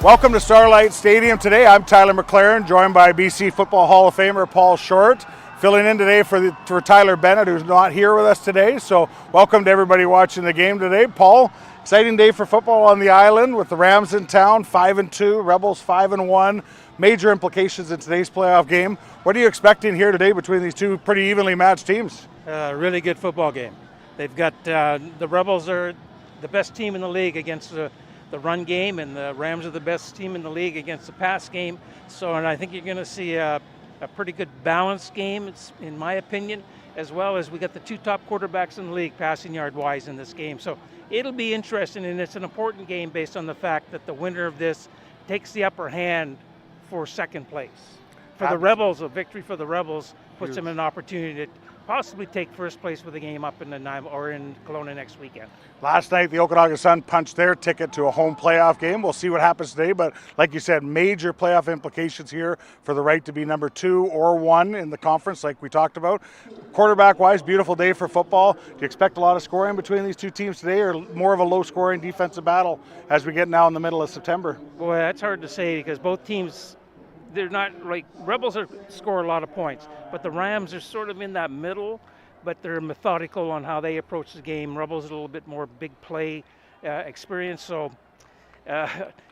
Welcome to Starlight Stadium today. I'm Tyler McLaren, joined by BC Football Hall of Famer Paul Short, filling in today for Tyler Bennett, who's not here with us today. So welcome to everybody watching the game today. Paul, exciting day for football on the island with the Rams in town, 5-2, Rebels 5-1. Major implications in today's playoff game. What are you expecting here today between these two pretty evenly matched teams? Really good football game. They've got the Rebels are the best team in the league against the run game, and the Rams are the best team in the league against the pass game. So, and I think you're going to see a pretty good balanced game, in my opinion, as well as we got the two top quarterbacks in the league passing yard wise in this game. So it'll be interesting, and it's an important game based on the fact that the winner of this takes the upper hand for second place. For the Rebels, a victory for the Rebels puts them in an opportunity to possibly take first place with the game up in in Kelowna next weekend. Last night, the Okanagan Sun punched their ticket to a home playoff game. We'll see what happens today, but like you said, major playoff implications here for the right to be number 2 or 1 in the conference, like we talked about. Quarterback-wise, beautiful day for football. Do you expect a lot of scoring between these two teams today, or more of a low-scoring defensive battle as we get now in the middle of September? Boy, that's hard to say because both teams, they're not like Rebels score a lot of points, but the Rams are sort of in that middle, but they're methodical on how they approach the game. Rebels are a little bit more big play experience, so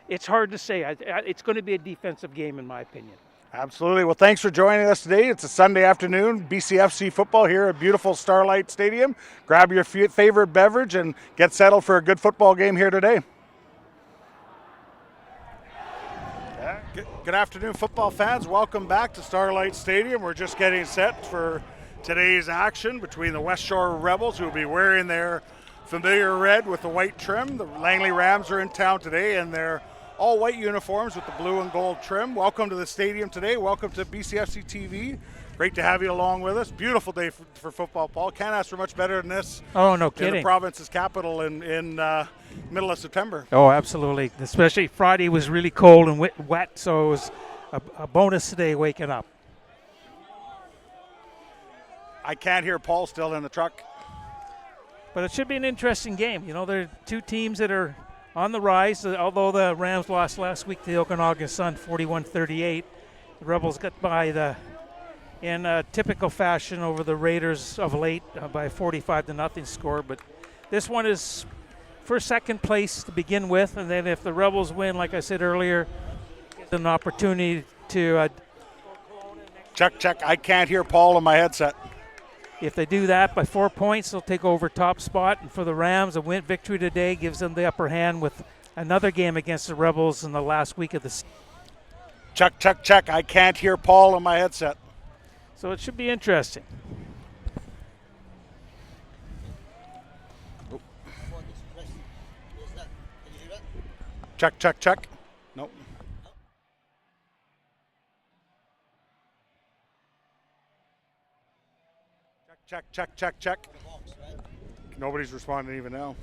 it's hard to say. It's going to be a defensive game, in my opinion. Absolutely. Well, thanks for joining us today. It's a Sunday afternoon, BCFC football here at beautiful Starlight Stadium. Grab your favorite beverage and get settled for a good football game here today. Good afternoon, football fans. Welcome back to Starlight Stadium. We're just getting set for today's action between the West Shore Rebels, who will be wearing their familiar red with the white trim. The Langley Rams are in town today in their all-white uniforms with the blue and gold trim. Welcome to the stadium today. Welcome to BCFC TV. Great to have you along with us. Beautiful day for football, Paul. Can't ask for much better than this. Oh, no kidding. In the province's capital in middle of September. Oh, absolutely. Especially Friday was really cold and wet, so it was a bonus today waking up. I can't hear Paul still in the truck. But it should be an interesting game. You know, there are two teams that are on the rise. Although the Rams lost last week to the Okanagan Sun 41-38, the Rebels got by in a typical fashion over the Raiders of late by a 45-0 score. But this one is for second place to begin with, and then if the Rebels win, like I said earlier, it's an opportunity to check. I can't hear Paul on my headset. If they do that by 4 points, they'll take over top spot. And for the Rams, a win victory today gives them the upper hand with another game against the Rebels in the last week of the season. Check. I can't hear Paul on my headset. So it should be interesting. Check. Nope. Check. Nobody's responding even now.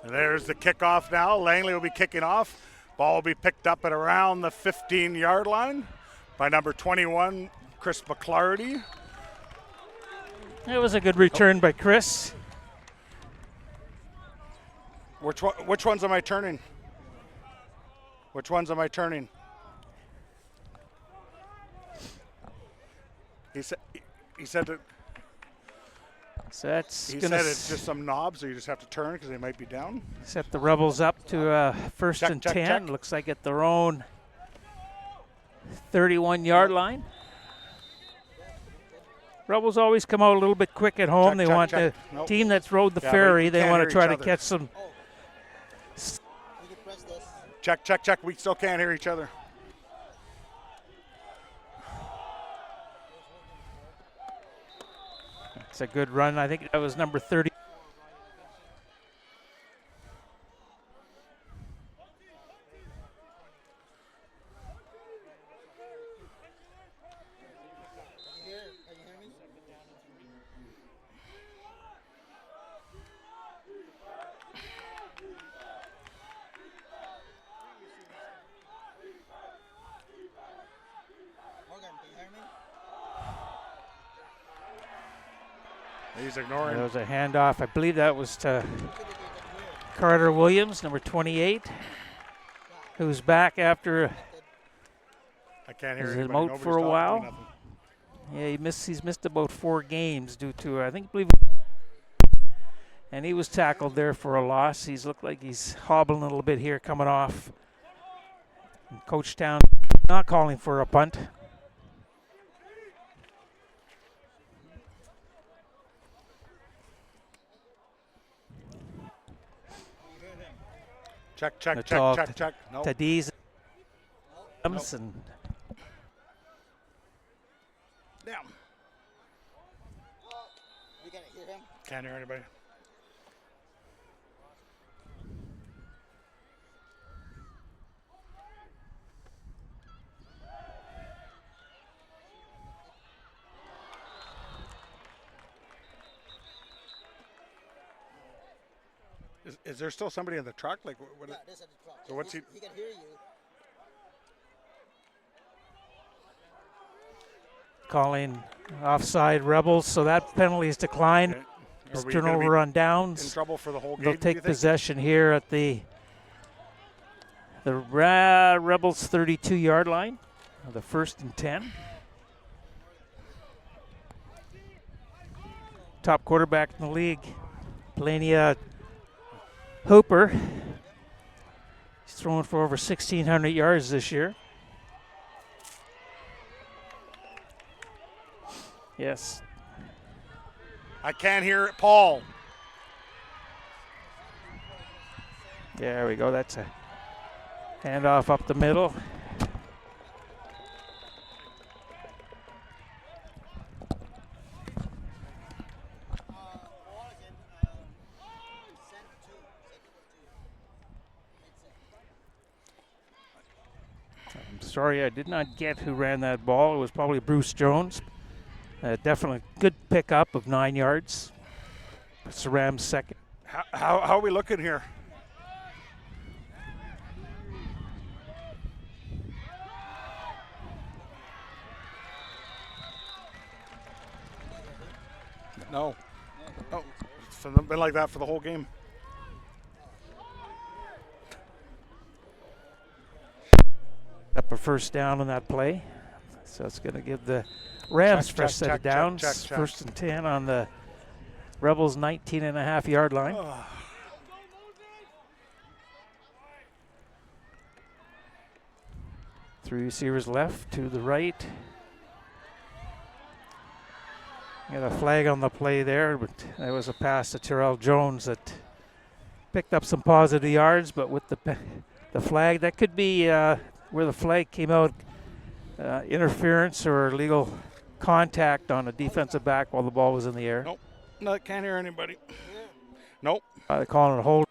And there's the kickoff now. Langley will be kicking off. Ball will be picked up at around the 15-yard line by number 21, Chris McClarty. It was a good return by Chris. Which ones am I turning? He said that. So he said it's just some knobs, so you just have to turn because they might be down. Set the Rebels up to first and 10. Check. Looks like at their own 31-yard line. Rebels always come out a little bit quick at home. They want the team that's rode the ferry. They want to try to catch some. Check. We still can't hear each other. It's a good run. I think that was number 30. He's ignoring. There was a handoff. I believe that was to Carter Williams, number 28, who's back after I can't hear his anybody. out Nobody's for a talking to me, while. nothing. Yeah, he's missed about 4 games due to, I believe, and he was tackled there for a loss. He's looked like he's hobbling a little bit here coming off. And Coach Town not calling for a punt. Check. No. Tadiz Nope. and Damn. You can hear him? Can't hear anybody. Is there still somebody in the truck? Like, what Yeah, there's a truck. So what's he can hear you. calling offside Rebels, so that penalty is declined. Okay. It's Are we gonna turnover be on in downs. trouble for the whole game? They'll do you take think? possession here at the Rebels 32-yard line, the 1st and 10. Top quarterback in the league, Plania Hooper. He's thrown for over 1,600 yards this year. Yes. I can't hear it, Paul. There we go. That's a handoff up the middle. I'm sorry, I did not get who ran that ball. It was probably Bruce Jones. Definitely good pickup of 9 yards. It's the Rams' second. How are we looking here? No. Oh, it's been like that for the whole game. Up a first down on that play. So it's going to give the Rams first set of downs. check. 1st and 10 on the Rebels' 19.5-yard line. Three receivers left, to the right. Got a flag on the play there, but that was a pass to Terrell Jones that picked up some positive yards, but with the flag, that could be where the flag came out, interference or illegal contact on a defensive back while the ball was in the air. Nope. No, can't hear anybody. Nope. They're calling it a hold.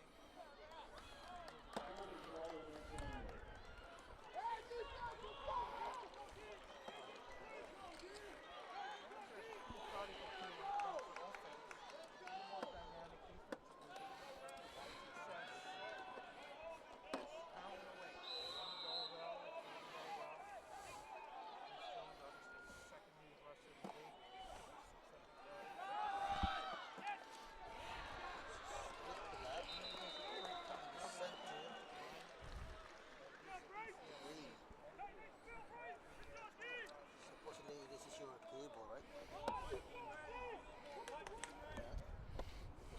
Supposedly this is your cable, right?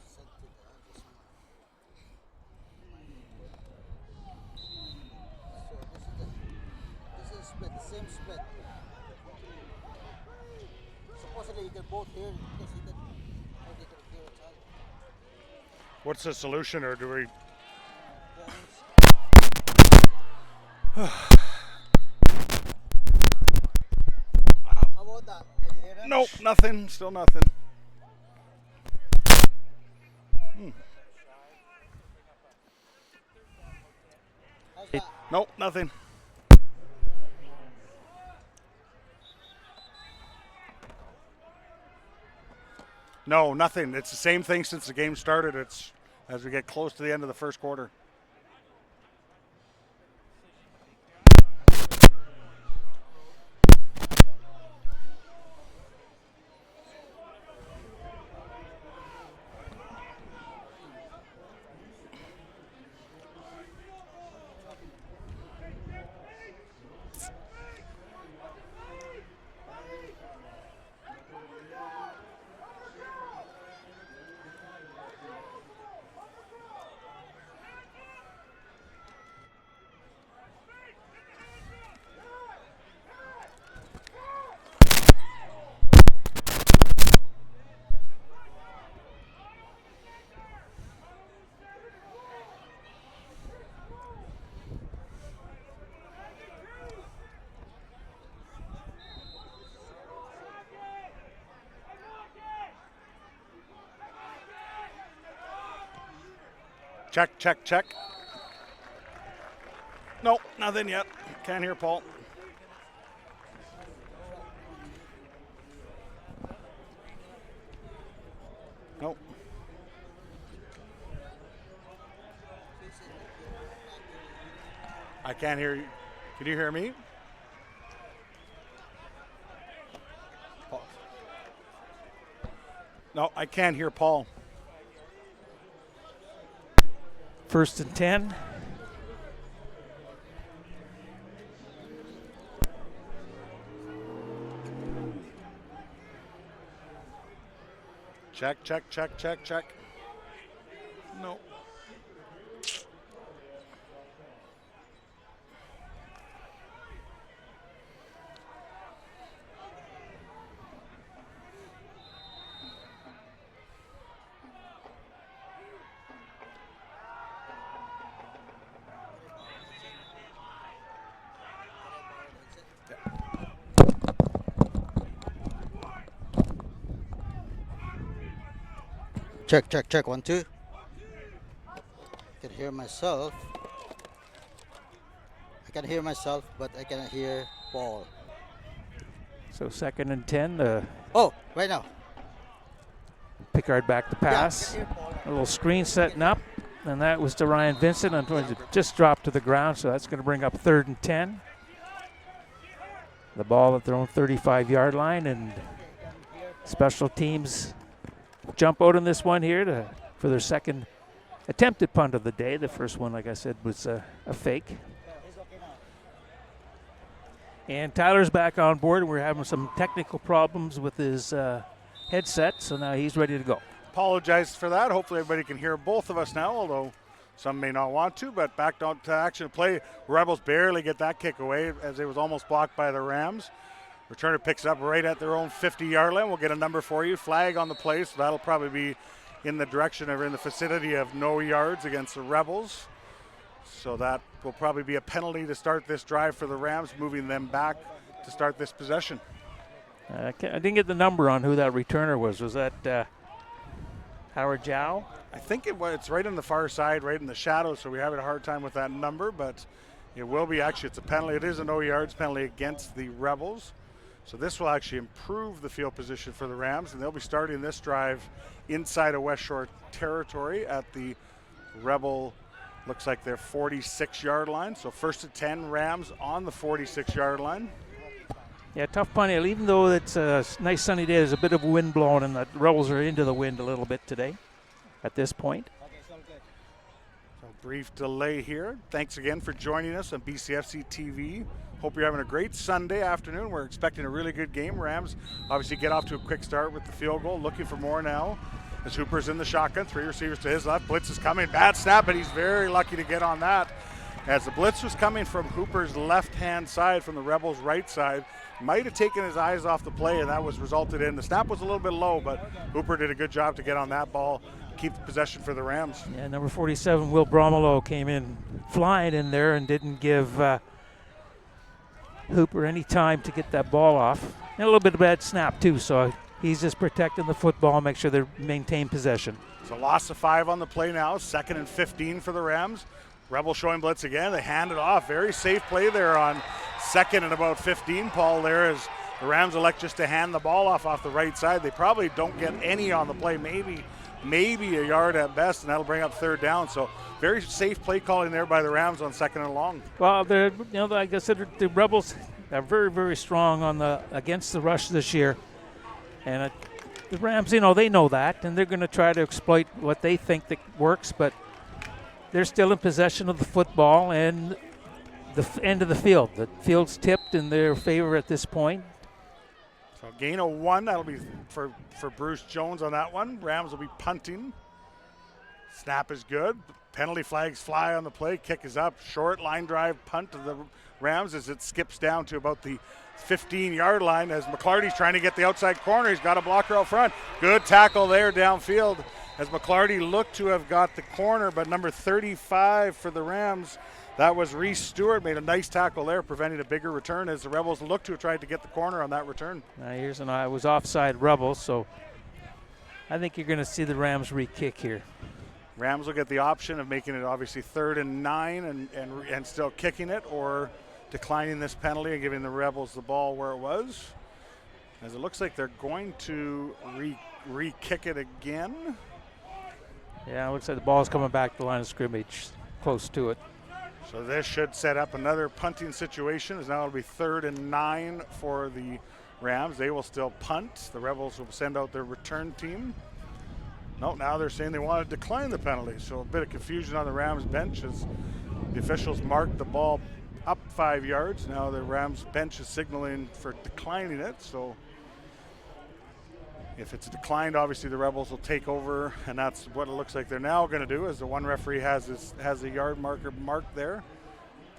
Sent to this one. So this is split, the same split. Supposedly you can both hear because you can hear each other. What's the solution, or do we? How about that? Can you hear that? Nope, nothing. Still nothing. How's that? Nope, nothing. No, nothing. It's the same thing since the game started. It's as we get close to the end of the first quarter. Check, check, check. Nope, nothing yet. Can't hear Paul. Nope. I can't hear you. Can you hear me? Paul. No, I can't hear Paul. 1st and 10. Check, check, check, check, check. No. Check, check, check. 1, 2. I can hear myself. I can hear myself, but I cannot hear Paul. So 2nd and 10. Oh, right now. Pickard back to pass. Yeah, I can hear Paul. A little screen setting up, and that was to Ryan Vincent. Unfortunately, just dropped to the ground, so that's going to bring up 3rd and 10. The ball at their own 35-yard line, and special teams jump out in this one here for their second attempted punt of the day. The first one, like I said, was a fake. And Tyler's back on board. We're having some technical problems with his headset, so now he's ready to go. Apologize for that. Hopefully everybody can hear both of us now, although some may not want to. But back down to action play. Rebels barely get that kick away as it was almost blocked by the Rams. Returner picks it up right at their own 50-yard line. We'll get a number for you. Flag on the play, so that'll probably be in the direction or in the vicinity of no yards against the Rebels. So that will probably be a penalty to start this drive for the Rams, moving them back to start this possession. I didn't get the number on who that returner was. Was that Howard Jow? I think it's right on the far side, right in the shadow, so we have a hard time with that number, but it will be actually, it's a penalty. It is a no yards penalty against the Rebels. So this will actually improve the field position for the Rams, and they'll be starting this drive inside of West Shore territory at the Rebel, looks like their 46-yard line. So 1st and 10, Rams on the 46-yard line. Yeah, tough punt. Even though it's a nice sunny day, there's a bit of wind blowing, and the Rebels are into the wind a little bit today at this point. So brief delay here. Thanks again for joining us on BCFC TV. Hope you're having a great Sunday afternoon. We're expecting a really good game. Rams obviously get off to a quick start with the field goal. Looking for more now as Hooper's in the shotgun. 3 receivers to his left. Blitz is coming. Bad snap, but he's very lucky to get on that. As the blitz was coming from Hooper's left-hand side, from the Rebels' right side, might have taken his eyes off the play, and that was resulted in. The snap was a little bit low, but Hooper did a good job to get on that ball, keep the possession for the Rams. Yeah, number 47, Will Bromelo, came in flying in there and didn't give Hooper any time to get that ball off. And a little bit of bad snap, too, so he's just protecting the football, make sure they maintain possession. So loss of 5 on the play now, 2nd and 15 for the Rams. Rebel showing blitz again. They hand it off. Very safe play there on 2nd and about 15, Paul, there as the Rams elect just to hand the ball off the right side. They probably don't get any on the play, maybe a yard at best, and that'll bring up 3rd down. So very safe play calling there by the Rams on 2nd and long. Well, like I said, the Rebels are very, very strong on against the rush this year. And the Rams, they know that, and they're going to try to exploit what they think that works, but they're still in possession of the football and the end of the field. The field's tipped in their favor at this point. So gain of 1, that'll be for Bruce Jones on that one. Rams will be punting. Snap is good. Penalty flags fly on the play. Kick is up. Short line drive punt to the Rams as it skips down to about the 15-yard line as McClarty's trying to get the outside corner. He's got a blocker out front. Good tackle there downfield as McClarty looked to have got the corner, but number 35 for the Rams, that was Reese Stewart, made a nice tackle there, preventing a bigger return as the Rebels looked to have tried to get the corner on that return. Here's I was offside Rebels, so I think you're going to see the Rams re-kick here. Rams will get the option of making it obviously 3rd and 9 and still kicking it, or declining this penalty and giving the Rebels the ball where it was. As it looks like they're going to re-kick it again. Yeah, it looks like the ball's coming back to the line of scrimmage, close to it. So this should set up another punting situation, as now it'll be 3rd and 9 for the Rams. They will still punt. The Rebels will send out their return team. No, now they're saying they want to decline the penalty. So a bit of confusion on the Rams bench as the officials marked the ball up 5 yards. Now the Rams bench is signaling for declining it. So if it's declined, obviously the Rebels will take over, and that's what it looks like they're now going to do, as the one referee has the yard marker marked there.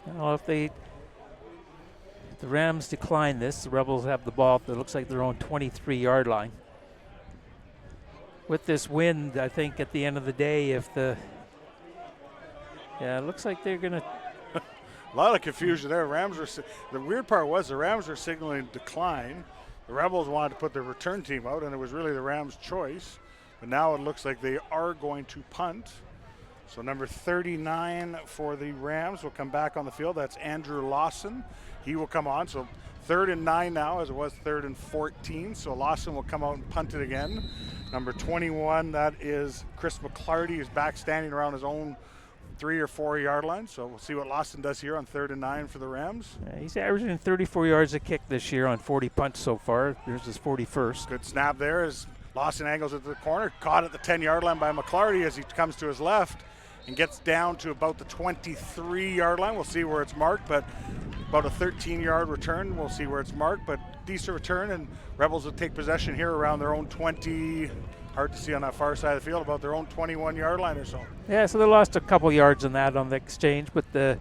Well, if the Rams decline this, the Rebels have the ball that looks like their own 23-yard line. With this wind, I think at the end of the day, it looks like they're going to. A lot of confusion there. The weird part was the Rams were signaling decline. The Rebels wanted to put their return team out, and it was really the Rams' choice. But now it looks like they are going to punt. So number 39 for the Rams will come back on the field. That's Andrew Lawson. He will come on. So 3rd and 9 now, as it was 3rd and 14. So Lawson will come out and punt it again. Number 21, that is Chris McClarty, who's back standing around his own 3 or 4 yard line. So we'll see what Lawson does here on 3rd and 9 for the Rams. Yeah, he's averaging 34 yards a kick this year on 40 punts so far. There's his 41st. Good snap there as Lawson angles it to the corner. Caught at the 10-yard line by McClarty as he comes to his left and gets down to about the 23-yard line. We'll see where it's marked, but about a 13-yard return. We'll see where it's marked, but decent return, and Rebels will take possession here around their own 20, hard to see on that far side of the field, about their own 21-yard line or so. Yeah, so they lost a couple yards on that on the exchange, but to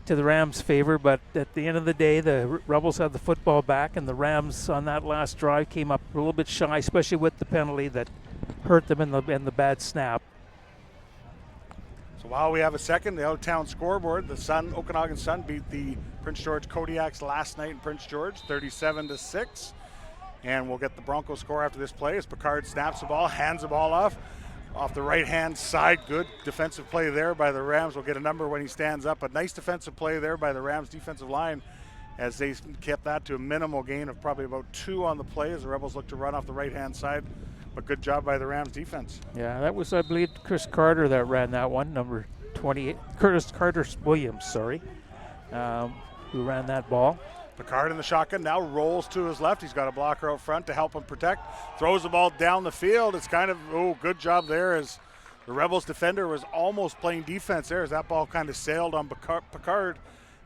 the Rams' favor. But at the end of the day, the Rebels had the football back, and the Rams on that last drive came up a little bit shy, especially with the penalty that hurt them in the bad snap. So while we have a second, the out-of-town scoreboard, the Okanagan Sun beat the Prince George Kodiaks last night in Prince George, 37-6. And we'll get the Broncos score after this play as Picard snaps the ball, hands the ball off the right-hand side. Good defensive play there by the Rams. We'll get a number when he stands up. A nice defensive play there by the Rams defensive line as they kept that to a minimal gain of probably about 2 on the play as the Rebels look to run off the right-hand side. But good job by the Rams defense. Yeah, that was, I believe, Chris Carter that ran that one, number 28. Curtis Carter-Williams, who ran that ball. Picard in the shotgun now rolls to his left. He's got a blocker out front to help him protect. Throws the ball down the field. It's kind of, good job there as the Rebels defender was almost playing defense there as that ball kind of sailed on Picard.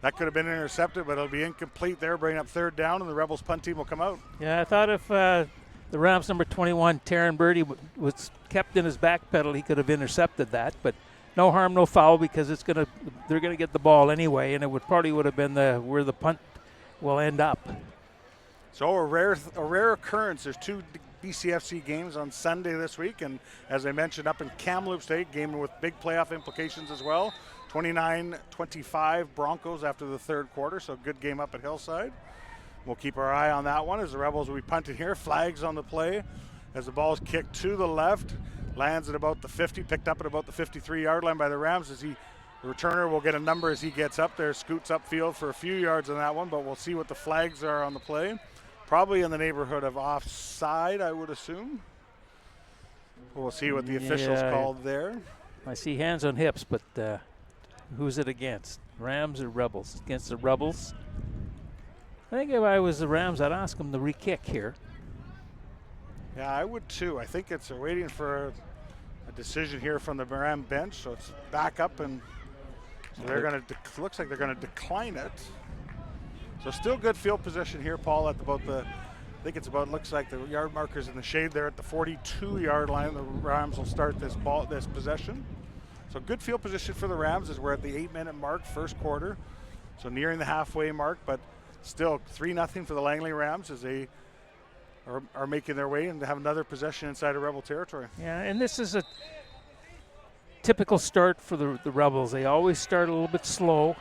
That could have been intercepted, but it'll be incomplete there, bringing up 3rd down, and the Rebels punt team will come out. Yeah, I thought if the Rams number 21, Taryn Birdie, was kept in his back pedal, he could have intercepted that, but no harm, no foul, because they're gonna get the ball anyway, and it would have been where the punt will end up. So a rare occurrence. There's 2 BCFC games on Sunday this week, and as I mentioned, up in Kamloops State, game with big playoff implications as well. 29-25 Broncos after the 3rd quarter, so good game up at Hillside. We'll keep our eye on that one as the Rebels will be punted here. Flags on the play as the ball is kicked to the left, lands at about the 50, picked up at about the 53-yard line by the Rams as the returner will get a number as he gets up there, scoots upfield for a few yards on that one, but we'll see what the flags are on the play. Probably in the neighborhood of offside, I would assume. We'll see what the officials called there. I see hands on hips, but who's it against? Rams or Rebels? Against the Rebels. I think if I was the Rams, I'd ask them to re-kick here. Yeah, I would too. I think they're waiting for a decision here from the Ram bench, so it's back up, and so they're going to. Looks like they're going to decline it. So still good field position here, Paul. At about the, I think it's about. Looks like the yard markers in the shade there at the 42-yard line. The Rams will start this possession. So good field position for the Rams as we're at the 8-minute mark, 1st quarter. So nearing the halfway mark, but still 3-0 for the Langley Rams as they are making their way and have another possession inside of Rebel territory. Yeah, and this is a typical start for the Rebels. They always start a little bit slow,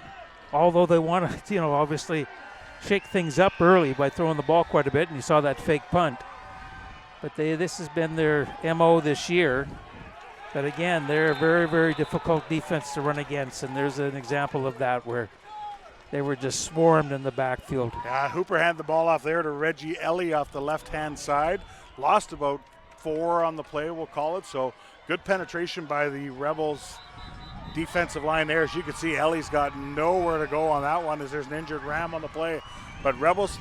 although they want to, obviously shake things up early by throwing the ball quite a bit, and you saw that fake punt. But this has been their MO this year. But again, they're a very, very difficult defense to run against, and there's an example of that where they were just swarmed in the backfield. Yeah, Hooper handed the ball off there to Reggie Ellie off the left-hand side. Lost about 4 on the play, we'll call it. So good penetration by the Rebels defensive line there. As you can see, Ellie's got nowhere to go on that one as there's an injured Ram on the play. But Rebels,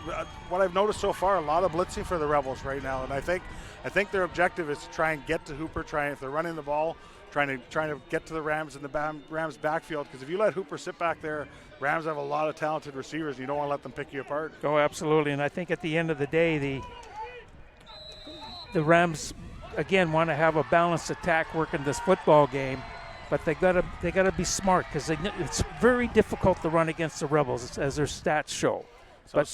what I've noticed so far, a lot of blitzing for the Rebels right now. And I think their objective is to try and get to Hooper, if they're running the ball, trying to get to the Rams in the Rams backfield. Because if you let Hooper sit back there, Rams have a lot of talented receivers, and you don't want to let them pick you apart. Oh, absolutely. And I think at the end of the day, the Rams, again, want to have a balanced attack work in this football game. But they gotta be smart, because it's very difficult to run against the Rebels, as their stats show. So but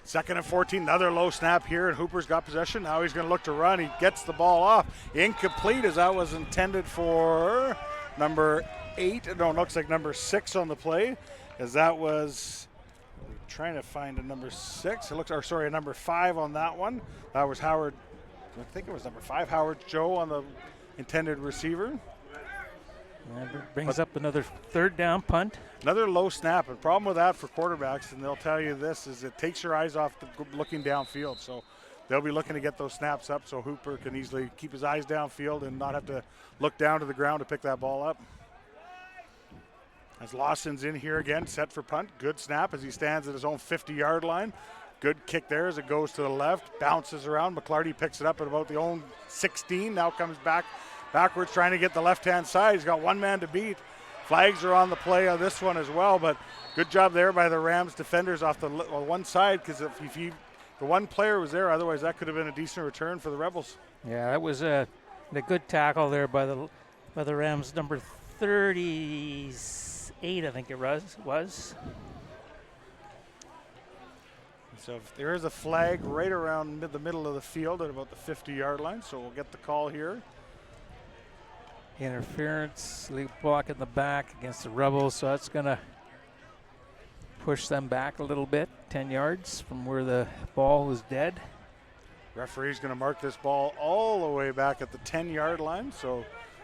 second and 14, another low snap here, and Hooper's got possession. Now he's going to look to run. He gets the ball off. Incomplete, as that was intended for number 8. No, it looks like number 6 on the play, as that was trying to find a number 6. It looks, or sorry, a number 5 on that one. That was Howard. I think it was number 5, Howard Joe on the intended receiver. And it brings up another third down punt. Another low snap. And the problem with that for quarterbacks, and they'll tell you this, is it takes your eyes off looking downfield. So they'll be looking to get those snaps up so Hooper can easily keep his eyes downfield and not have to look down to the ground to pick that ball up. As Lawson's in here again, set for punt. Good snap as he stands at his own 50-yard line. Good kick there as it goes to the left. Bounces around. McClarty picks it up at about the own 16. Now comes backwards trying to get the left-hand side. He's got one man to beat. Flags are on the play on this one as well, but good job there by the Rams defenders off the one side, because if the one player was there, otherwise that could have been a decent return for the Rebels. Yeah, that was a good tackle there by the Rams, number 38, I think it was. So if there is a flag right around the middle of the field at about the 50-yard line, so we'll get the call here. Interference, lead block in the back against the Rebels, so that's going to push them back a little bit, 10 yards from where the ball was dead. Referee's going to mark this ball all the way back at the 10-yard line. So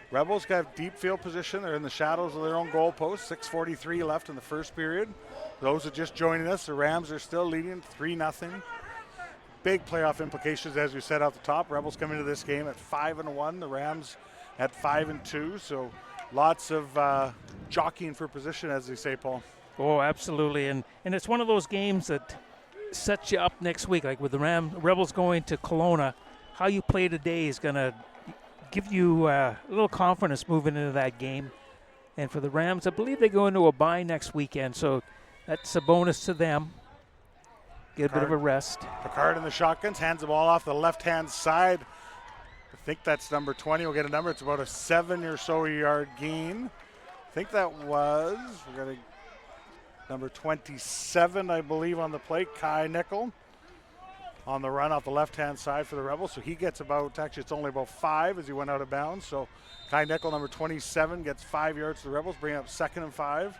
Rebels have deep field position. They're in the shadows of their own goalpost. 6:43 left in the first period. Those are just joining us. The Rams are still leading 3-0. Big playoff implications, as we said out the top. Rebels come into this game at 5-1. The Rams at 5-2. So lots of jockeying for position, as they say, Paul. Oh, absolutely. And it's one of those games that sets you up next week. Like with the Rebels going to Kelowna, how you play today is going to give you a little confidence moving into that game. And for the Rams, I believe they go into a bye next weekend, so that's a bonus to them. Get a bit of a rest. Picard in the shotguns, hands the ball off the left-hand side. I think that's number 20. We'll get a number. It's about a 7 or so yard gain. I think that was, we're going to number 27, I believe, on the plate. Kai Nickel on the run off the left-hand side for the Rebels. So he gets about, actually it's only about 5 as he went out of bounds. So Kai Nickel, number 27, gets 5 yards to the Rebels, bringing up 2nd and 5.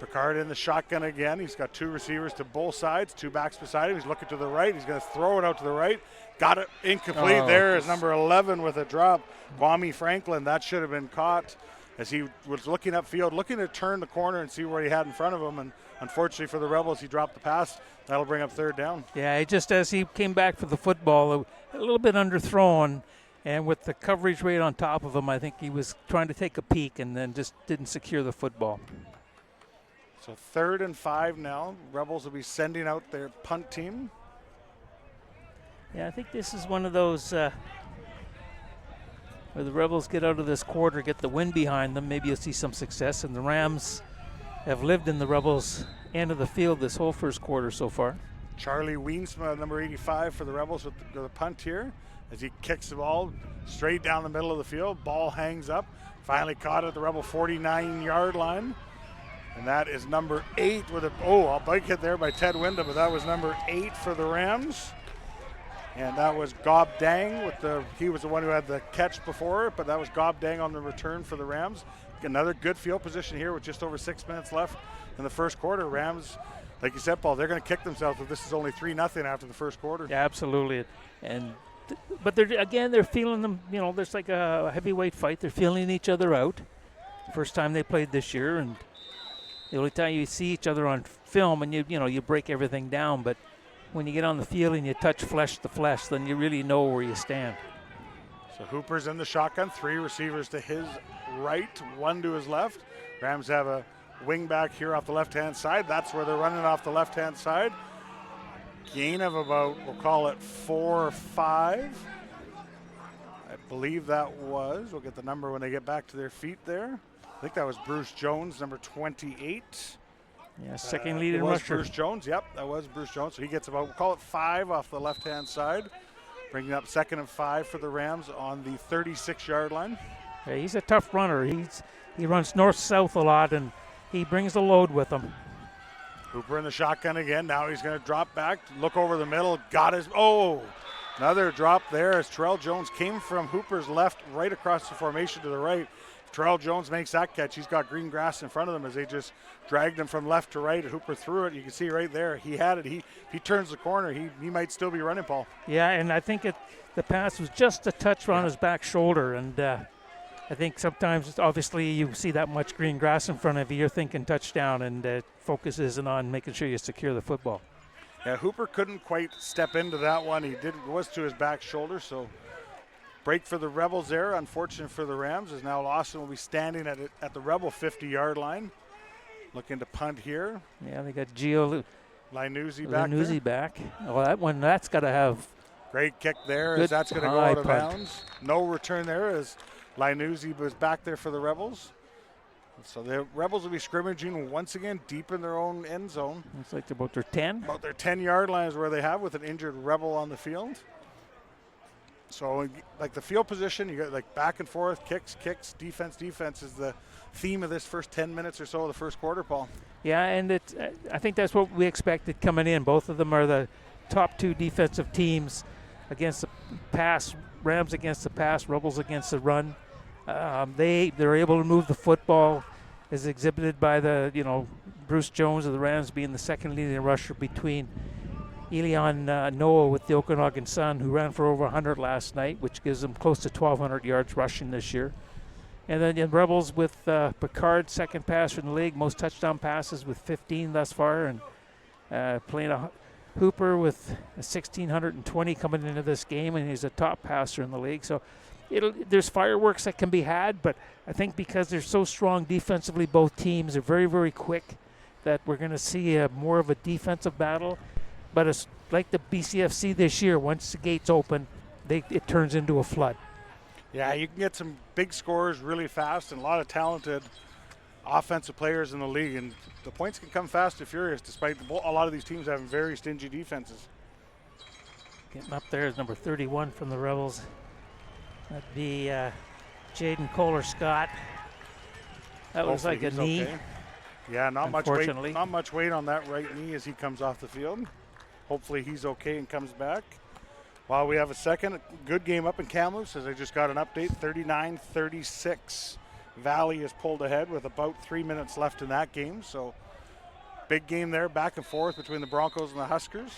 Picard in the shotgun again. He's got 2 receivers to both sides, 2 backs beside him. He's looking to the right. He's going to throw it out to the right. Got it incomplete. There is number 11 with a drop. Kwame Franklin, that should have been caught as he was looking upfield, looking to turn the corner and see what he had in front of him. And unfortunately for the Rebels, he dropped the pass. That'll bring up 3rd down. Yeah, just as he came back for the football, a little bit underthrown. And with the coverage rate on top of him, I think he was trying to take a peek and then just didn't secure the football. So 3rd and 5 now. Rebels will be sending out their punt team. Yeah, I think this is one of those where the Rebels get out of this quarter, get the win behind them. Maybe you'll see some success. And the Rams have lived in the Rebels' end of the field this whole first quarter so far. Charlie Weensma, number 85 for the Rebels with the punt here as he kicks the ball straight down the middle of the field. Ball hangs up. Finally caught at the Rebel 49-yard line. And that is number 8 with a bike hit there by Ted Wyndham, but that was number 8 for the Rams. And that was Gob Dang he was the one who had the catch before, but that was Gob Dang on the return for the Rams. Another good field position here with just over 6 minutes left in the first quarter. Rams, like you said, Paul, they're going to kick themselves if this is only 3-0 after the first quarter. Yeah, absolutely. And but they're feeling them. You know, there's like a heavyweight fight. They're feeling each other out. First time they played this year, and the only time you see each other on film, and you break everything down. But when you get on the field and you touch flesh to flesh, then you really know where you stand. So Hooper's in the shotgun, 3 receivers to his right, 1 to his left. Rams have a wing back here off the left-hand side. That's where they're running off the left-hand side. Gain of about, we'll call it 4 or 5. I believe that was. We'll get the number when they get back to their feet there. I think that was Bruce Jones, number 28. Yeah, second leading It rusher. was Bruce Jones. Yep, that was Bruce Jones. So he gets about, we'll call it 5 off the left-hand side. Bringing up 2nd and 5 for the Rams on the 36-yard line. Yeah, he's a tough runner. He runs north-south a lot, and he brings the load with him. Hooper in the shotgun again. Now he's going to drop back, look over the middle. Another drop there as Terrell Jones came from Hooper's left right across the formation to the right. If Terrell Jones makes that catch, he's got green grass in front of him as they just dragged him from left to right. Hooper threw it. You can see right there. He had it. He turns the corner. He might still be running, Paul. Yeah, and I think the pass was just a touch on his back shoulder, and I think sometimes, obviously, you see that much green grass in front of you, you're thinking touchdown, and focus isn't on making sure you secure the football. Yeah, Hooper couldn't quite step into that one. It was to his back shoulder, so break for the Rebels there. Unfortunate for the Rams, as now Lawson will be standing at the Rebel 50-yard line, looking to punt here. Yeah, they got Gio Lanuzzi back. Oh, that's got to have. Great kick there, as that's going to go out of bounds. No return there, as Lanuzzi was back there for the Rebels. So the Rebels will be scrimmaging once again deep in their own end zone. Looks like they're about their 10. About their 10-yard line is where they have with an injured Rebel on the field. So like the field position, you got like back and forth, kicks, defense is the theme of this first 10 minutes or so of the first quarter, Paul. Yeah, and I think that's what we expected coming in. Both of them are the top 2 defensive teams against the pass. Rams against the pass, Rebels against the run. They're able to move the football, as exhibited by Bruce Jones of the Rams being the second leading rusher between Elion Noah with the Okanagan Sun, who ran for over 100 last night, which gives them close to 1,200 yards rushing this year. And then the Rebels with Picard, second passer in the league, most touchdown passes with 15 thus far, and playing a Hooper with 1,620 coming into this game, and he's a top passer in the league. So there's fireworks that can be had, but I think because they're so strong defensively, both teams are very, very quick, that we're going to see more of a defensive battle. But it's like the BCFC this year. Once the gates open, it turns into a flood. Yeah, you can get some big scores really fast, and a lot of talented offensive players in the league, and the points can come fast and furious despite a lot of these teams having very stingy defenses. Getting up there is number 31 from the Rebels. That'd be Jaden Kohler-Scott. That looks like a knee. Okay. Yeah, not much weight on that right knee as he comes off the field. Hopefully he's okay and comes back. While we have a second good game up in Kamloops, as I just got an update, 39-36. Valley is pulled ahead with about 3 minutes left in that game. So big game there, back and forth between the Broncos and the Huskers.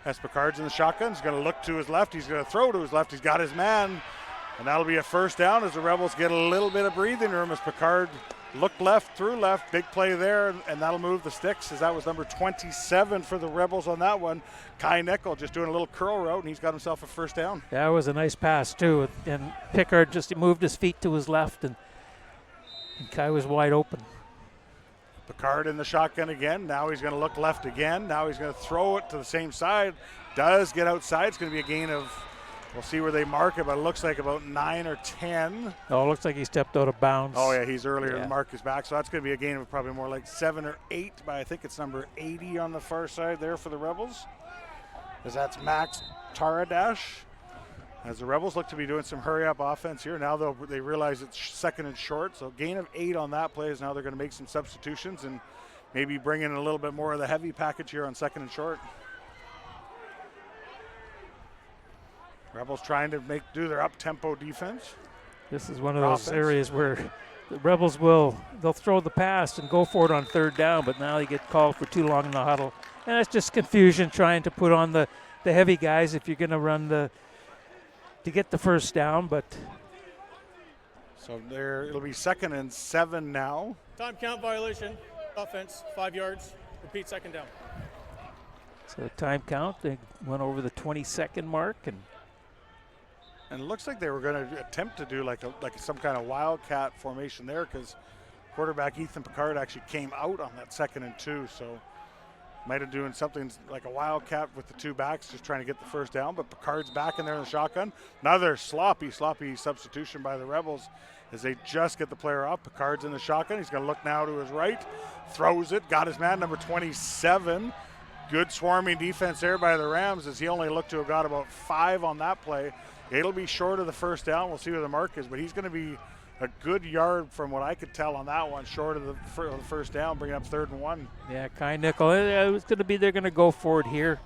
As Picard's in the shotgun, he's going to look to his left. He's going to throw to his left. He's got his man. And that'll be a first down as the Rebels get a little bit of breathing room as Picard looked left, through left. Big play there, and that'll move the sticks, as that was number 27 for the Rebels on that one. Kai Nickel just doing a little curl route, and he's got himself a first down. That was a nice pass, too. And Picard just moved his feet to his left, and Kai was wide open. Picard in the shotgun again. Now he's going to look left again. Now he's going to throw it to the same side. Does get outside. It's going to be a gain of, we'll see where they mark it, but it looks like about 9 or 10. Oh, it looks like he stepped out of bounds. Oh, yeah, he's earlier than Marcus back. So that's going to be a gain of probably more like 7 or 8, but I think it's number 80 on the far side there for the Rebels. As that's Max Taradash. As the Rebels look to be doing some hurry-up offense here. Now they realize it's second and short, so gain of 8 on that play is now they're going to make some substitutions and maybe bring in a little bit more of the heavy package here on second and short. Rebels trying to do their up-tempo defense. This is one of those areas where the Rebels they'll throw the pass and go for it on third down, but now they get called for too long in the huddle. And it's just confusion trying to put on the heavy guys if you're going to run the to get the first down, but So there, it'll be 2nd and 7 now. Time count violation, offense, 5 yards. Repeat, 2nd down. so time count, they went over the 20-second mark, and And it looks like they were going to attempt to do like some kind of wildcat formation there, because quarterback Ethan Picard actually came out on that 2nd and 2, so might have doing something like a wildcat with the 2 backs, just trying to get the first down. But Picard's back in there in the shotgun. Another sloppy substitution by the Rebels as they just get the player off. Picard's in the shotgun. He's going to look now to his right, throws it, got his man, number 27. Good swarming defense there by the Rams, as he only looked to have got about 5 on that play. It'll be short of the first down. We'll see where the mark is, but he's going to be a good yard from what I could tell on that one, short of the first down, bringing up 3rd and 1. yeah, Kai Nickel. It was going to be, they're going to go for it here.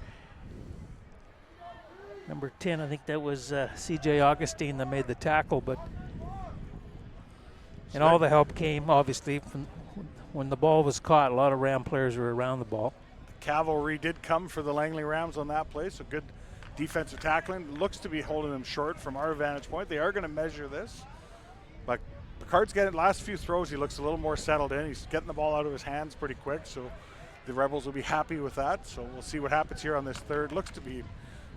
Number 10, I think that was C.J. Augustine that made the tackle, but and all the help came, obviously, from when the ball was caught. A lot of Ram players were around the ball. Cavalry did come for the Langley Rams on that play, so good defensive tackling. Looks to be holding them short from our vantage point. They are going to measure this, but Picard's getting last few throws. He looks a little more settled in. He's getting the ball out of his hands pretty quick, so the Rebels will be happy with that. So we'll see what happens here on this third. Looks to be,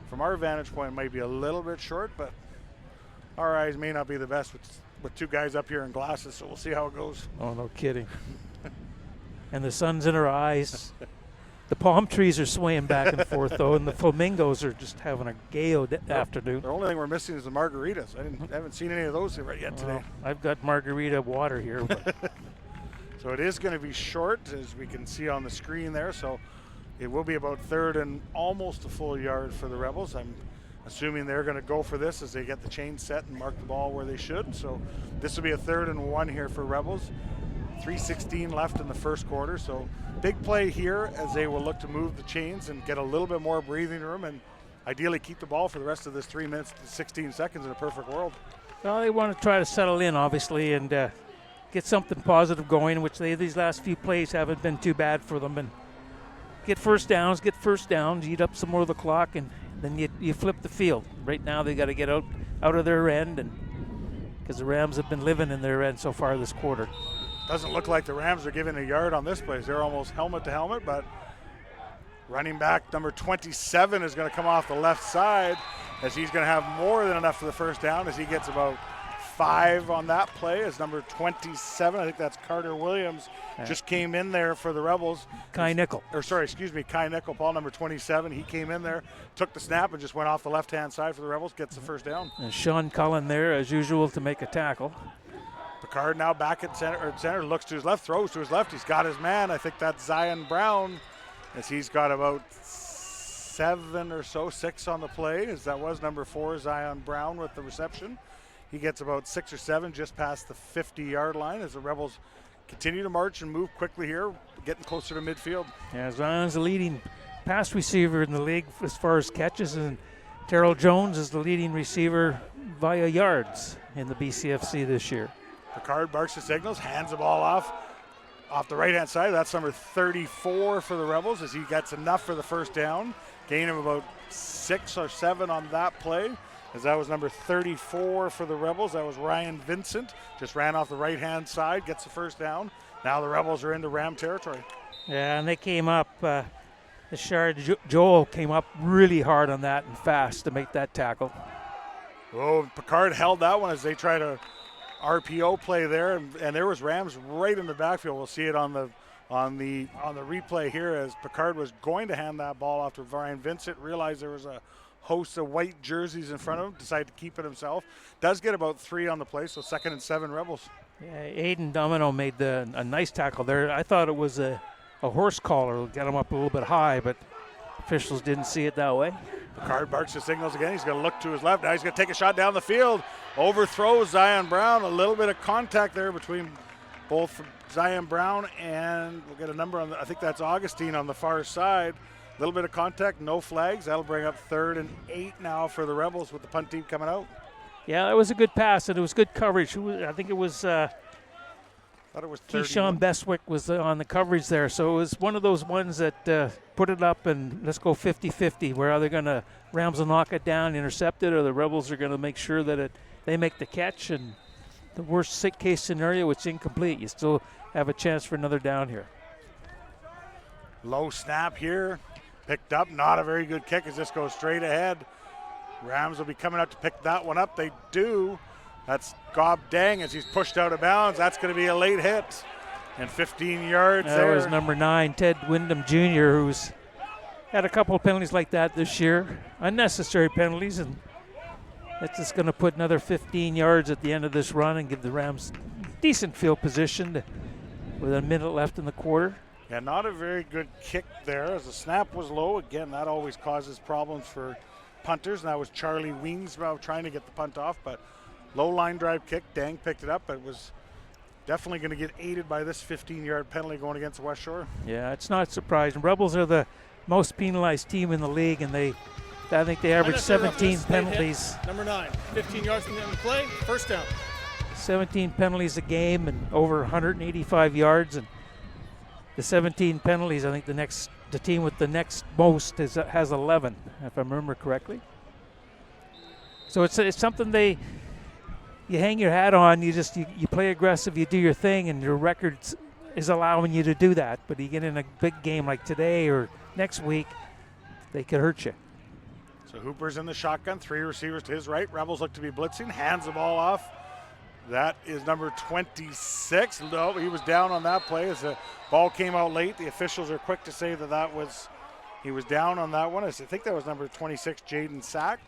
from our vantage point, might be a little bit short, but our eyes may not be the best with 2 guys up here in glasses, so we'll see how it goes. Oh, no kidding. And the sun's in our eyes. The palm trees are swaying back and forth, though, and the flamingos are just having a gay afternoon. The only thing we're missing is the margaritas. I haven't seen any of those yet today. I've got margarita water here. But So it is going to be short, as we can see on the screen there. So it will be about 3rd and almost a full yard for the Rebels. I'm assuming they're going to go for this as they get the chain set and mark the ball where they should. So this will be a 3rd and 1 here for Rebels. 3:16 left in the first quarter. So big play here as they will look to move the chains and get a little bit more breathing room and ideally keep the ball for the rest of this 3 minutes and 16 seconds in a perfect world. well, they want to try to settle in, obviously, and get something positive going, which these last few plays haven't been too bad for them. And get first downs, eat up some more of the clock, and then you flip the field. Right now they got to get out of their end, and because the Rams have been living in their end so far this quarter. Doesn't look like the Rams are giving a yard on this play. They're almost helmet to helmet, but running back number 27 is going to come off the left side, as he's going to have more than enough for the first down, as he gets about 5 on that play. As number 27, I think that's Carter Williams, just came in there for the Rebels. Kai Nickel, Paul, number 27. He came in there, took the snap, and just went off the left-hand side for the Rebels, gets the first down. and Sean Cullen there, as usual, to make a tackle. Picard now back at center, looks to his left, throws to his left. He's got his man. I think that's Zion Brown, as he's got about 7 or so, 6 on the play, as that was number 4, Zion Brown, with the reception. He gets about 6 or 7 just past the 50-yard line as the Rebels continue to march and move quickly here, getting closer to midfield. Yeah, Zion's the leading pass receiver in the league as far as catches, and Terrell Jones is the leading receiver via yards in the BCFC this year. Picard barks the signals, hands the ball off the right-hand side. That's number 34 for the Rebels, as he gets enough for the first down. Gain of about 6 or 7 on that play, as that was number 34 for the Rebels. That was Ryan Vincent. Just ran off the right-hand side, gets the first down. Now the Rebels are into Ram territory. Yeah, and they came up, the Shard Joel came up really hard on that and fast to make that tackle. Oh, Picard held that one as they try to RPO play there, and there was Rams right in the backfield. We'll see it on the replay here, as Picard was going to hand that ball off to Ryan Vincent, realized there was a host of white jerseys in front of him, decided to keep it himself. Does get about 3 on the play, so 2nd and 7 Rebels. Yeah, Aiden Domino made a nice tackle there. I thought it was a horse collar, get him up a little bit high, but officials didn't see it that way. Picard barks the signals again. He's going to look to his left. Now he's going to take a shot down the field. Overthrows Zion Brown. A little bit of contact there between both Zion Brown and we'll get a number on I think that's Augustine on the far side. A little bit of contact, no flags. That'll bring up 3rd and 8 now for the Rebels with the punt team coming out. Yeah, that was a good pass, and it was good coverage. I think it was Thought it was 30. Keyshawn Bestwick was on the coverage there, so it was one of those ones that put it up and let's go 50-50, where either going to Rams will knock it down, intercept it, or the Rebels are going to make sure that they make the catch. And the worst case scenario, it's incomplete. You still have a chance for another down here. Low snap here, picked up. Not a very good kick as this goes straight ahead. Rams will be coming up to pick that one up. They do. That's Gob Dang as he's pushed out of bounds. That's going to be a late hit. And 15 yards that there. That was number 9, Ted Wyndham Jr., who's had a couple of penalties like that this year. Unnecessary penalties, and that's just going to put another 15 yards at the end of this run and give the Rams decent field position with a minute left in the quarter. Yeah, not a very good kick there as the snap was low. Again, that always causes problems for punters. And that was Charlie Weensbrough trying to get the punt off, but low line drive kick. Dang picked it up, but it was definitely going to get aided by this 15-yard penalty going against the West Shore. Yeah, it's not surprising. Rebels are the most penalized team in the league, and I think they average 17 penalties. Number 9, 15 yards from the end of the play, first down. 17 penalties a game and over 185 yards, and the 17 penalties, I think the team with the next most has 11, if I remember correctly. So it's something you hang your hat on. You play aggressive, you do your thing, and your record is allowing you to do that. But you get in a big game like today or next week, they could hurt you. So Hooper's in the shotgun, 3 receivers to his right. Rebels look to be blitzing, hands the ball off. That is number 26. No, he was down on that play as the ball came out late. The officials are quick to say he was down on that one. I think that was number 26, Jaden Sack.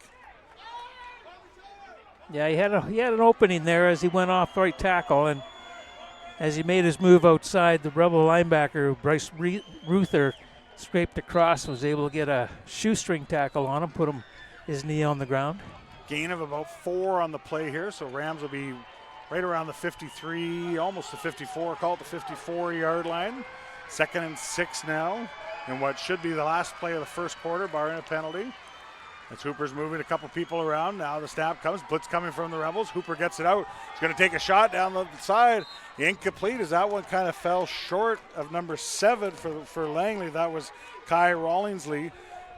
Yeah, he had an opening there as he went off right tackle, and as he made his move outside, the Rebel linebacker, Bryce Ruther, scraped across and was able to get a shoestring tackle on him, put his knee on the ground. Gain of about 4 on the play here, so Rams will be right around the 53, almost the 54, call it the 54-yard line. 2nd and 6 now, and what should be the last play of the first quarter, barring a penalty. As Hooper's moving a couple people around. Now the snap comes, blitz coming from the Rebels. Hooper gets it out. He's going to take a shot down the side. Incomplete as that one kind of fell short of number 7 for Langley. That was Kai Rawlingsley.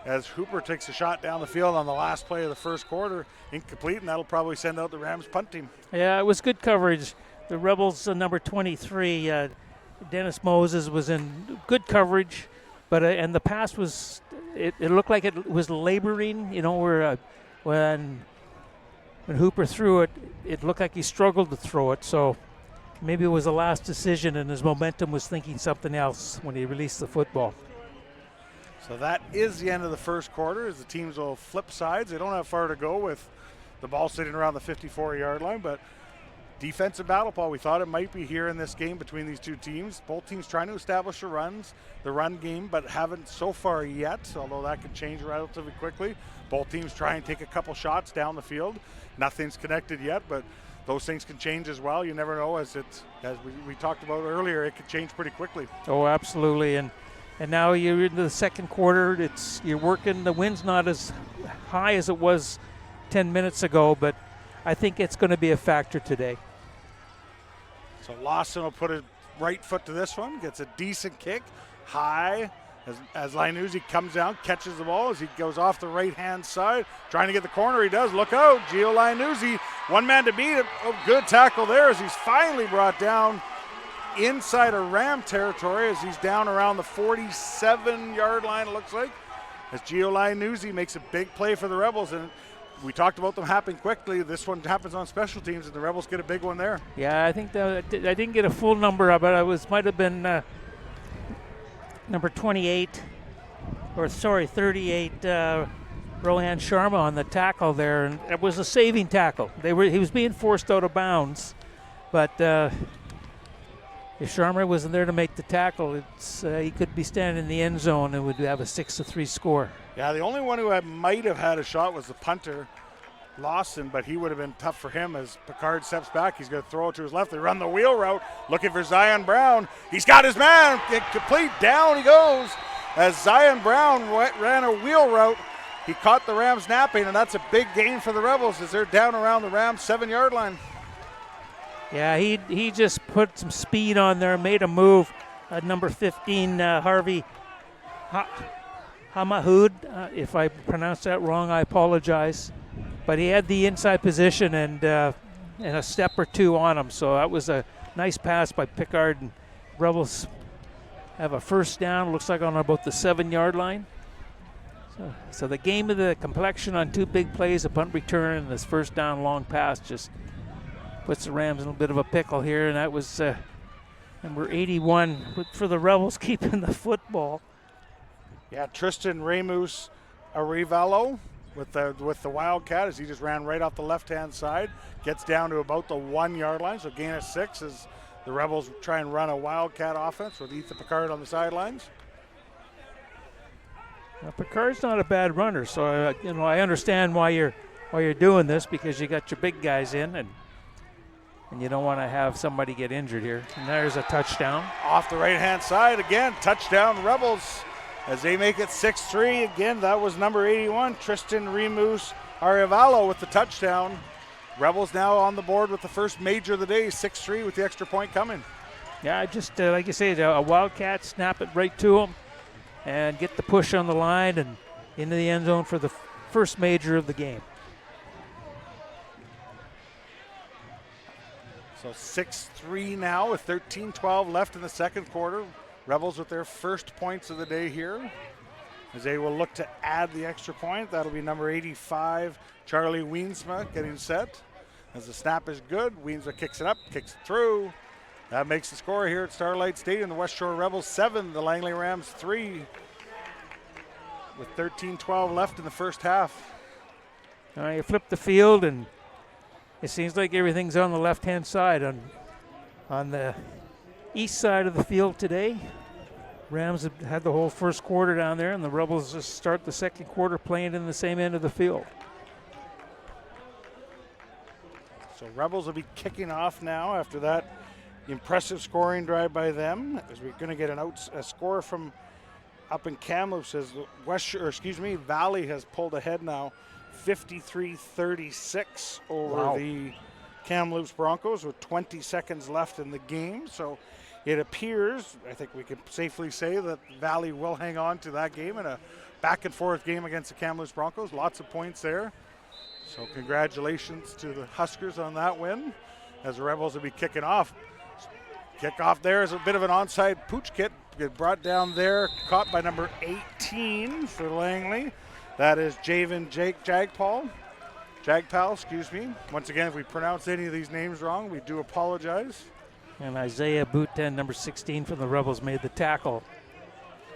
As Hooper takes a shot down the field on the last play of the first quarter. Incomplete, and that'll probably send out the Rams punt team. Yeah, it was good coverage. The Rebels, number 23, Dennis Moses, was in good coverage, but and the pass was, it looked like it was laboring, where when Hooper threw it, it looked like he struggled to throw it, so maybe it was the last decision and his momentum was thinking something else when he released the football. So that is the end of the first quarter as the teams will flip sides. They don't have far to go with the ball sitting around the 54-yard line, but defensive battle, Paul. We thought it might be here in this game between these two teams. Both teams trying to establish the run game, but haven't so far yet, although that could change relatively quickly. Both teams try and take a couple shots down the field. Nothing's connected yet, but those things can change as well. You never know, as we talked about earlier, it could change pretty quickly. Oh, absolutely. And now you're into the second quarter. You're working. The wind's not as high as it was 10 minutes ago, but I think it's going to be a factor today. So Lawson will put a right foot to this one, gets a decent kick, high, as Lainuzzi comes down, catches the ball as he goes off the right-hand side, trying to get the corner. He does. Look out, Gio Lainuzzi, one man to beat him. Oh, good tackle there as he's finally brought down inside of Ram territory as he's down around the 47-yard line, it looks like, as Gio Lainuzzi makes a big play for the Rebels. And we talked about them happening quickly. This one happens on special teams, and the Rebels get a big one there. Yeah, I think I didn't get a full number, but might have been number 38, 38, Rohan Sharma on the tackle there, and it was a saving tackle. He was being forced out of bounds, but if Sharma wasn't there to make the tackle, he could be standing in the end zone and would have a 6-3 score. Yeah, the only one who might have had a shot was the punter, Lawson, but he would have been tough for him as Picard steps back. He's going to throw it to his left. They run the wheel route, looking for Zion Brown. He's got his man. Complete. Down he goes as Zion Brown ran a wheel route. He caught the Rams napping, and that's a big gain for the Rebels as they're down around the Rams 7-yard line. Yeah, he just put some speed on there, made a move. Number 15, Harvey Hamahoud. If I pronounced that wrong, I apologize. But he had the inside position and a step or two on him. So that was a nice pass by Pickard. And Rebels have a first down, looks like on about the 7-yard line. So the game of the complexion on 2 big plays, a punt return and this first down long pass just puts the Rams in a bit of a pickle here. And that was number 81 for the Rebels keeping the football. Yeah, Tristan Remus Arevalo with the Wildcat as he just ran right off the left-hand side. Gets down to about the 1-yard line, so gain of 6 as the Rebels try and run a Wildcat offense with Ethan Pickard on the sidelines. Now, Picard's not a bad runner, so I understand why you're doing this, because you got your big guys in and you don't want to have somebody get injured here. And there's a touchdown. Off the right-hand side again, touchdown Rebels as they make it 6-3. Again, that was number 81, Tristan Remus Arevalo with the touchdown. Rebels now on the board with the first major of the day, 6-3 with the extra point coming. Yeah, just like you say, a Wildcat, snap it right to him and get the push on the line and into the end zone for the first major of the game. So 6-3 now with 13-12 left in the second quarter. Rebels with their first points of the day here as they will look to add the extra point. That'll be number 85, Charlie Wiensma, getting set. As the snap is good, Wiensma kicks it up, kicks it through. That makes the score here at Starlight Stadium. The West Shore Rebels 7, the Langley Rams 3, with 13-12 left in the first half. You flip the field, and it seems like everything's on the left-hand side. On the east side of the field today, Rams have had the whole first quarter down there, and the Rebels just start the second quarter playing in the same end of the field. So Rebels will be kicking off now after that impressive scoring drive by them, as we're going to get a score from up in Kamloops as Valley has pulled ahead now 53-36 over the Kamloops Broncos with 20 seconds left in the game. So it appears, I think we can safely say, that Valley will hang on to that game in a back and forth game against the Kamloops Broncos. Lots of points there. So congratulations to the Huskers on that win as the Rebels will be kicking off. Kickoff there is a bit of an onside pooch kit. Get brought down there, caught by number 18 for Langley. That is Javen Jagpal, excuse me. Once again, if we pronounce any of these names wrong, we do apologize. And Isaiah Boutin, number 16 from the Rebels, made the tackle.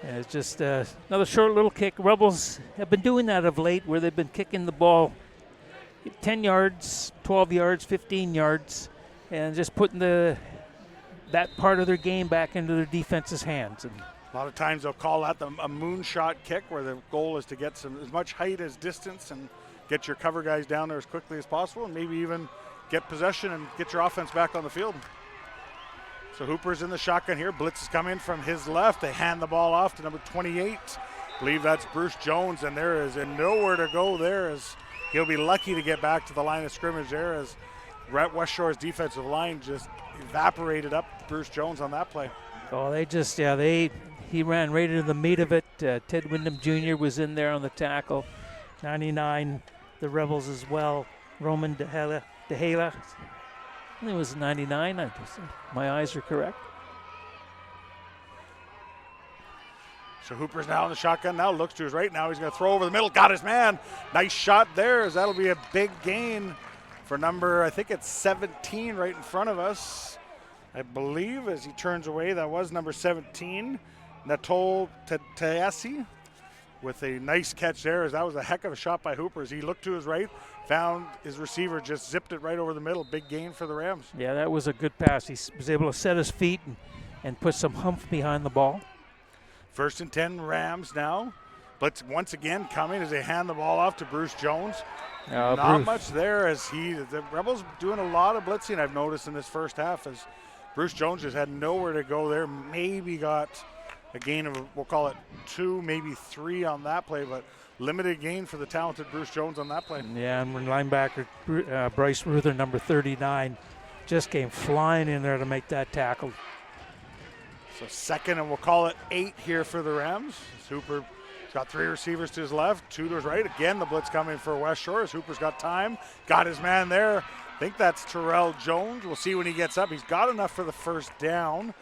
And it's just another short little kick. Rebels have been doing that of late, where they've been kicking the ball 10 yards, 12 yards, 15 yards, and just putting that part of their game back into their defense's hands. And a lot of times they'll call that a moonshot kick, where the goal is to get as much height as distance and get your cover guys down there as quickly as possible, and maybe even get possession and get your offense back on the field. So Hooper's in the shotgun here. Blitz is coming from his left. They hand the ball off to number 28. I believe that's Bruce Jones, and there is nowhere to go there, as he'll be lucky to get back to the line of scrimmage there, as West Shore's defensive line just evaporated up Bruce Jones on that play. Oh, he ran right into the meat of it. Ted Wyndham Jr. was in there on the tackle. 99, the Rebels as well. Roman DeHela. I think it was 99. My eyes are correct. So Hooper's now in the shotgun, now looks to his right. Now he's going to throw over the middle. Got his man. Nice shot there, as that'll be a big gain for number, I think it's 17 right in front of us, I believe, as he turns away. That was number 17, Natol Teasi, with a nice catch there, as that was a heck of a shot by Hooper. As he looked to his right, found his receiver, just zipped it right over the middle. Big gain for the Rams. Yeah, that was a good pass. He was able to set his feet and put some humph behind the ball. 1st and 10 Rams now. Blitz once again coming as they hand the ball off to Bruce Jones. Not much there, as the Rebels doing a lot of blitzing, I've noticed, in this first half, as Bruce Jones just had nowhere to go there. Maybe got a gain of, we'll call it 2, maybe 3 on that play, but limited gain for the talented Bruce Jones on that play. Yeah, and linebacker Bryce Ruther, number 39, just came flying in there to make that tackle. So second, and we'll call it 8 here for the Rams. Hooper's got 3 receivers to his left, 2 to his right. Again, the blitz coming for West Shore as Hooper's got time, got his man there. I think that's Terrell Jones. We'll see when he gets up. He's got enough for the first down.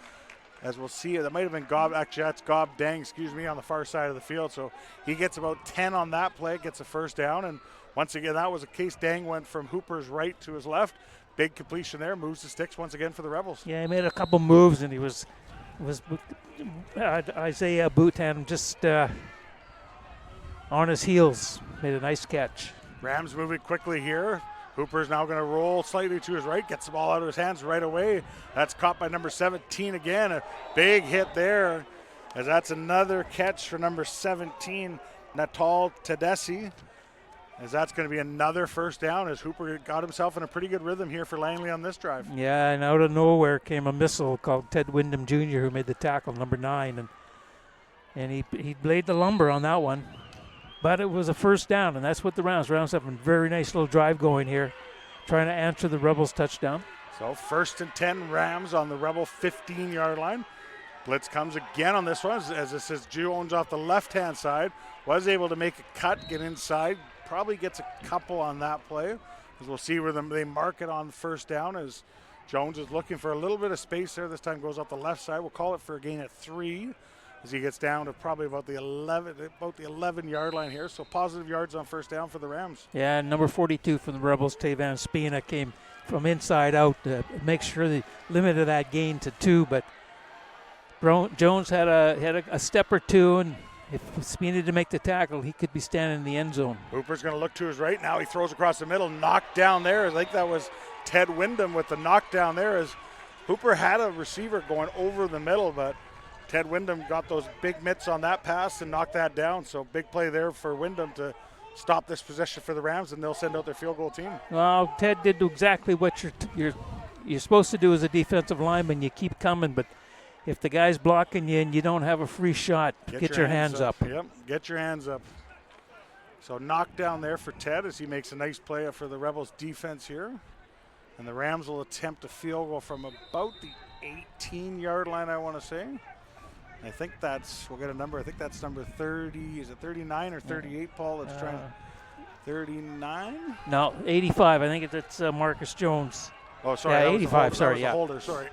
As we'll see, that might have been Gob, actually that's Gob Dang, on the far side of the field. So he gets about 10 on that play, gets a first down. And once again, that was a case. Dang went from Hooper's right to his left. Big completion there, moves the sticks once again for the Rebels. Yeah, he made a couple moves, and he was Isaiah Boutan just on his heels. Made a nice catch. Rams moving quickly here. Hooper's now going to roll slightly to his right, gets the ball out of his hands right away. That's caught by number 17 again. A big hit there, as that's another catch for number 17, Natal Tedeschi. As that's going to be another first down, as Hooper got himself in a pretty good rhythm here for Langley on this drive. Yeah, and out of nowhere came a missile called Ted Wyndham Jr., who made the tackle, number 9, and he laid the lumber on that one. But it was a first down, and that's what the Rams have a very nice little drive going here, trying to answer the Rebels' touchdown. So 1st and 10 Rams on the Rebel 15-yard line. Blitz comes again on this one, as it says Jones off the left-hand side. Was able to make a cut, get inside. Probably gets a couple on that play, as we'll see where they mark it on the first down, as Jones is looking for a little bit of space there. This time goes up the left side. We'll call it for a gain of 3. As he gets down to probably about the 11-yard line here. So positive yards on first down for the Rams. Yeah, and number 42 for the Rebels, Tavan Spina, came from inside out to make sure they limited that gain to 2. But Jones had a step or two, and if Spina didn't make the tackle, he could be standing in the end zone. Hooper's going to look to his right now. He throws across the middle, knocked down there. I think that was Ted Wyndham with the knockdown there, as Hooper had a receiver going over the middle, but Ted Wyndham got those big mitts on that pass and knocked that down. So big play there for Wyndham to stop this possession for the Rams, and they'll send out their field goal team. Well, Ted did exactly what you're supposed to do as a defensive lineman. You keep coming, but if the guy's blocking you and you don't have a free shot, get your hands up. Yep, get your hands up. So knockdown there for Ted, as he makes a nice play for the Rebels defense here. And the Rams will attempt a field goal from about the 18-yard line, I want to say. I think we'll get a number. I think that's number 30. Is it 39 or 38, Paul? It's trying 39? No, 85. I think it's Marcus Jones. Oh, sorry. Yeah, 85. Sorry, yeah. Holder, sorry.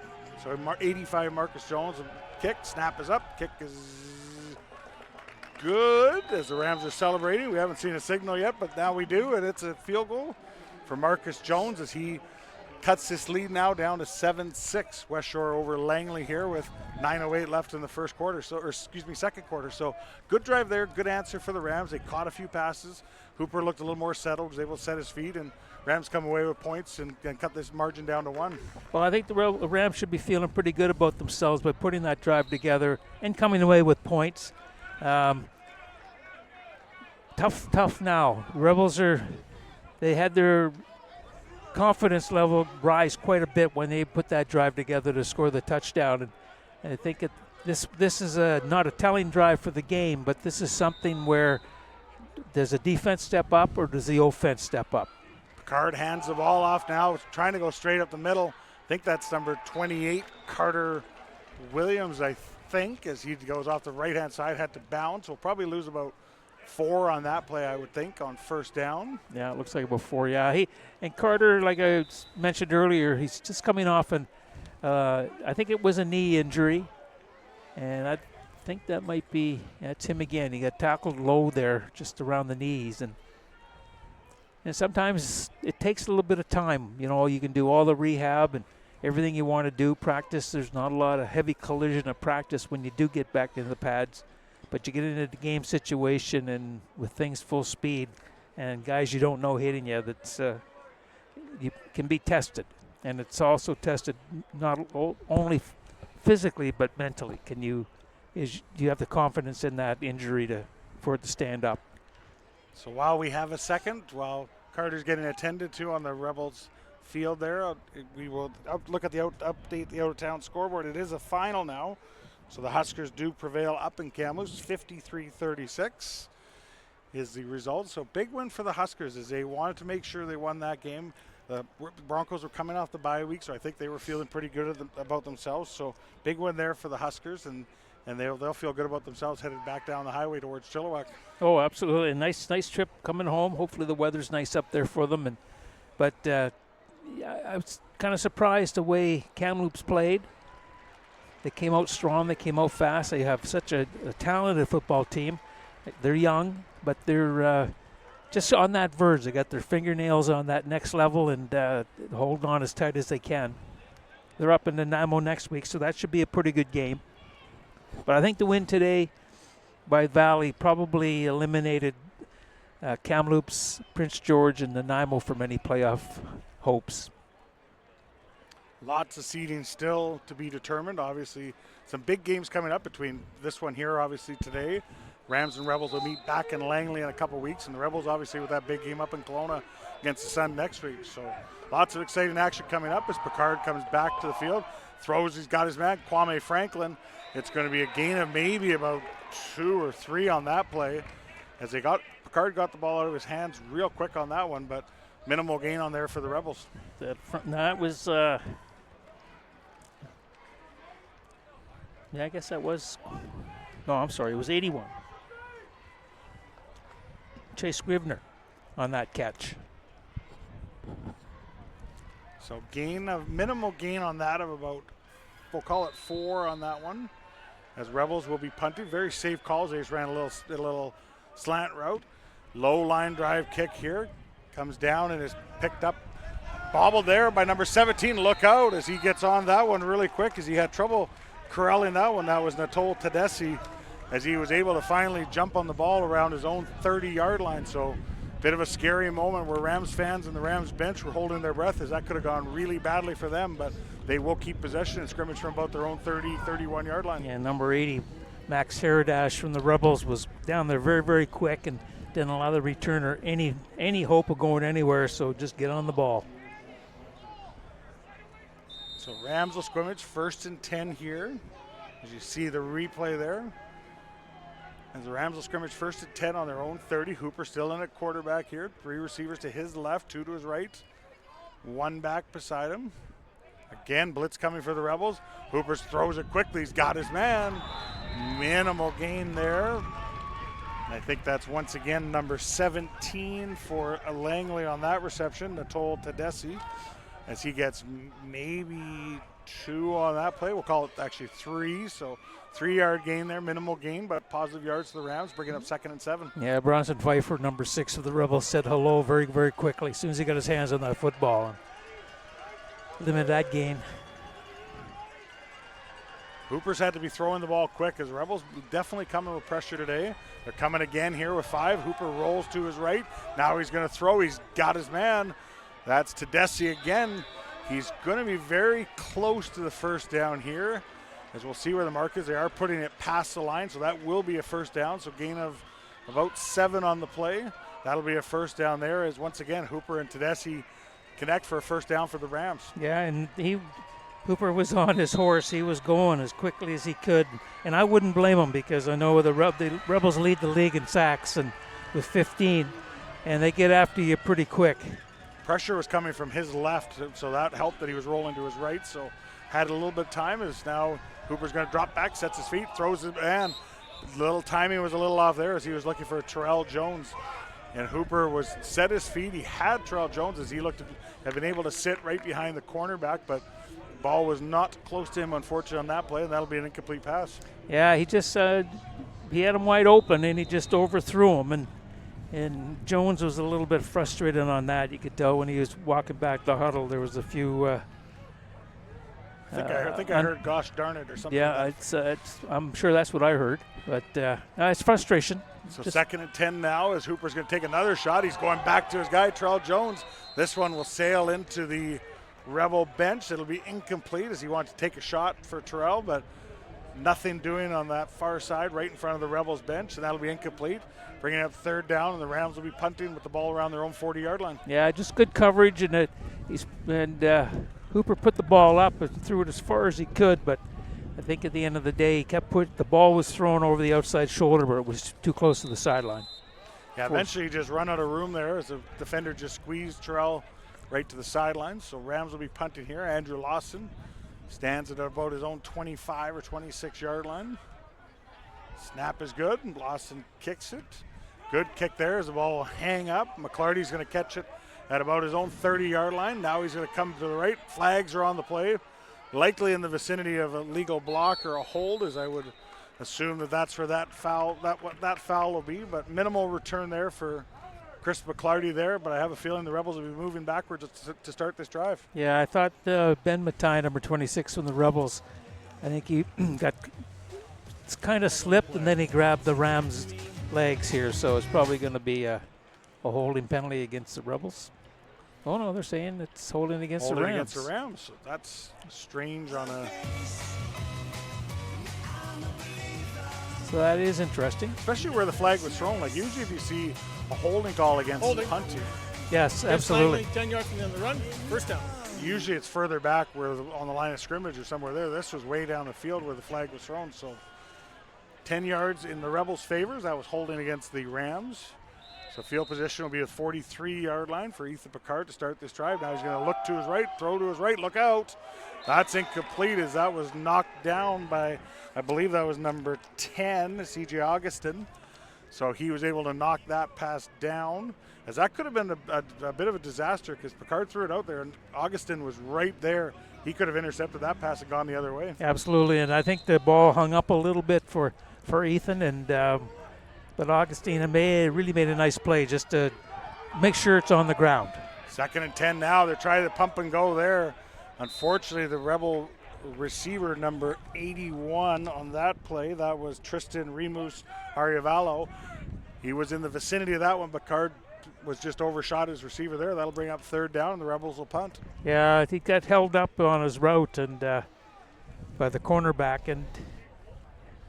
So 85, Marcus Jones. Kick, snap is up. Kick is good, as the Rams are celebrating. We haven't seen a signal yet, but now we do, and it's a field goal for Marcus Jones, as he cuts this lead now down to 7-6. West Shore over Langley here with 9:08 left in the second quarter. So good drive there, good answer for the Rams. They caught a few passes. Hooper looked a little more settled, was able to set his feet, and Rams come away with points and cut this margin down to 1. Well, I think the Rams should be feeling pretty good about themselves by putting that drive together and coming away with points. Tough now. The Rebels they had their confidence level rise quite a bit when they put that drive together to score the touchdown. And I think this is not a telling drive for the game, but this is something where does the defense step up or does the offense step up? Picard hands the ball off now, trying to go straight up the middle. I think that's number 28, Carter Williams, I think, as he goes off the right-hand side, had to bounce. We'll probably lose about 4 on that play, I would think, on first down. Yeah, it looks like about 4. Yeah, and Carter, like I mentioned earlier, he's just coming off, and I think it was a knee injury, and I think that might be that's him again. He got tackled low there, just around the knees, and sometimes it takes a little bit of time. You know, you can do all the rehab and everything you want to do, practice. There's not a lot of heavy collision of practice when you do get back into the pads. But you get into the game situation and with things full speed and guys you don't know hitting you, that's you can be tested. And it's also tested not only physically but mentally. Do you have the confidence in that injury for it to stand up? So while we have a second, while Carter's getting attended to on the Rebels field there, we will look at update the out-of-town scoreboard. It is a final now. So the Huskers do prevail up in Kamloops. 53-36 is the result. So big win for the Huskers, as they wanted to make sure they won that game. The Broncos were coming off the bye week, so I think they were feeling pretty good about themselves. So big win there for the Huskers, and they'll feel good about themselves headed back down the highway towards Chilliwack. Oh, absolutely. A nice trip coming home. Hopefully the weather's nice up there for them. But I was kind of surprised the way Kamloops played. They came out strong. They came out fast. They have such a talented football team. They're young, but they're just on that verge. They got their fingernails on that next level and hold on as tight as they can. They're up in Nanaimo next week, so that should be a pretty good game. But I think the win today by Valley probably eliminated Kamloops, Prince George, and Nanaimo from any playoff hopes. Lots of seeding still to be determined. Obviously, some big games coming up between this one here, obviously, today. Rams and Rebels will meet back in Langley in a couple weeks, and the Rebels obviously with that big game up in Kelowna against the Sun next week. So lots of exciting action coming up as Picard comes back to the field, throws, he's got his man, Kwame Franklin. It's going to be a gain of maybe about 2 or 3 on that play as Picard got the ball out of his hands real quick on that one, but minimal gain on there for the Rebels. That was, I guess that was, no, I'm sorry, it was 81. Chase Scrivener on that catch. So minimal gain on that of about, we'll call it 4 on that one. As Rebels will be punting. Very safe calls. They just ran a little slant route. Low line drive kick here. Comes down and is picked up. Bobbled there by number 17. Look out as he gets on that one really quick as he had trouble corralling that one. That was Natol Tedeschi as he was able to finally jump on the ball around his own 30-yard line. So bit of a scary moment where Rams fans and the Rams bench were holding their breath as that could have gone really badly for them, but they will keep possession and scrimmage from about their own 30, 31-yard line. Yeah, number 80, Max Haradash from the Rebels was down there very, very quick and didn't allow the returner any hope of going anywhere, so just get on the ball. So Rams will scrimmage 1st and 10 here. As you see the replay there. As the Rams will scrimmage 1st and 10 on their own 30. Hooper still in at quarterback here. 3 receivers to his left, 2 to his right. 1 back beside him. Again, blitz coming for the Rebels. Hooper throws it quickly. He's got his man. Minimal gain there. And I think that's once again number 17 for Langley on that reception, Natol Tedeschi, as he gets maybe 2 on that play. We'll call it actually 3. So 3-yard gain there, minimal gain, but positive yards to the Rams, bringing up 2nd and 7. Yeah, Bronson Pfeiffer, number 6 of the Rebels, said hello very, very quickly as soon as he got his hands on that football. Limit that gain. Hooper's had to be throwing the ball quick as Rebels definitely coming with pressure today. They're coming again here with 5. Hooper rolls to his right. Now he's going to throw. He's got his man. That's Tedeschi again. He's going to be very close to the first down here. As we'll see where the mark is. They are putting it past the line, so that will be a first down. So gain of about 7 on the play. That'll be a first down there as once again Hooper and Tedeschi connect for a first down for the Rams. Yeah, and Hooper was on his horse. He was going as quickly as he could, and I wouldn't blame him because I know the Rebels lead the league in sacks and with 15, and they get after you pretty quick. Pressure was coming from his left, so that helped that he was rolling to his right. So had a little bit of time as now Hooper's going to drop back, sets his feet, throws it, and little timing was a little off there as he was looking for Terrell Jones. And Hooper was set his feet. He had Terrell Jones as he looked to have been able to sit right behind the cornerback, but the ball was not close to him, unfortunately, on that play, and that'll be an incomplete pass. Yeah, he just he had him wide open, and he just overthrew him. And Jones was a little bit frustrated on that. You could tell when he was walking back the huddle, there was a few. I think I heard "gosh darn it" or something. Yeah, like I'm sure that's what I heard, but it's frustration. So 2nd and 10 now as Hooper's going to take another shot. He's going back to his guy, Terrell Jones. This one will sail into the Rebel bench. It'll be incomplete as he wanted to take a shot for Terrell, but nothing doing on that far side right in front of the Rebels bench, and that'll be incomplete. Bringing up 3rd down, and the Rams will be punting with the ball around their own 40-yard line. Yeah, just good coverage, and Hooper put the ball up and threw it as far as he could, but I think at the end of the day, he kept the ball was thrown over the outside shoulder, but it was too close to the sideline. Yeah, eventually he just run out of room there as the defender just squeezed Terrell right to the sidelines. So Rams will be punting here. Andrew Lawson stands at about his own 25 or 26 yard line. Snap is good, and Lawson kicks it. Good kick there as the ball will hang up. McClarty's going to catch it at about his own 30-yard line. Now he's going to come to the right. Flags are on the play. Likely in the vicinity of a legal block or a hold, as I would assume that's where that foul, what that foul will be. But minimal return there for Chris McClarty there. But I have a feeling the Rebels will be moving backwards to start this drive. Yeah, I thought Ben Matai, number 26 from the Rebels, I think he got kind of slipped and then he grabbed the Rams' legs here. So it's probably going to be a holding penalty against the Rebels. Oh, no, they're saying it's holding against the Rams. Against the Rams. So that's strange on a... So that is interesting. Especially where the flag was thrown. Like usually if you see a holding call against punting. Yes, absolutely. 10 yards from the end of the run, first down. Usually it's further back where on the line of scrimmage or somewhere there. This was way down the field where the flag was thrown. So 10 yards in the Rebels' favors. That was holding against the Rams. So field position will be a 43-yard line for Ethan Picard to start this drive. Now he's going to look to his right, throw to his right, look out. That's incomplete as that was knocked down by, I believe that was number 10, C.J. Augustin. So he was able to knock that pass down, as that could have been a bit of a disaster because Picard threw it out there and Augustin was right there. He could have intercepted that pass and gone the other way. Absolutely, and I think the ball hung up a little bit for Ethan, and but Augustine really made a nice play just to make sure it's on the ground. 2nd and 10 now. They're trying to pump and go there. Unfortunately, the Rebel receiver number 81 on that play, that was Tristan Remus Ariavalo. He was in the vicinity of that one, but Card was just overshot his receiver there. That'll bring up 3rd down, and the Rebels will punt. Yeah, I think that held up on his route and by the cornerback, and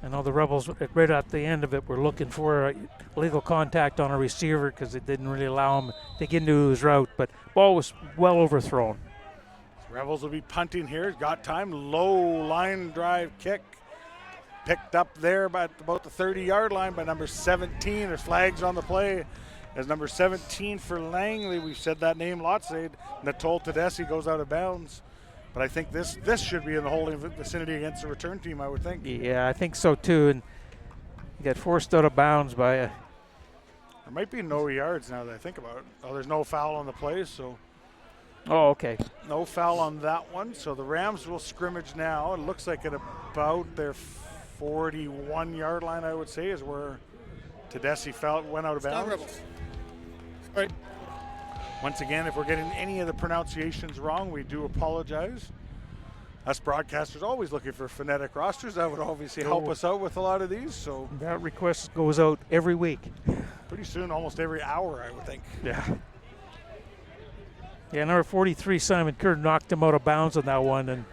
I know the Rebels right at the end of it were looking for illegal contact on a receiver because it didn't really allow him to get into his route, but ball was well overthrown. Rebels will be punting here. Got time. Low line drive kick. Picked up there by about the 30-yard line by number 17. There's flags on the play as number 17 for Langley. We've said that name lots. Natol Tedeschi goes out of bounds. But I think this should be in the holding vicinity against the return team, I would think. Yeah, I think so too. And he got forced out of bounds by a... There might be no yards now that I think about it. Oh, there's no foul on the play, so... Oh, okay. No foul on that one. So the Rams will scrimmage now. It looks like at about their 41-yard line, I would say, is where Tedeschi went out of bounds. Rebels. All right. Once again, if we're getting any of the pronunciations wrong, we do apologize. Us broadcasters always looking for phonetic rosters. That would obviously help us out with a lot of these. So that request goes out every week. Pretty soon, almost every hour, I would think. Yeah. Yeah, number 43, Simon Kerr, knocked him out of bounds on that one, and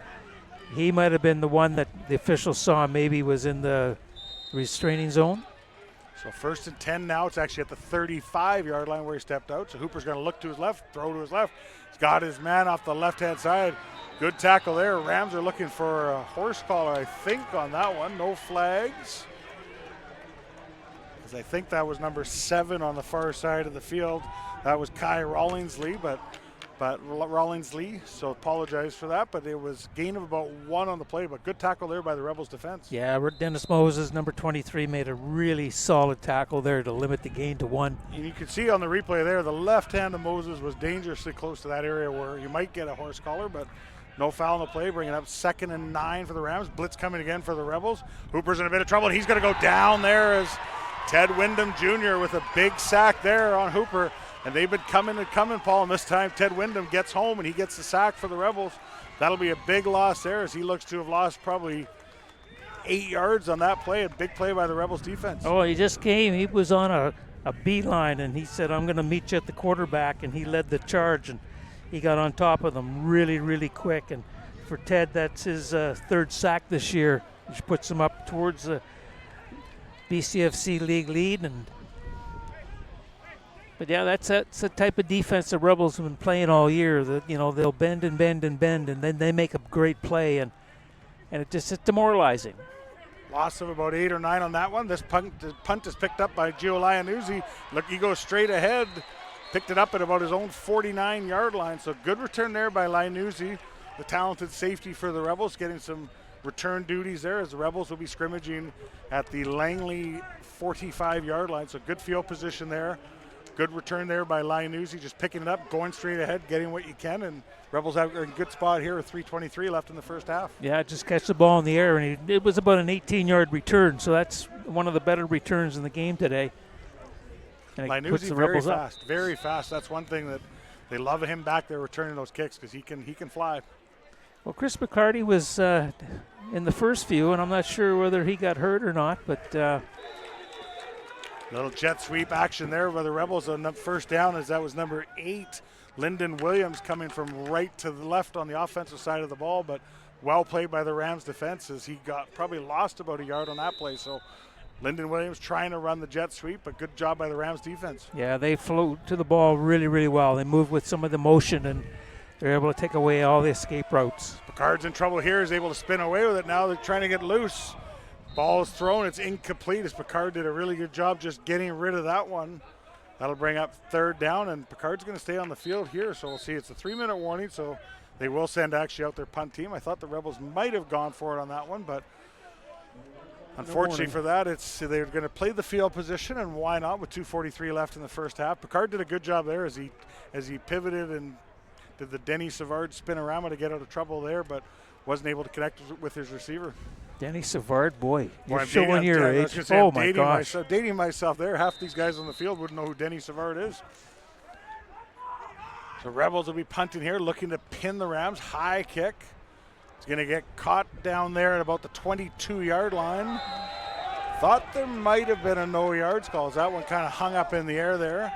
he might have been the one that the officials saw maybe was in the restraining zone. So 1st and 10 now. It's actually at the 35-yard line where he stepped out. So Hooper's going to look to his left, throw to his left. He's got his man off the left-hand side. Good tackle there. Rams are looking for a horse collar, I think, on that one. No flags. As I think that was number 7 on the far side of the field. That was Kai Rawlingsley, but Rawlingsley, so apologize for that, but it was gain of about 1 on the play, but good tackle there by the Rebels defense. Yeah, Dennis Moses, number 23, made a really solid tackle there to limit the gain to 1. And you can see on the replay there, the left hand of Moses was dangerously close to that area where you might get a horse collar, but no foul on the play, bringing up 2nd and 9 for the Rams. Blitz coming again for the Rebels. Hooper's in a bit of trouble, and he's going to go down there as Ted Wyndham Jr. with a big sack there on Hooper. And they've been coming, Paul, and this time Ted Wyndham gets home and he gets the sack for the Rebels. That'll be a big loss there as he looks to have lost probably 8 yards on that play. A big play by the Rebels defense. Oh, he just came. He was on a beeline, and he said, I'm going to meet you at the quarterback, and he led the charge, and he got on top of them really, really quick. And for Ted, that's his 3rd sack this year, which puts him up towards the BCFC league lead. But yeah, that's a type of defense the Rebels have been playing all year. That they'll bend and bend and bend, and then they make a great play, and it's demoralizing. Loss of about 8 or 9 on that one. This punt is picked up by Gio Lianuzzi. Look, he goes straight ahead picked it up at about his own 49-yard line. So good return there by Linuzzi, the talented safety for the Rebels, getting some return duties there as the Rebels will be scrimmaging at the Langley 45-yard line. So good field position there. Good return there by Linuzzi, just picking it up, going straight ahead, getting what you can, and Rebels are in a good spot here with 3:23 left in the first half. Yeah, just catch the ball in the air, and it was about an 18-yard return, so that's one of the better returns in the game today. And it puts Linuzzi the very Rebels up. fast, very fast. That's one thing that they love him back there returning those kicks because he can fly. Well, Chris McCarty was in the first few, and I'm not sure whether he got hurt or not, but little jet sweep action there by the Rebels on the first down, as that was number 8, Lyndon Williams, coming from right to the left on the offensive side of the ball, but well played by the Rams defense as he probably lost about a yard on that play. So Lyndon Williams trying to run the jet sweep, but good job by the Rams defense. yeah, they flew to the ball really, really well. They moved with some of the motion, and they're able to take away all the escape routes. Picard's in trouble here, is able to spin away with it. Now they're trying to get loose. Ball is thrown, it's incomplete as Picard did a really good job just getting rid of that one. That'll bring up third down, and Picard's going to stay on the field here, so we'll see. It's a 3-minute warning, so they will send actually out their punt team. I thought the Rebels might have gone for it on that one, but unfortunately for that, they're going to play the field position, and why not with 2:43 left in the first half. Picard did a good job there as he pivoted and did the Denny Savard spin-a-rama to get out of trouble there, but wasn't able to connect with his receiver. Denny Savard, boy, you're I'm showing dating- your I was age. gonna say, Oh, I'm my dating gosh. dating myself there. Half these guys on the field wouldn't know who Denny Savard is. So Rebels will be punting here, looking to pin the Rams. High kick. It's going to get caught down there at about the 22-yard line. Thought there might have been a no yards call. That one kind of hung up in the air there,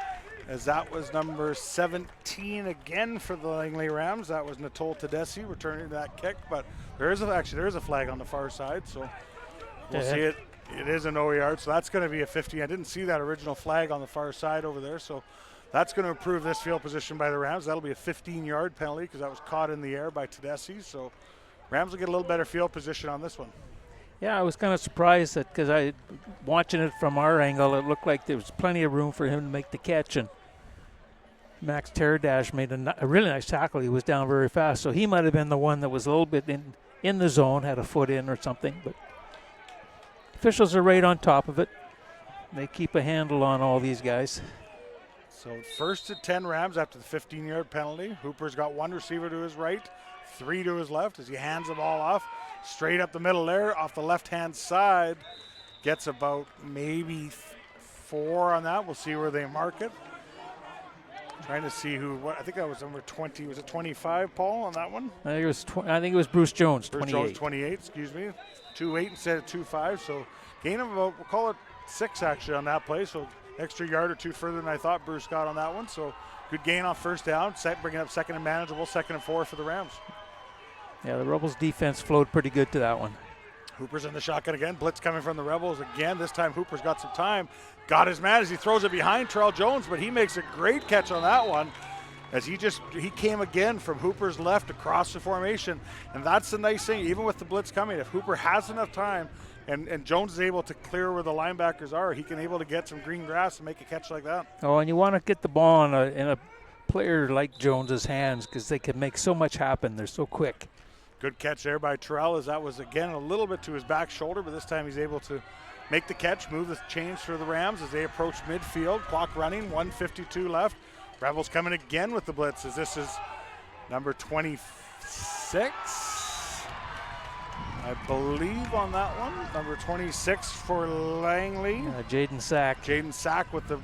as that was number 17 again for the Langley Rams. That was Nicole Tedeschi returning that kick, but there is a flag on the far side, so we'll see it. It is a no yard, so that's going to be a 50. I didn't see that original flag on the far side over there, so that's going to improve this field position by the Rams. That'll be a 15-yard penalty because that was caught in the air by Tedeschi, so Rams will get a little better field position on this one. Yeah, I was kind of surprised that because watching it from our angle, it looked like there was plenty of room for him to make the catch, and Max Teradash made a really nice tackle. He was down very fast, so he might have been the one that was a little bit in the zone, had a foot in or something, but officials are right on top of it. They keep a handle on all these guys. So first and 10 Rams after the 15-yard penalty. Hooper's got one receiver to his right, 3 to his left as he hands the ball off. Straight up the middle there, off the left-hand side. Gets about maybe 4 on that. We'll see where they mark it. Trying to see I think that was number 20. Was it 25, Paul, on that one? I think it was Bruce Jones, Bruce 28. Jones, 28, excuse me. 2-8 instead of 2-5. So gain of about, we'll call it 6 actually on that play. So extra yard or 2 further than I thought Bruce got on that one. So good gain on first down. Bringing up second and manageable, 2nd and 4 for the Rams. Yeah, the Rebels defense flowed pretty good to that one. Hooper's in the shotgun again. Blitz coming from the Rebels again. This time Hooper's got some time. Got his man as he throws it behind Terrell Jones, but he makes a great catch on that one as he came again from Hooper's left across the formation. And that's the nice thing, even with the blitz coming, if Hooper has enough time and Jones is able to clear where the linebackers are, he can able to get some green grass and make a catch like that. Oh, and you want to get the ball in a player like Jones's hands because they can make so much happen. They're so quick. Good catch there by Terrell, as that was again a little bit to his back shoulder, but this time he's able to make the catch, move the chains for the Rams as they approach midfield. Clock running, 1:52 left. Rebels coming again with the blitz as this is number 26, I believe, on that one. Number 26 for Langley. Jaden Sack. Jaden Sack with the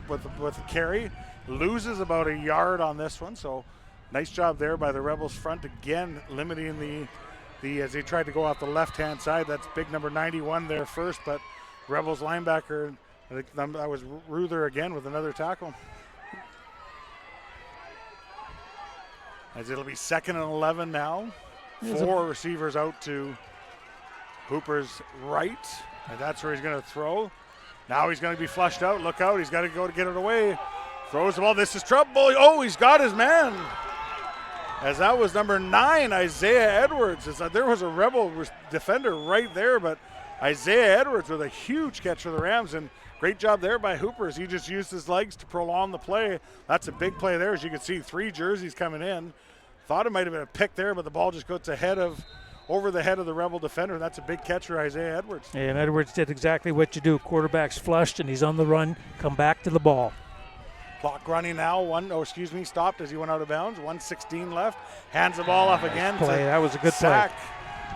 carry. Loses about a yard on this one, so nice job there by the Rebels front again, limiting the as they tried to go off the left-hand side. That's big number 91 there first, but Rebels linebacker, I think that was Ruther again with another tackle. As it'll be 2nd and 11 now. 4 receivers out to Hooper's right, and that's where he's going to throw. Now he's going to be flushed out. Look out, he's got to go to get it away. Throws the ball, this is trouble. Oh, he's got his man. As that was number 9, Isaiah Edwards. There was a Rebel defender right there, but Isaiah Edwards with a huge catch for the Rams, and great job there by Hooper as he just used his legs to prolong the play. That's a big play there. As you can see, 3 jerseys coming in. Thought it might have been a pick there, but the ball just goes over the head of the Rebel defender. That's a big catch for Isaiah Edwards. Yeah, and Edwards did exactly what you do. Quarterback's flushed, and he's on the run. Come back to the ball. Clock running now. Stopped as he went out of bounds. 1:16 left. Hands the ball off again. Play. That was a good Sack. play.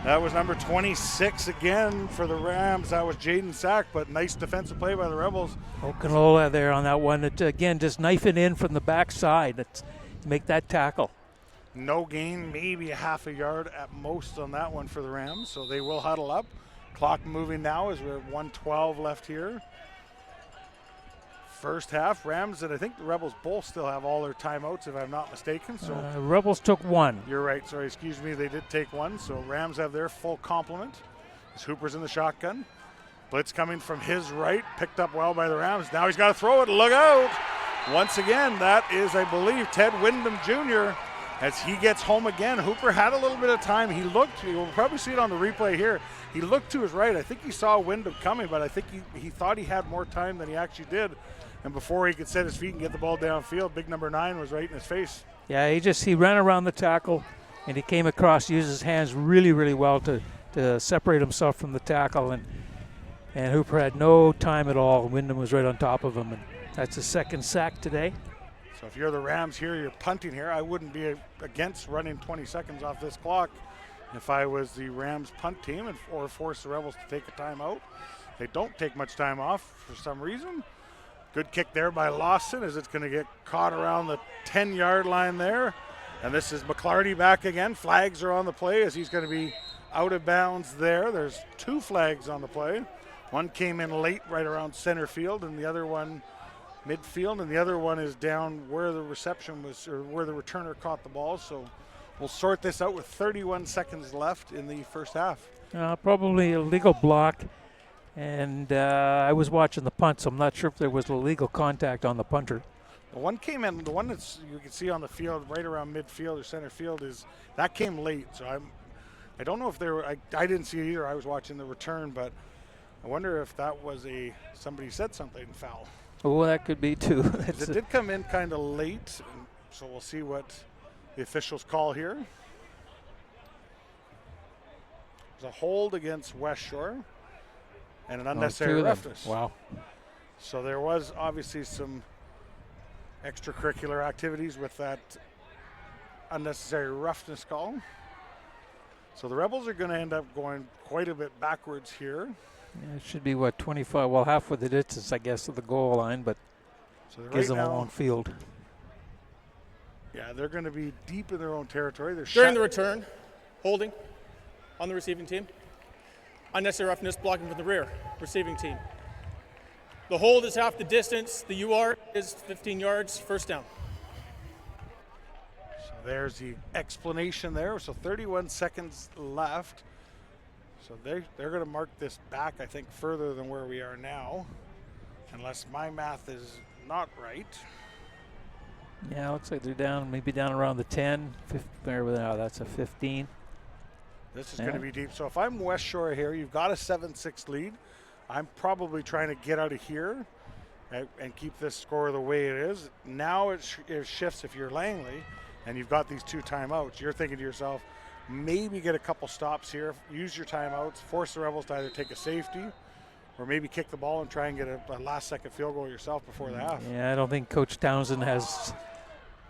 That was number 26 again for the Rams. That was Jaden Sack, but nice defensive play by the Rebels. Okanola there on that one. Again, just knifing in from the backside. Let's make that tackle. No gain, maybe a half a yard at most on that one for the Rams, so they will huddle up. Clock moving now as we're at 1:12 left here. First half, Rams, and I think the Rebels both still have all their timeouts, if I'm not mistaken. So Rebels took one. You're right. Sorry, excuse me. They did take one. So Rams have their full complement. As Hooper's in the shotgun. Blitz coming from his right, picked up well by the Rams. Now he's got to throw it. Look out! Once again, that is, I believe, Ted Wyndham Jr. as he gets home again. Hooper had a little bit of time. He looked. You'll probably see it on the replay here. He looked to his right. I think he saw Wyndham coming, but I think he thought he had more time than he actually did. And before he could set his feet and get the ball downfield, big number 9 was right in his face. Yeah, he ran around the tackle, and he came across, used his hands really, really well to separate himself from the tackle, and Hooper had no time at all. Wyndham was right on top of him, and that's his second sack today. So if you're the Rams here, you're punting here. I wouldn't be against running 20 seconds off this clock if I was the Rams punt team or force the Rebels to take a timeout. They don't take much time off for some reason. Good kick there by Lawson as it's going to get caught around the 10-yard line there. And this is McClarty back again. Flags are on the play as he's going to be out of bounds there. There's 2 flags on the play. One came in late right around center field, and the other one midfield, and the other one is down where the reception was, or where the returner caught the ball. So we'll sort this out with 31 seconds left in the first half. Probably a legal block. And I was watching the punt, so I'm not sure if there was illegal contact on the punter. The one came in, the one that's you can see on the field right around midfield or center field that came late. So I don't know if there were, I didn't see it either. I was watching the return, but I wonder if that was somebody said something foul. Oh, that could be too. It did come in kind of late, so we'll see what the officials call here. There's a hold against West Shore. And an unnecessary roughness. Wow. So there was obviously some extracurricular activities with that unnecessary roughness call. So the Rebels are going to end up going quite a bit backwards here. Yeah, it should be, 25? Well, half of the distance, I guess, of the goal line, but gives them a long field. Yeah, they're going to be deep in their own territory. During the return, holding on the receiving team. Unnecessary roughness, blocking from the rear, receiving team. The hold is half the distance. The UR is 15 yards, first down. So there's the explanation there. So 31 seconds left. So they're going to mark this back, I think, further than where we are now, unless my math is not right. Yeah, looks like they're maybe down around the 10. 15, that's a 15. This is going to be deep. So if I'm West Shore here, you've got a 7-6 lead. I'm probably trying to get out of here and keep this score the way it is. Now it shifts if you're Langley and you've got these 2 timeouts. You're thinking to yourself, maybe get a couple stops here, use your timeouts, force the Rebels to either take a safety or maybe kick the ball and try and get a last-second field goal yourself before the half. Yeah, I don't think Coach Townsend has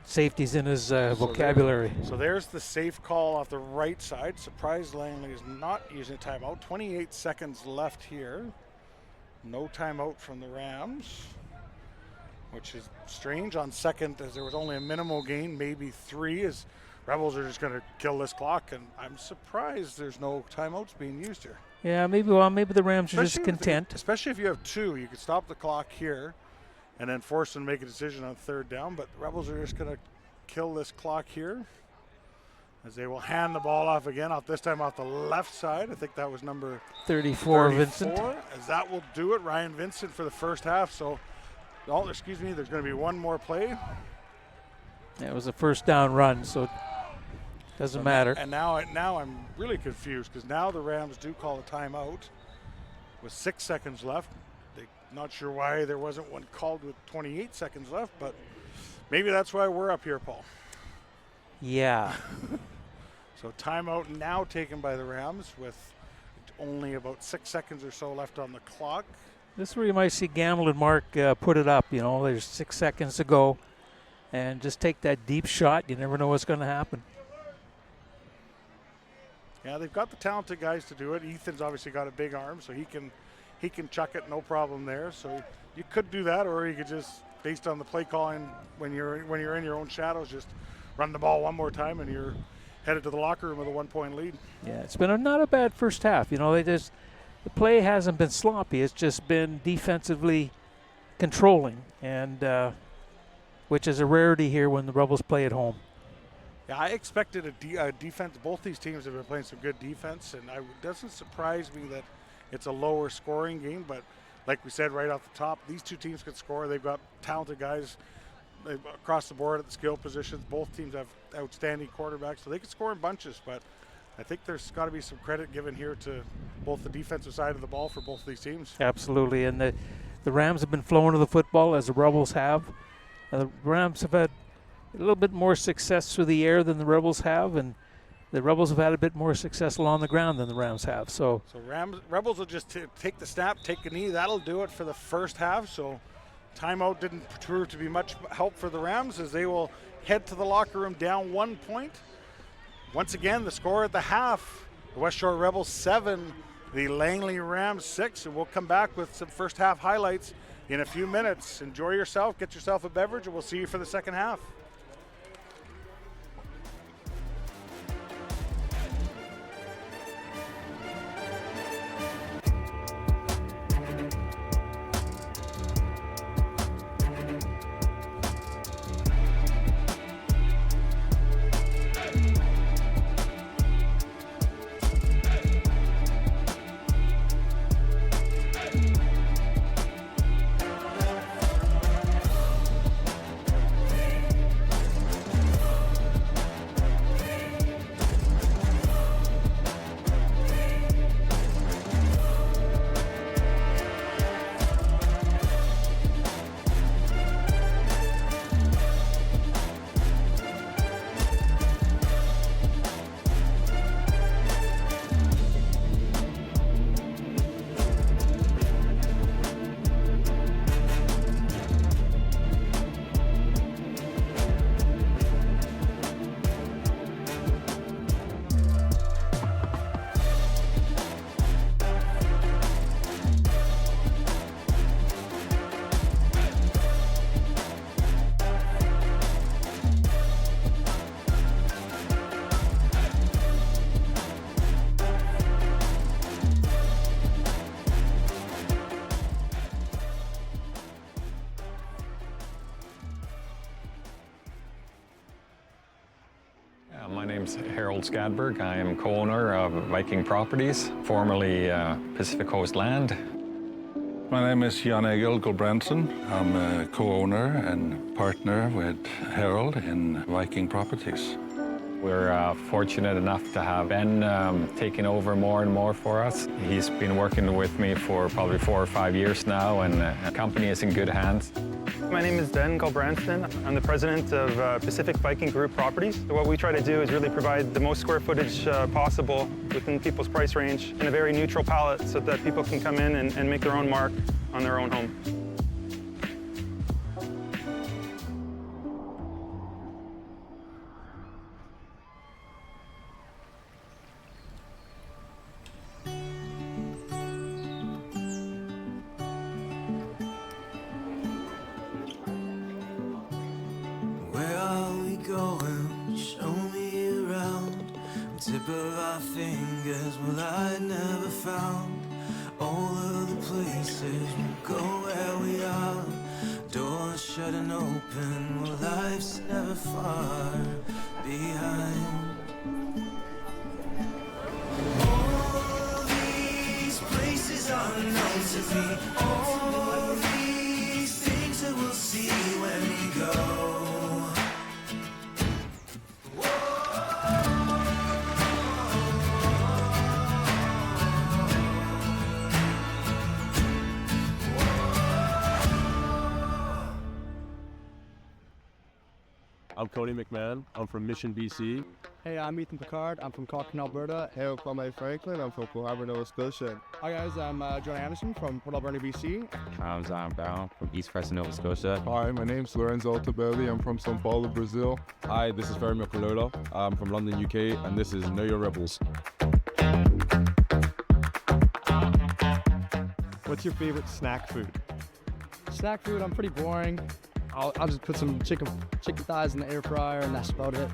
safeties in his vocabulary. So there's the safe call off the right side. Surprised Langley is not using a timeout. 28 seconds left here. No timeout from the Rams, which is strange on second as there was only a minimal gain, maybe 3, as Rebels are just going to kill this clock, and I'm surprised there's no timeouts being used here. Yeah, maybe the Rams are just content. Especially if you have 2, you could stop the clock here and then force them to make a decision on 3rd down. But the Rebels are just going to kill this clock here as they will hand the ball off again, this time off the left side. I think that was number 34, Vincent. As that will do it, Ryan Vincent for the first half. So, there's going to be one more play. Yeah, it was a first down run, so it doesn't matter. And now I'm really confused because now the Rams do call a timeout. with 6 seconds left. Not sure why there wasn't one called with 28 seconds left, but maybe that's why we're up here, Paul. Yeah. So timeout now taken by the Rams with only about 6 seconds or so left on the clock. This is where you might see Gamble and Mark put it up. There's 6 seconds to go. And just take that deep shot. You never know what's going to happen. Yeah, they've got the talented guys to do it. Ethan's obviously got a big arm, so he can chuck it, no problem there. So you could do that, or you could just, based on the play calling, when you're in your own shadows, just run the ball one more time, and you're headed to the locker room with a 1-point lead. Yeah, it's been not a bad first half. The play hasn't been sloppy. It's just been defensively controlling, and which is a rarity here when the Rebels play at home. Yeah, I expected a defense. Both these teams have been playing some good defense, and it doesn't surprise me that it's a lower scoring game. But like we said right off the top, these two teams can score. They've got talented guys across the board at the skill positions. Both teams have outstanding quarterbacks, so they can score in bunches. But I think there's got to be some credit given here to both the defensive side of the ball for both of these teams. Absolutely, and the Rams have been flowing to the football as the Rebels have. The Rams have had a little bit more success through the air than the Rebels have, and the Rebels have had a bit more success along the ground than the Rams have. So Rebels will just take the snap, take a knee. That'll do it for the first half. So timeout didn't prove to be much help for the Rams as they will head to the locker room down 1 point. Once again, the score at the half, the West Shore Rebels 7, the Langley Rams 6, and we'll come back with some first half highlights in a few minutes. Enjoy yourself, get yourself a beverage, and we'll see you for the second half. My name's Harold Skadberg. I am co-owner of Viking Properties, formerly Pacific Coast Land. My name is Jan Egil Gulbrandsen. I'm a co-owner and partner with Harold in Viking Properties. We're fortunate enough to have Ben taking over more and more for us. He's been working with me for probably 4 or 5 years now, and the company is in good hands. My name is Den Gulbrandsen. I'm the president of Pacific Viking Group Properties. So what we try to do is really provide the most square footage possible within people's price range in a very neutral palette so that people can come in and make their own mark on their own home. Tip of our fingers, well, I never found all of the places we'll go where we are. Doors shut and open, well, life's never far behind. All these places are known to me. All these things that we'll see when we go. I'm Cody McMahon. I'm from Mission, BC. Hey, I'm Ethan Picard. I'm from Corkin, Alberta. Hey, I'm Kwame Franklin. I'm from Coharbor, Nova Scotia. Hi guys, I'm John Anderson from Port Alberni, BC. I'm Zion Brown from East Preston, Nova Scotia. Hi, my name's Lorenzo Altabelli. I'm from São Paulo, Brazil. Hi, this is Fermi Okololo. I'm from London, UK, and this is Know Your Rebels. What's your favorite snack food? Snack food, I'm pretty boring. I'll just put some chicken thighs in the air fryer, and that's about it.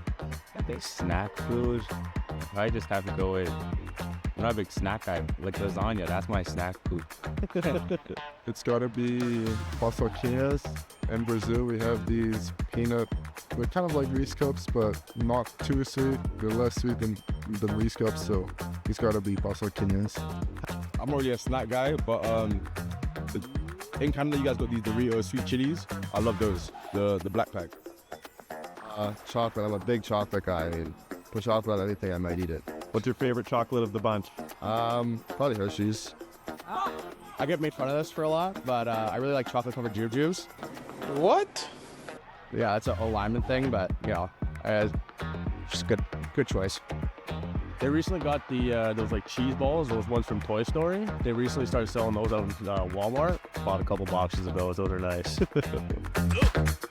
I think snack food, I just have to go with, I'm not a big snack guy, like lasagna, that's my snack food. It's gotta be paçoquinhas. In Brazil, we have these peanut, they're kind of like Reese Cups, but not too sweet. They're less sweet than Reese Cups, so it's gotta be paçoquinhas. I'm already a snack guy, but in Canada, you guys got these Doritos sweet chilies. I love those, the black pack. Chocolate, I'm a big chocolate guy. I mean, put chocolate on anything, I might eat it. What's your favorite chocolate of the bunch? Probably Hershey's. I get made fun of this for a lot, but I really like chocolate covered jujubes. What? Yeah, it's a lineman thing, but you know, just good choice. They recently got the those like cheese balls, those ones from Toy Story. They recently started selling those out of Walmart. Bought a couple boxes of those. Those are nice. Look,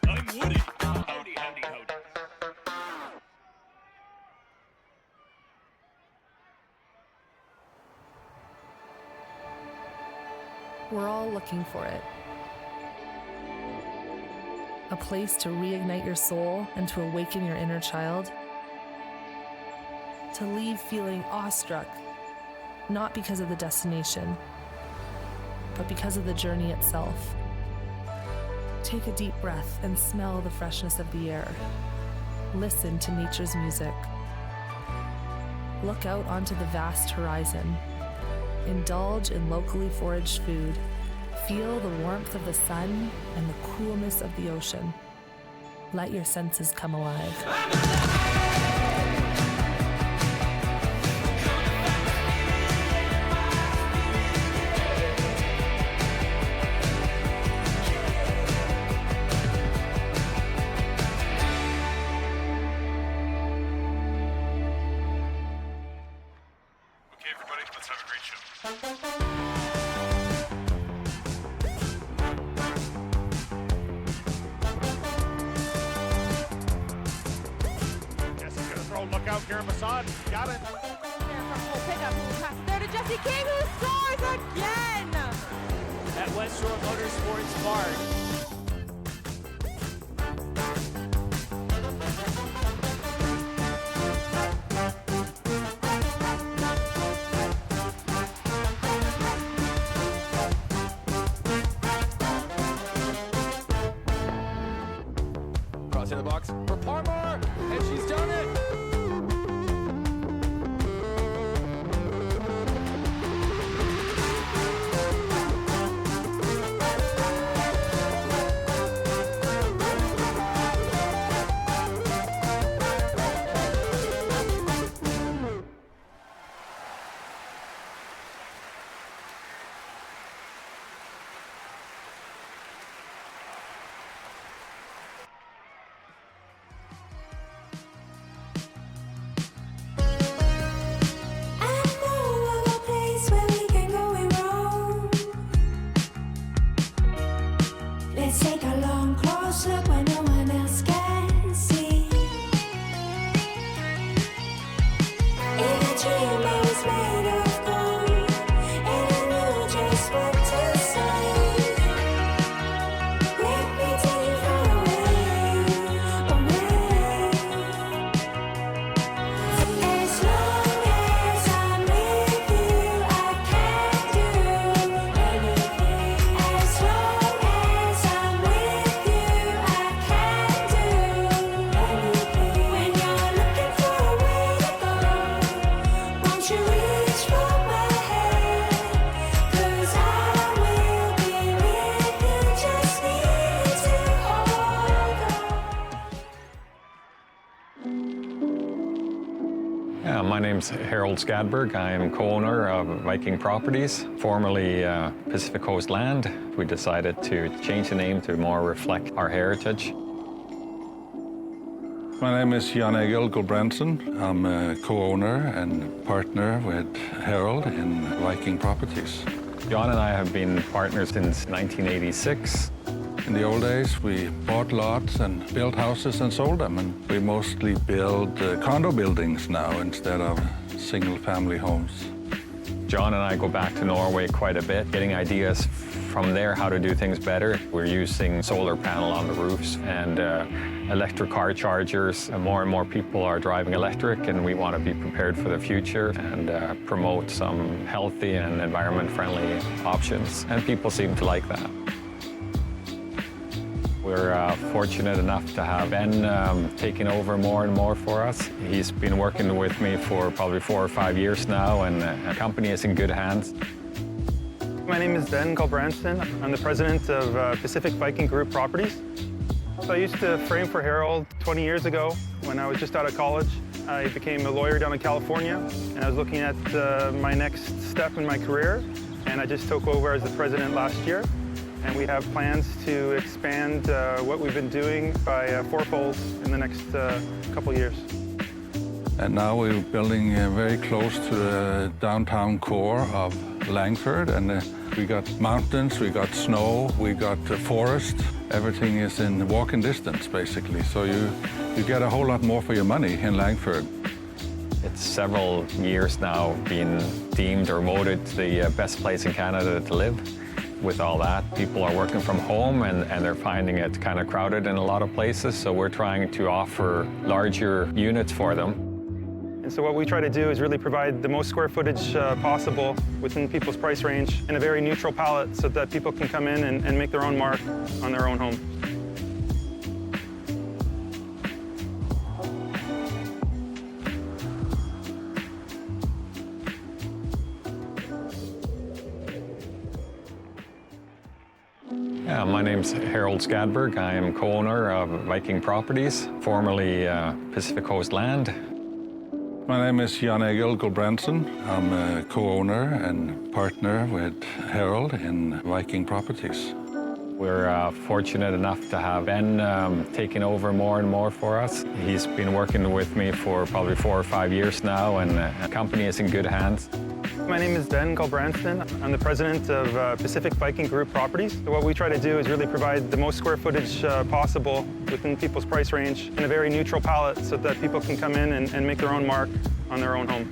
I'm Woody. Howdy, howdy, howdy. We're all looking for it. A place to reignite your soul and to awaken your inner child. To leave feeling awestruck, not because of the destination, but because of the journey itself. Take a deep breath and smell the freshness of the air. Listen to nature's music. Look out onto the vast horizon. Indulge in locally foraged food. Feel the warmth of the sun and the coolness of the ocean. Let your senses come alive. Okay, everybody, let's have a great show. Jesse's gonna throw, look out, Karen Masad, got it. Pickup, pass there to Jesse King, who scores again! At West Shore Motorsports Park. Cross in the box for Parmar, and she's done it! Let's take a long close look where no one else can see. In a dream I was made of gold, and I knew just what to say. Let me take you far away, away. As long as I'm with you, I can do anything. As long as I'm with you, I can do anything. When you're looking for a way to go, won't you reach for my hand? 'Cause I will be with you, just need to hold on. Yeah, my name's Harold Skadberg. I'm co-owner of Viking Properties, formerly Pacific Coast Land. We decided to change the name to more reflect our heritage. My name is Jan-Egil Gulbrandsen. I'm a co-owner and partner with Harold in Viking Properties. John and I have been partners since 1986. In the old days, we bought lots and built houses and sold them, and we mostly build condo buildings now instead of single-family homes. John and I go back to Norway quite a bit, getting ideas from there how to do things better. We're using solar panel on the roofs and electric car chargers. And more people are driving electric, and we want to be prepared for the future and promote some healthy and environment-friendly options. And people seem to like that. We're fortunate enough to have Ben taking over more and more for us. He's been working with me for probably 4 or 5 years now, and the company is in good hands. My name is Ben Gulbrandsen. I'm the president of Pacific Viking Group Properties. So I used to frame for Harold 20 years ago when I was just out of college. I became a lawyer down in California, and I was looking at my next step in my career, and I just took over as the president last year. And we have plans to expand what we've been doing by fourfold in the next couple years. And now we're building very close to the downtown core of Langford, and we got mountains, we got snow, we got forest. Everything is in walking distance, basically. So you get a whole lot more for your money in Langford. It's several years now been deemed or voted the best place in Canada to live. With all that, people are working from home and they're finding it kind of crowded in a lot of places, so we're trying to offer larger units for them. And so what we try to do is really provide the most square footage possible within people's price range in a very neutral palette so that people can come in and make their own mark on their own home. Yeah, my name's Harold Skadberg. I am co-owner of Viking Properties, formerly Pacific Coast Land. My name is Jan-Egil Gulbrandsen. I'm a co-owner and partner with Harold in Viking Properties. We're fortunate enough to have Ben taking over more and more for us. He's been working with me for probably 4 or 5 years now, and the company is in good hands. My name is Ben Gulbrandsen. I'm the president of Pacific Viking Group Properties. So what we try to do is really provide the most square footage possible within people's price range in a very neutral palette so that people can come in and make their own mark on their own home.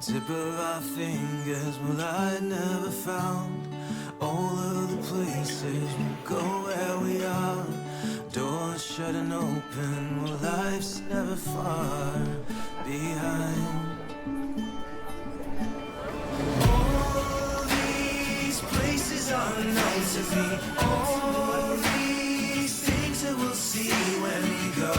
Tip of our fingers, well, I never found all of the places we'll go where we are. Doors shut and open, well, life's never far behind. All these places are unknown to me. All these things that we'll see when we go.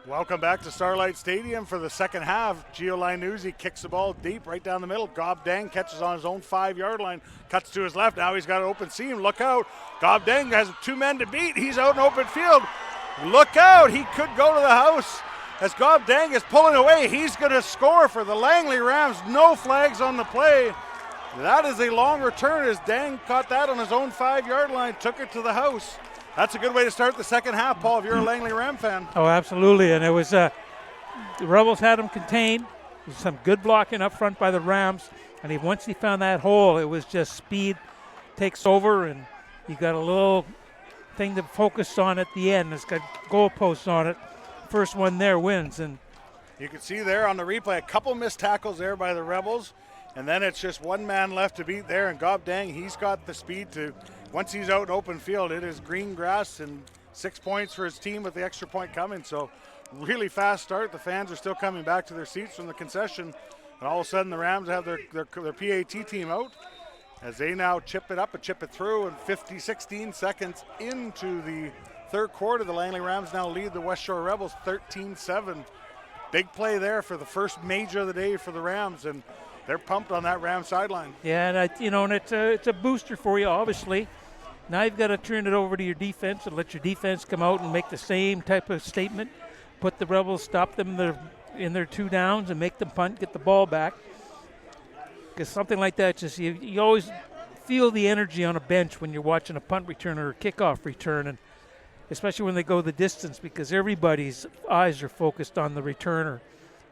Welcome back to Starlight Stadium for the second half. Gio Linuzzi kicks the ball deep right down the middle. Gob Dang catches on his own 5-yard line, cuts to his left. Now he's got an open seam. Look out. Gob Dang has 2 men to beat. He's out in open field. Look out. He could go to the house. As Gob Dang is pulling away, he's going to score for the Langley Rams. No flags on the play. That is a long return as Dang caught that on his own 5-yard line, took it to the house. That's a good way to start the second half, Paul, if you're a Langley Ram fan. Oh, absolutely. And it was the Rebels had him contained. Some good blocking up front by the Rams. And once he found that hole, it was just speed takes over, and you got a little thing to focus on at the end. It's got goalposts on it. First one there wins. And you can see there on the replay a couple missed tackles there by the Rebels. And then it's just one man left to beat there. And Gob Dang, he's got the speed to, once he's out in open field, it is green grass and 6 points for his team with the extra point coming. So really fast start. The fans are still coming back to their seats from the concession. And all of a sudden the Rams have their PAT team out as they now chip it up and chip it through. And 16 seconds into the third quarter, the Langley Rams now lead the West Shore Rebels 13-7. Big play there for the first major of the day for the Rams. And they're pumped on that Ram sideline. Yeah, and it's a booster for you, obviously. Now you've got to turn it over to your defense and let your defense come out and make the same type of statement. Put the Rebels, stop them in their 2 downs and make them punt, get the ball back. Because something like that, just you always feel the energy on a bench when you're watching a punt return or a kickoff return, and especially when they go the distance, because everybody's eyes are focused on the returner.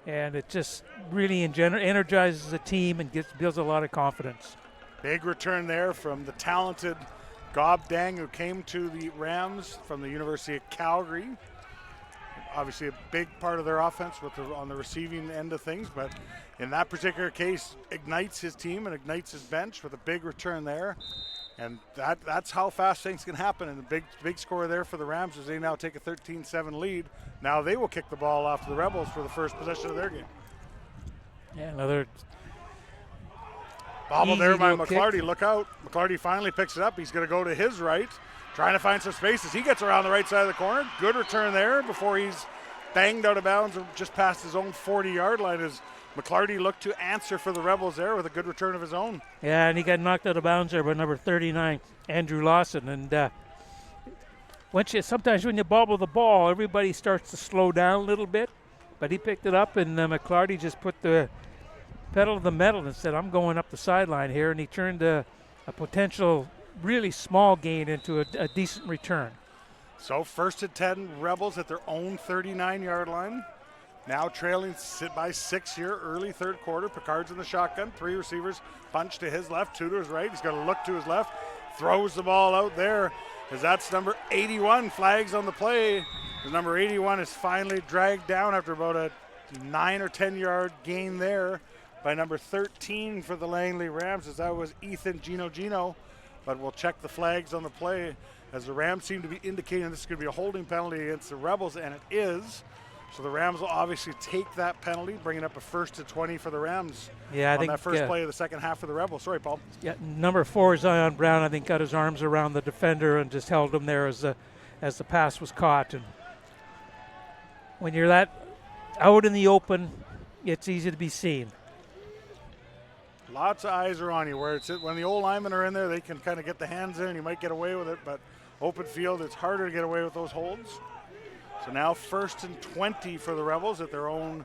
And it just really energizes the team and builds a lot of confidence. Big return there from the talented Gob Dang, who came to the Rams from the University of Calgary. Obviously a big part of their offense on the receiving end of things, but in that particular case, ignites his team and ignites his bench with a big return there. And that's how fast things can happen. And a big score there for the Rams as they now take a 13-7 lead. Now they will kick the ball off to the Rebels for the first possession of their game. Yeah, another bobble there by McClarty. Kick. Look out. McClarty finally picks it up. He's going to go to his right, trying to find some spaces. He gets around the right side of the corner. Good return there before he's banged out of bounds just past his own 40-yard line as McClarty looked to answer for the Rebels there with a good return of his own. Yeah, and he got knocked out of bounds there by number 39, Andrew Lawson. And sometimes when you bobble the ball, everybody starts to slow down a little bit. But he picked it up, and McClarty just put the pedal to the metal and said, I'm going up the sideline here. And he turned a potential really small gain into a decent return. So 1st and 10, Rebels at their own 39-yard line. Now trailing by 6 here, early third quarter. Picard's in the shotgun. 3 receivers, punch to his left, 2 to his right. He's got to look to his left, throws the ball out there as that's number 81, flags on the play. As number 81 is finally dragged down after about a 9 or 10-yard gain there by number 13 for the Langley Rams, as that was Ethan Gino. But we'll check the flags on the play as the Rams seem to be indicating this is going to be a holding penalty against the Rebels, and it is. So the Rams will obviously take that penalty, bringing up a 1st and 20 for the Rams. Yeah, I think that first play of the second half for the Rebels. Sorry, Paul. Yeah, number 4, Zion Brown, I think got his arms around the defender and just held him there as the pass was caught. And when you're that out in the open, it's easy to be seen. Lots of eyes are on you. When the old linemen are in there, they can kind of get the hands in and you might get away with it, but open field, it's harder to get away with those holds. So now 1st and 20 for the Rebels at their own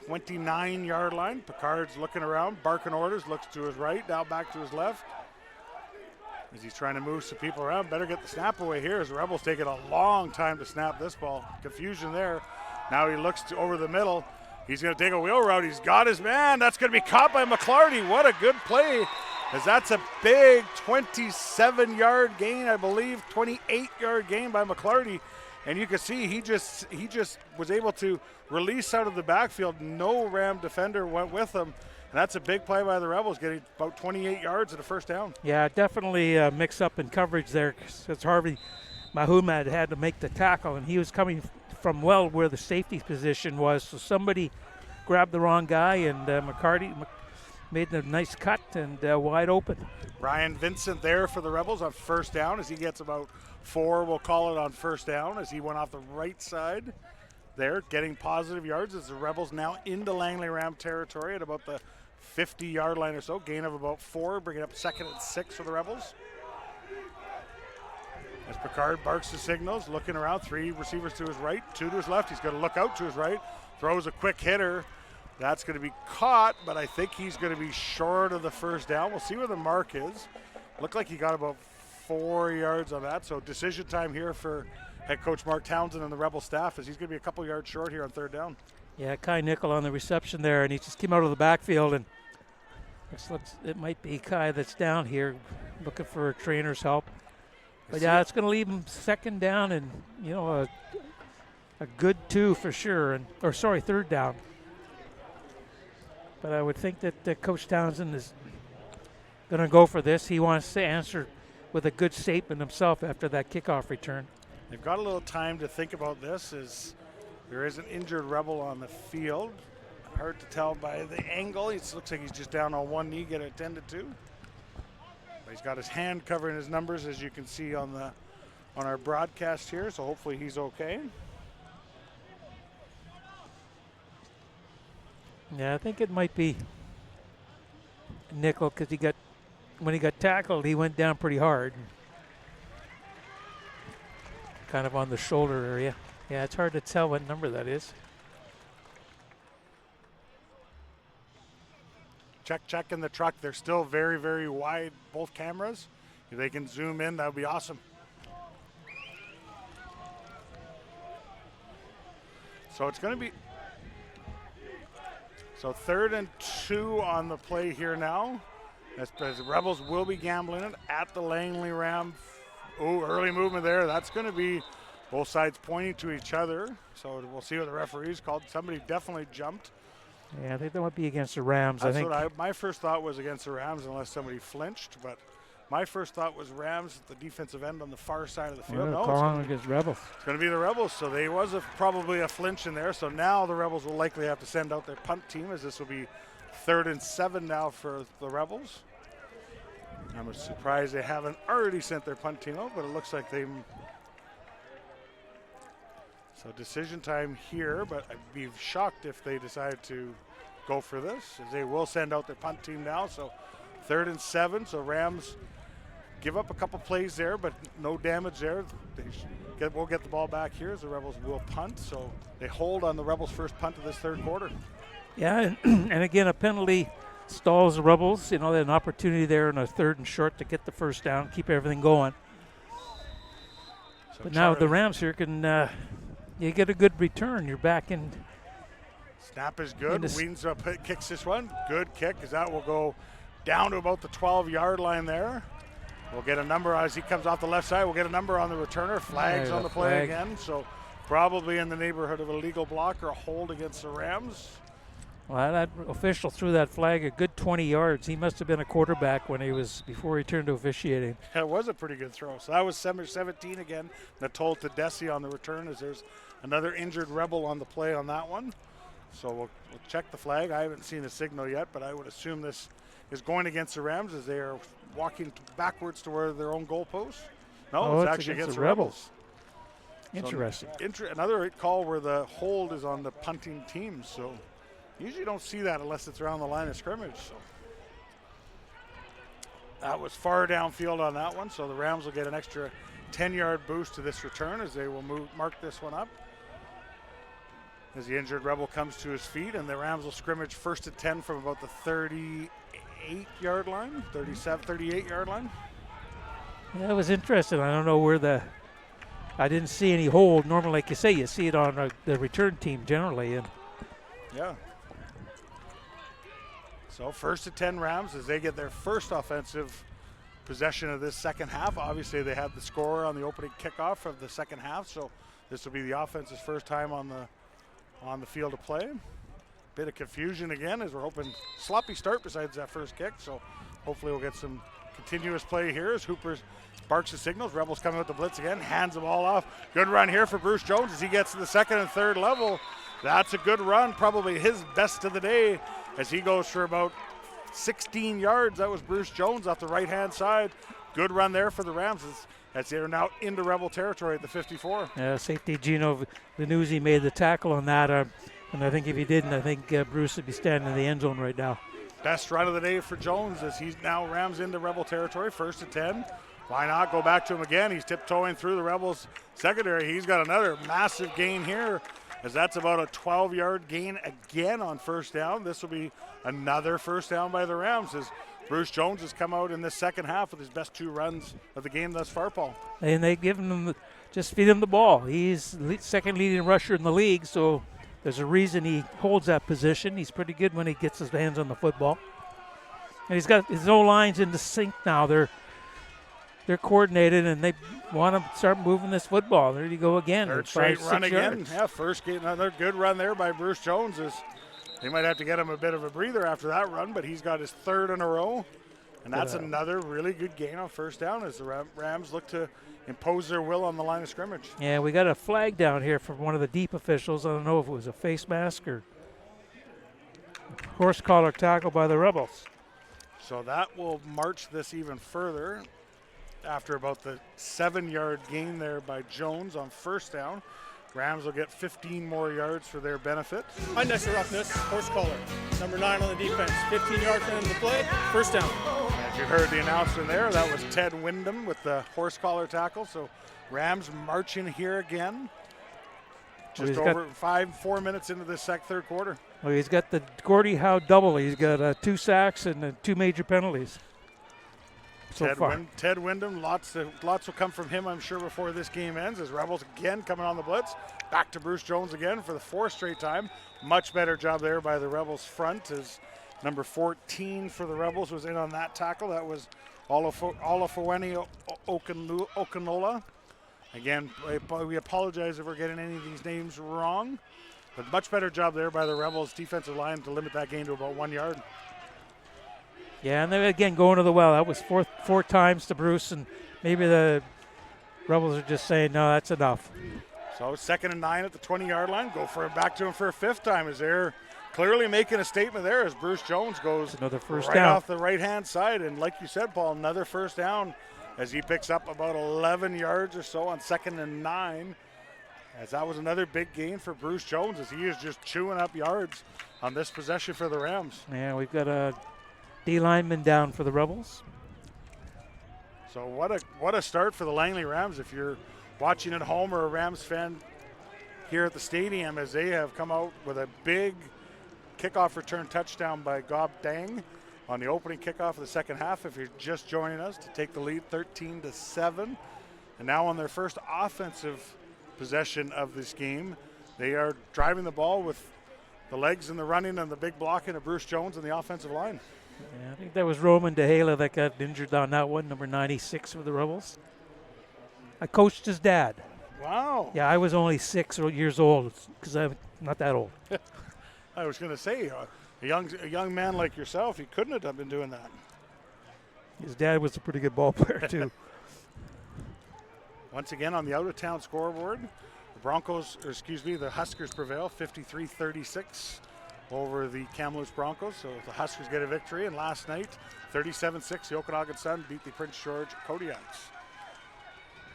29-yard line. Picard's looking around, barking orders, looks to his right, now back to his left. As he's trying to move some people around, better get the snap away here as the Rebels taking a long time to snap this ball. Confusion there. Now he looks over the middle. He's going to take a wheel route. He's got his man. That's going to be caught by McClarty. What a good play, as that's a big 27-yard gain, I believe, 28-yard gain by McClarty. And you can see he just was able to release out of the backfield. No Ram defender went with him. And that's a big play by the Rebels, getting about 28 yards at a first down. Yeah, definitely a mix-up in coverage there, because Harvey Mahumad had to make the tackle, and he was coming from where the safety position was. So somebody grabbed the wrong guy, and McCarty made the nice cut and wide open. Ryan Vincent there for the Rebels on first down as he gets about 4, we'll call it, on first down as he went off the right side. there, getting positive yards as the Rebels now into Langley Ram territory at about the 50-yard line or so. Gain of about 4, bringing up 2nd and 6 for the Rebels. As Picard barks the signals, looking around, 3 receivers to his right, 2 to his left. He's going to look out to his right, throws a quick hitter. That's going to be caught, but I think he's going to be short of the first down. We'll see where the mark is. Looked like he got about 4 yards on that, so decision time here for head coach Mark Townsend and the Rebel staff, as he's going to be a couple yards short here on 3rd down. Yeah, Kai Nickel on the reception there, and he just came out of the backfield, and it might be Kai that's down here looking for a trainer's help. But yeah, it's going to leave him 2nd down and, you know, a good 2 for sure. 3rd down. But I would think that Coach Townsend is going to go for this. He wants to answer with a good statement himself after that kickoff return. They've got a little time to think about this, as there is an injured Rebel on the field. Hard to tell by the angle. It looks like he's just down on one knee, get attended to. He's got his hand covering his numbers, as you can see on our broadcast here, so hopefully he's okay. Yeah, I think it might be Nickel, because when he got tackled, he went down pretty hard. Kind of on the shoulder area. Yeah, it's hard to tell what number that is. Check in the truck. They're still very, very wide, both cameras. If they can zoom in, that would be awesome. So it's going to be, 3rd and 2 on the play here now. As the Rebels will be gambling it at the Langley Ram. Oh, early movement there. That's going to be both sides pointing to each other. So we'll see what the referees called. Somebody definitely jumped. Yeah, I think that might be against the Rams. That's what my first thought was, against the Rams, unless somebody flinched. But my first thought was Rams at the defensive end on the far side of the field. No, calling against Rebels. It's going to be the Rebels. So there was probably a flinch in there. So now the Rebels will likely have to send out their punt team, as this will be 3rd and 7 now for the Rebels. I'm surprised they haven't already sent their punt team out, but it looks like they. So decision time here, but I'd be shocked if they decide to go for this, as they will send out their punt team now. So 3rd and 7, so Rams give up a couple plays there, but no damage there. We'll get the ball back here, as the Rebels will punt. So they hold on the Rebels' first punt of this 3rd quarter. Yeah, and again, a penalty stalls the Rebels. You know, they had an opportunity there in a 3rd and short to get the first down, keep everything going. So but now the Rams here can, you get a good return. You're back in. Snap is good. Weens kicks this one. Good kick, as that will go down to about the 12-yard line there. We'll get a number as he comes off the left side. We'll get a number on the returner. Flags on the play again. So probably in the neighborhood of a legal block or a hold against the Rams. Well, that official threw that flag a good 20 yards. He must have been a quarterback before he turned to officiating. That was a pretty good throw. So that was 17 again. That told to Desi on the return, as there's another injured Rebel on the play on that one. So we'll check the flag. I haven't seen a signal yet, but I would assume this is going against the Rams, as they are walking backwards to where their own goalpost. No, it's actually against the Rebels. Interesting. So another call where the hold is on the punting team. So usually don't see that unless it's around the line of scrimmage. So that was far downfield on that one. So the Rams will get an extra 10-yard boost to this return, as they will mark this one up. As the injured Rebel comes to his feet, and the Rams will scrimmage 1st and 10 from about the 38-yard line. Yeah, it was interesting. I don't know where I didn't see any hold. Normally, like you say, you see it on the return team generally. And yeah. So 1st and 10 Rams, as they get their first offensive possession of this second half. Obviously, they had the score on the opening kickoff of the second half, so this will be the offense's first time on the field of play. Bit of confusion again, as we're hoping sloppy start besides that first kick, so hopefully we'll get some continuous play here as Hooper barks the signals. Rebels coming with the blitz again, hands the ball off. Good run here for Bruce Jones as he gets to the 2nd and 3rd level. That's a good run, probably his best of the day, as he goes for about 16 yards. That was Bruce Jones off the right-hand side. Good run there for the Rams. as they're now into Rebel territory at the 54. Safety Gino Vanuzzi made the tackle on that, and I think if he didn't, I think Bruce would be standing in the end zone right now. Best run of the day for Jones as he's now Rams into Rebel territory, 1st and 10. Why not go back to him again? He's tiptoeing through the Rebels secondary. He's got another massive gain here, as that's about a 12-yard gain again on 1st down. This will be another 1st down by the Rams as Bruce Jones has come out in this second half with his best 2 runs of the game thus far, Paul. And they give him, just feed him the ball. He's second leading rusher in the league, so there's a reason he holds that position. He's pretty good when he gets his hands on the football. And he's got his O-lines in the sync now. They're coordinated, and they want to start moving this football. There you go again. Third straight run again. Yards. Yeah, first game, another good run there by Bruce Jones. They might have to get him a bit of a breather after that run, but he's got his 3rd in a row. And that's another really good gain on 1st down as the Rams look to impose their will on the line of scrimmage. Yeah, we got a flag down here from one of the deep officials. I don't know if it was a face mask or horse collar tackle by the Rebels. So that will march this even further after about the 7-yard gain there by Jones on 1st down. Rams will get 15 more yards for their benefit. Unnecessary roughness, horse collar. Number 9 on the defense. 15 yards for him to play. 1st down. As you heard the announcement there, that was Ted Wyndham with the horse collar tackle. So Rams marching here again. Just over 4 minutes into this 3rd quarter. Well, he's got the Gordie Howe double. He's got 2 sacks and 2 major penalties. Ted Wyndham, lots will come from him, I'm sure, before this game ends. As Rebels again coming on the blitz. Back to Bruce Jones again for the 4th straight time. Much better job there by the Rebels front as number 14 for the Rebels was in on that tackle. That was Olafowani Okanola. Again, we apologize if we're getting any of these names wrong. But much better job there by the Rebels defensive line to limit that gain to about 1 yard. Yeah, and then again going to the well. That was 4 times to Bruce, and maybe the Rebels are just saying, no, that's enough. So 2nd and 9 at the 20-yard line. Go for it back to him for a 5th time as they're clearly making a statement there as Bruce Jones goes another first right down off the right-hand side. And like you said, Paul, another 1st down as he picks up about 11 yards or so on 2nd and 9. As that was another big gain for Bruce Jones as he is just chewing up yards on this possession for the Rams. Yeah, we've got a D lineman down for the Rebels. So what a start for the Langley Rams. If you're watching at home or a Rams fan here at the stadium, as they have come out with a big kickoff return touchdown by Gob Dang on the opening kickoff of the 2nd half. If you're just joining us, to take the lead 13-7. And now on their first offensive possession of this game, they are driving the ball with the legs and the running and the big blocking of Bruce Jones and the offensive line. Yeah, I think that was Roman DeHala that got injured on that one, number 96 for the Rebels. I coached his dad. Wow. Yeah, I was only 6 years old because I'm not that old. I was going to say, a young man like yourself, he couldn't have been doing that. His dad was a pretty good ball player, too. Once again on the out-of-town scoreboard, the Huskers prevail 53-36 over the Kamloops Broncos. So the Huskers get a victory. And last night, 37-6, the Okanagan Sun beat the Prince George Kodiaks.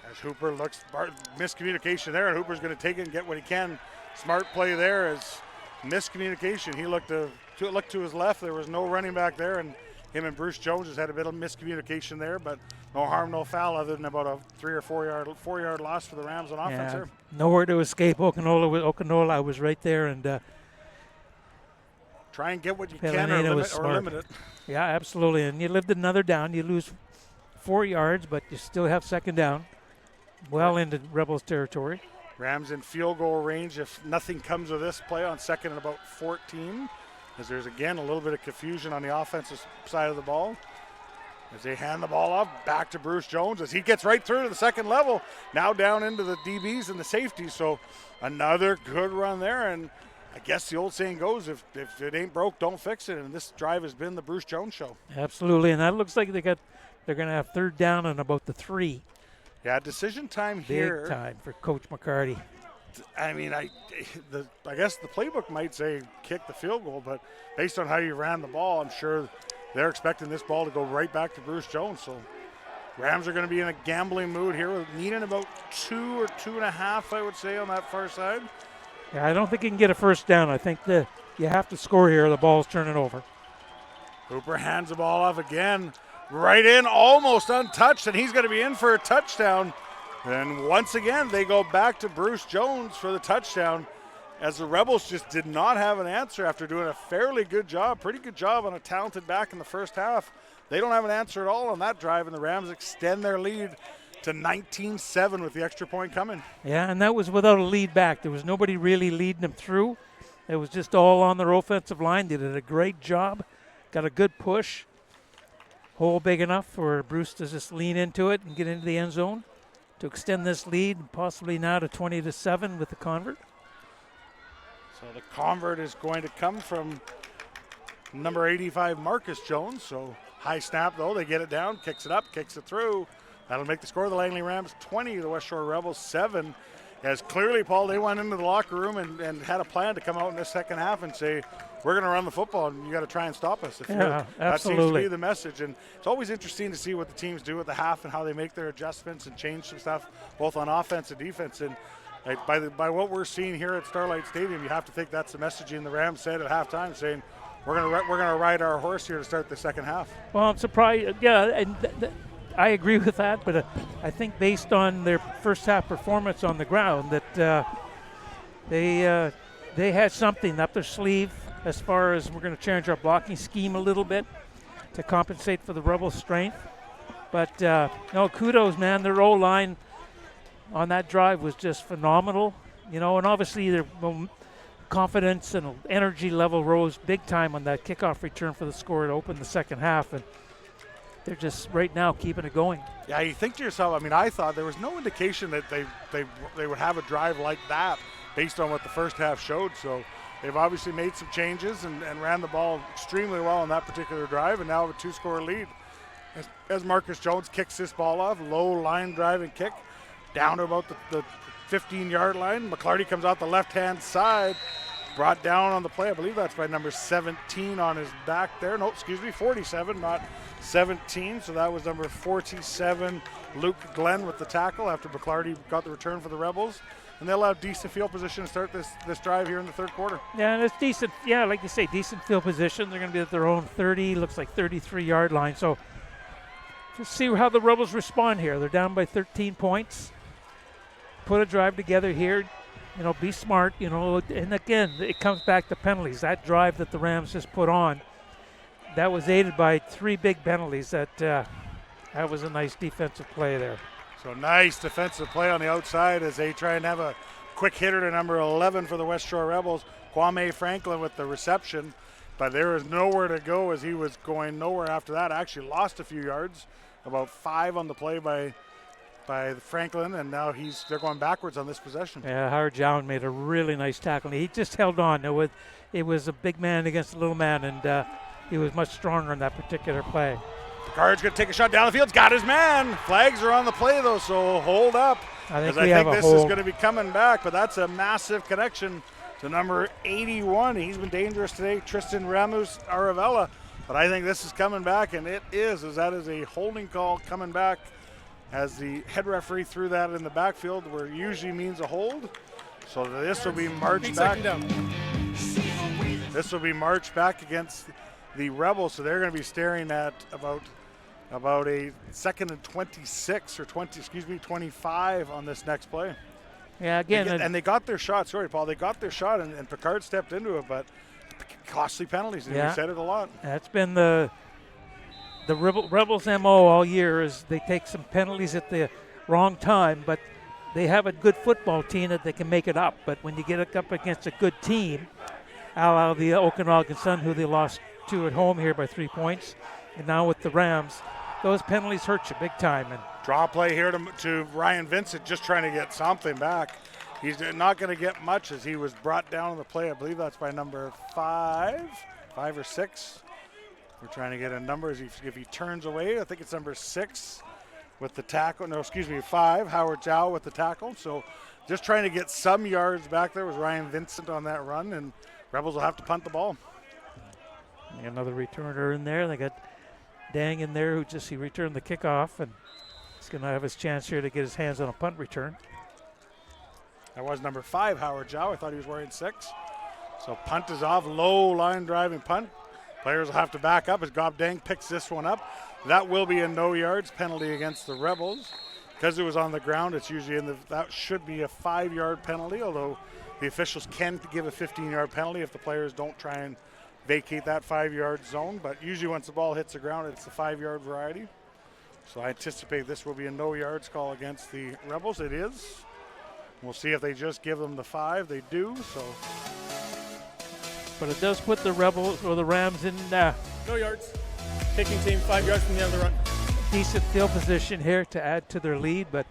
As Hooper looks, miscommunication there, and Hooper's going to take it and get what he can. Smart play there as miscommunication. He looked to his left. There was no running back there, and him and Bruce Jones has had a bit of miscommunication there, but no harm, no foul, other than about a 3 or 4 yard loss for the Rams on offense there. Nowhere to escape. Okanola was right there, and try and get what you can or limit it. Yeah, absolutely. And you lived another down. You lose 4 yards, but you still have 2nd down. Well into Rebels territory. Rams in field goal range if nothing comes of this play on 2nd and about 14. As there's again a little bit of confusion on the offensive side of the ball. As they hand the ball off back to Bruce Jones as he gets right through to the 2nd level. Now down into the DBs and the safeties. So another good run there. And I guess the old saying goes, if it ain't broke, don't fix it. And this drive has been the Bruce Jones show. Absolutely. And that looks like they're going to have 3rd down and about the 3. Yeah, decision time here. Big time for Coach McCarty. I mean, I guess the playbook might say kick the field goal, but based on how you ran the ball, I'm sure they're expecting this ball to go right back to Bruce Jones. So Rams are going to be in a gambling mood here, needing about 2 or 2.5, I would say, on that far side. Yeah, I don't think you can get a first down. I think that you have to score here. The ball's turning over. Hooper hands the ball off again, right in, almost untouched, and he's going to be in for a touchdown. And once again, they go back to Bruce Jones for the touchdown, as the Rebels just did not have an answer after doing a fairly good job, pretty good job on a talented back in the first half. They don't have an answer at all on that drive, and the Rams extend their lead to 19-7 with the extra point coming. Yeah, and that was without a lead back. There was nobody really leading them through. It was just all on their offensive line. They did a great job. Got a good push. Hole big enough for Bruce to just lean into it and get into the end zone to extend this lead, possibly now to 20-7 with the convert. So the convert is going to come from number 85, Marcus Jones. So high snap, though. They get it down, kicks it up, kicks it through. That'll make the score. The Langley Rams 20, the West Shore Rebels 7. As clearly, Paul, they went into the locker room and had a plan to come out in the second half and say, we're going to run the football and you got to try and stop us. Yeah, absolutely. That seems to be the message. And it's always interesting to see what the teams do at the half and how they make their adjustments and change some stuff, both on offense and defense. And by what we're seeing here at Starlight Stadium, you have to think that's the messaging the Rams said at halftime, saying, we're going to ride our horse here to start the second half. Well, I'm surprised. Yeah, and I agree with that, but I think based on their first half performance on the ground that they had something up their sleeve as far as we're going to change our blocking scheme a little bit to compensate for the Rebels' strength. But no, kudos, man. Their O-line on that drive was just phenomenal. And obviously their confidence and energy level rose big time on that kickoff return for the score to open the second half. And they're just right now keeping it going. Yeah, you think to yourself, I thought there was no indication that they would have a drive like that based on what the first half showed. So they've obviously made some changes and ran the ball extremely well on that particular drive, and now have a 2-score lead. As Marcus Jones kicks this ball off, low line drive and kick down to about the 15-yard line. McClarty comes out the left-hand side, brought down on the play. I believe that's by number 17 on his back there. No, excuse me, 47, not 17. So that was number 47, Luke Glenn, with the tackle after McClarty got the return for the Rebels. And they'll have decent field position to start this drive here in the third quarter. Yeah, and it's decent. Yeah, like you say, decent field position. They're going to be at their own 30, looks like 33-yard line. So just see how the Rebels respond here. They're down by 13 points. Put a drive together here. Be smart, and again, it comes back to penalties. That drive that the Rams just put on, that was aided by 3 big penalties. That was a nice defensive play there. So nice defensive play on the outside as they try and have a quick hitter to number 11 for the West Shore Rebels. Kwame Franklin with the reception, but there was nowhere to go as he was going nowhere after that. Actually lost a few yards, about 5 on the play by Franklin, and now they're going backwards on this possession. Yeah, Howard Jown made a really nice tackle. He just held on. It was a big man against a little man, and he was much stronger in that particular play. Picard's going to take a shot down the field. He's got his man. Flags are on the play, though, so hold up. I think this is going to be coming back, but that's a massive connection to number 81. He's been dangerous today, Tristan Ramus Aravella, but I think this is coming back, and it is, as that is a holding call coming back, as the head referee threw that in the backfield, where it usually means a hold. So this will be marched back. This will be marched back against the Rebels, so they're going to be staring at about a 2nd and 26 or 25 on this next play. Yeah, again. And they got their shot. Sorry, Paul. They got their shot, and Picard stepped into it, but costly penalties. And we said it a lot. That's been the Rebels' MO all year is they take some penalties at the wrong time, but they have a good football team that they can make it up. But when you get up against a good team, a la the Okanagan Sun, who they lost to at home here by 3 points, and now with the Rams, those penalties hurt you big time. And draw play here to Ryan Vincent, just trying to get something back. He's not going to get much as he was brought down on the play. I believe that's by number 5 or 6. We're trying to get a number if he turns away. I think it's number 6 with the tackle. No, excuse me, 5, Howard Chow with the tackle. So just trying to get some yards back there was Ryan Vincent on that run, and Rebels will have to punt the ball. Another returner in there. They got Dang in there, he returned the kickoff, and he's going to have his chance here to get his hands on a punt return. That was number 5, Howard Zhao. I thought he was wearing 6. So punt is off, low line driving punt. Players will have to back up as Gob Dang picks this one up. That will be a no yards penalty against the Rebels. Because it was on the ground, it's usually that should be a 5-yard penalty, although the officials can give a 15-yard penalty if the players don't try and vacate that 5-yard zone. But usually once the ball hits the ground, it's the 5-yard variety. So I anticipate this will be a no yards call against the Rebels. It is. We'll see if they just give them the 5. They do, so. But it does put the Rebels or the Rams in no yards. Kicking team 5 yards from the end of the run. Decent field position here to add to their lead. But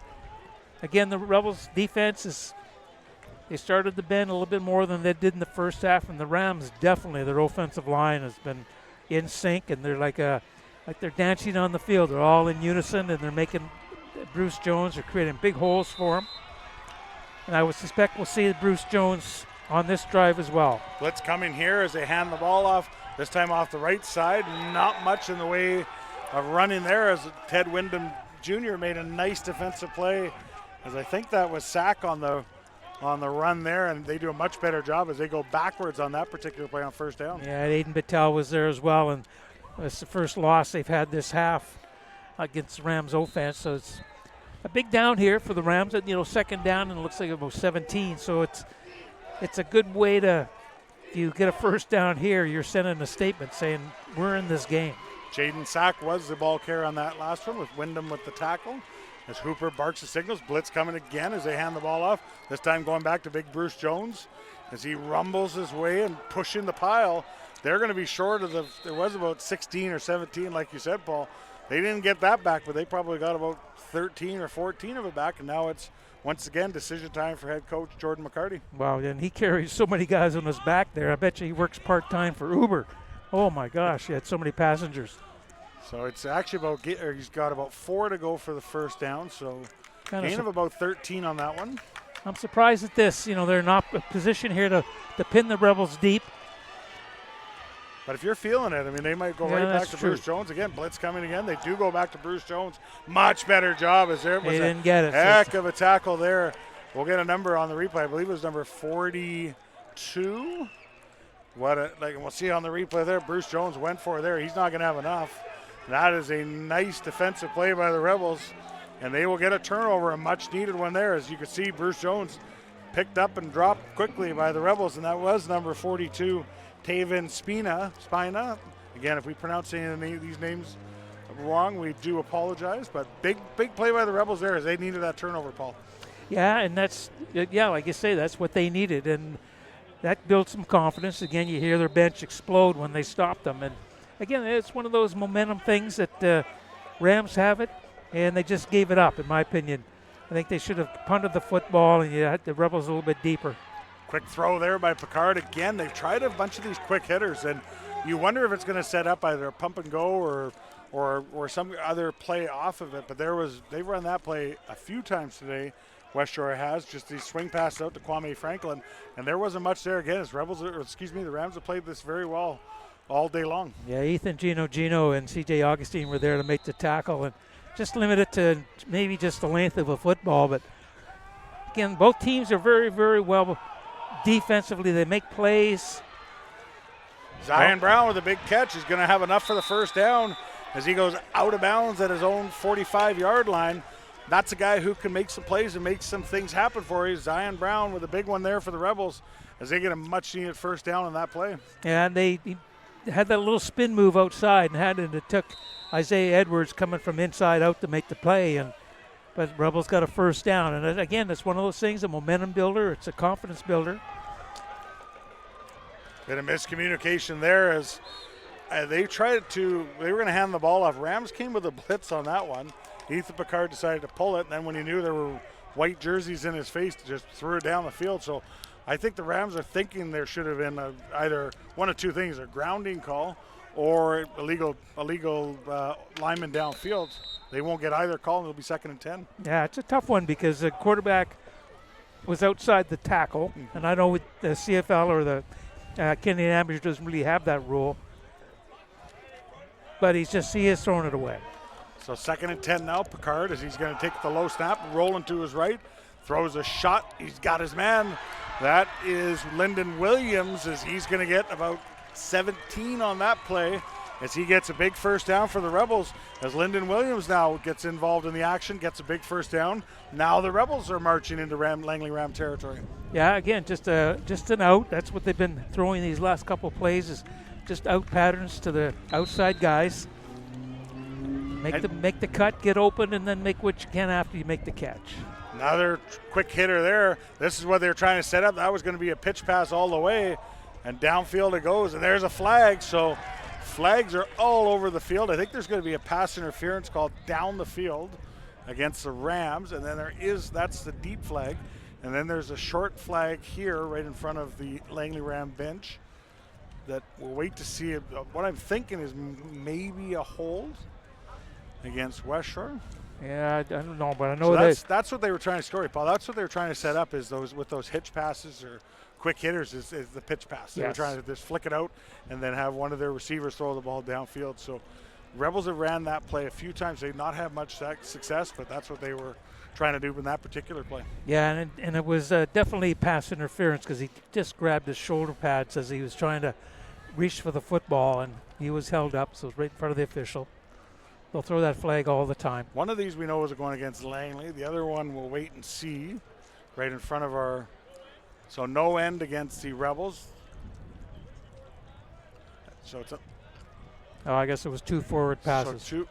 again, the Rebels defense they started to bend a little bit more than they did in the first half, and the Rams definitely, their offensive line has been in sync, and they're like they're dancing on the field. They're all in unison, and they're making Bruce Jones, they're creating big holes for him. And I would suspect we'll see Bruce Jones on this drive as well. Blitz coming here as they hand the ball off, this time off the right side. Not much in the way of running there as Ted Wyndham Jr. made a nice defensive play, as I think that was sack on the run there, and they do a much better job as they go backwards on that particular play on first down. Yeah, Aiden Patel was there as well, and it's the first loss they've had this half against the Rams offense, so it's a big down here for the Rams. Second down, and it looks like about 17, so it's a good way to, if you get a first down here, you're sending a statement saying we're in this game. Jaden Sack was the ball carrier on that last one, with Wyndham with the tackle. As Hooper barks the signals, blitz coming again as they hand the ball off. This time going back to big Bruce Jones as he rumbles his way and pushing the pile. They're going to be short of there was about 16 or 17, like you said, Paul. They didn't get that back, but they probably got about 13 or 14 of it back, and now it's, once again, decision time for head coach Jordan McCarty. Wow, and he carries so many guys on his back there. I bet you he works part-time for Uber. Oh, my gosh, he had so many passengers. So it's actually he's got about 4 to go for the first down, so gain of about 13 on that one. I'm surprised at this. They're not in a position here to pin the Rebels deep. But if you're feeling it, they might go right back to Bruce Jones again. Blitz coming again. They do go back to Bruce Jones. Much better job as there was didn't get it. Heck of a tackle there. We'll get a number on the replay. I believe it was number 42. We'll see on the replay there. Bruce Jones went for it there. He's not going to have enough. That is a nice defensive play by the Rebels, and they will get a turnover, a much-needed one there. As you can see, Bruce Jones picked up and dropped quickly by the Rebels, and that was number 42, Taven Spina. Again, if we pronounce any of these names wrong, we do apologize, but big play by the Rebels there as they needed that turnover, Paul. Yeah, and like you say, that's what they needed, and that built some confidence. Again, you hear their bench explode when they stop them, and again, it's one of those momentum things that Rams have it, and they just gave it up, in my opinion. I think they should have punted the football, and you had the Rebels a little bit deeper. Quick throw there by Picard. Again, they've tried a bunch of these quick hitters, and you wonder if it's going to set up either a pump and go or some other play off of it. But they've run that play a few times today. West Shore has just these swing passes out to Kwame Franklin, and there wasn't much there again. As the Rams have played this very well all day long. Yeah, Ethan Gino and C.J. Augustine were there to make the tackle and just limit it to maybe just the length of a football. But again, both teams are very, very well defensively. They make plays. Zion Brown with a big catch is going to have enough for the first down as he goes out of bounds at his own 45-yard line. That's a guy who can make some plays and make some things happen for you. Zion Brown with a big one there for the Rebels as they get a much-needed first down on that play. Yeah, and he had that little spin move outside and it took Isaiah Edwards coming from inside out to make the play. But Rebels got a first down. And again, it's one of those things, a momentum builder. It's a confidence builder. Bit of miscommunication there as they were going to hand the ball off. Rams came with a blitz on that one. Ethan Picard decided to pull it, and then when he knew there were white jerseys in his face, just threw it down the field. So I think the Rams are thinking there should have been either one of two things, a grounding call or illegal lineman downfield. They won't get either call, and it'll be 2nd and 10. Yeah, it's a tough one because the quarterback was outside the tackle, and I know with the CFL or the Canadian Amateur doesn't really have that rule. but he is throwing it away. So 2nd and 10 now. Picard, as he's going to take the low snap, rolling to his right, throws a shot. He's got his man. That is Lyndon Williams, as he's going to get about 17 on that play, as he gets a big first down for the Rebels, as Lyndon Williams now gets involved in the action, gets a big first down. Now the Rebels are marching into Langley Ram territory. Yeah, again, just an out. That's what they've been throwing these last couple of plays, is just out patterns to the outside guys. Make the cut, get open, and then make what you can after you make the catch. Another quick hitter there. This is what they're trying to set up. That was going to be a pitch pass all the way, and downfield it goes, and there's a flag. So flags are all over the field. I think there's going to be a pass interference called down the field against the Rams, and then that's the deep flag. And then there's a short flag here right in front of the Langley Ram bench that we'll wait to see. What I'm thinking is maybe a hold against West Shore. Yeah, I don't know, but I know so that's what they were trying to score, Paul. That's what they were trying to set up, is those hitch passes or quick hitters is the pitch pass. They were trying to just flick it out and then have one of their receivers throw the ball downfield. So Rebels have ran that play a few times. They did not have much success, but that's what they were trying to do in that particular play. Yeah, and it was definitely pass interference, because he just grabbed his shoulder pads as he was trying to reach for the football, and he was held up, so it was right in front of the official. They'll throw that flag all the time. One of these we know is going against Langley. The other one we'll wait and see right in front of our. So no end against the Rebels. So it's I guess it was 2 forward passes. So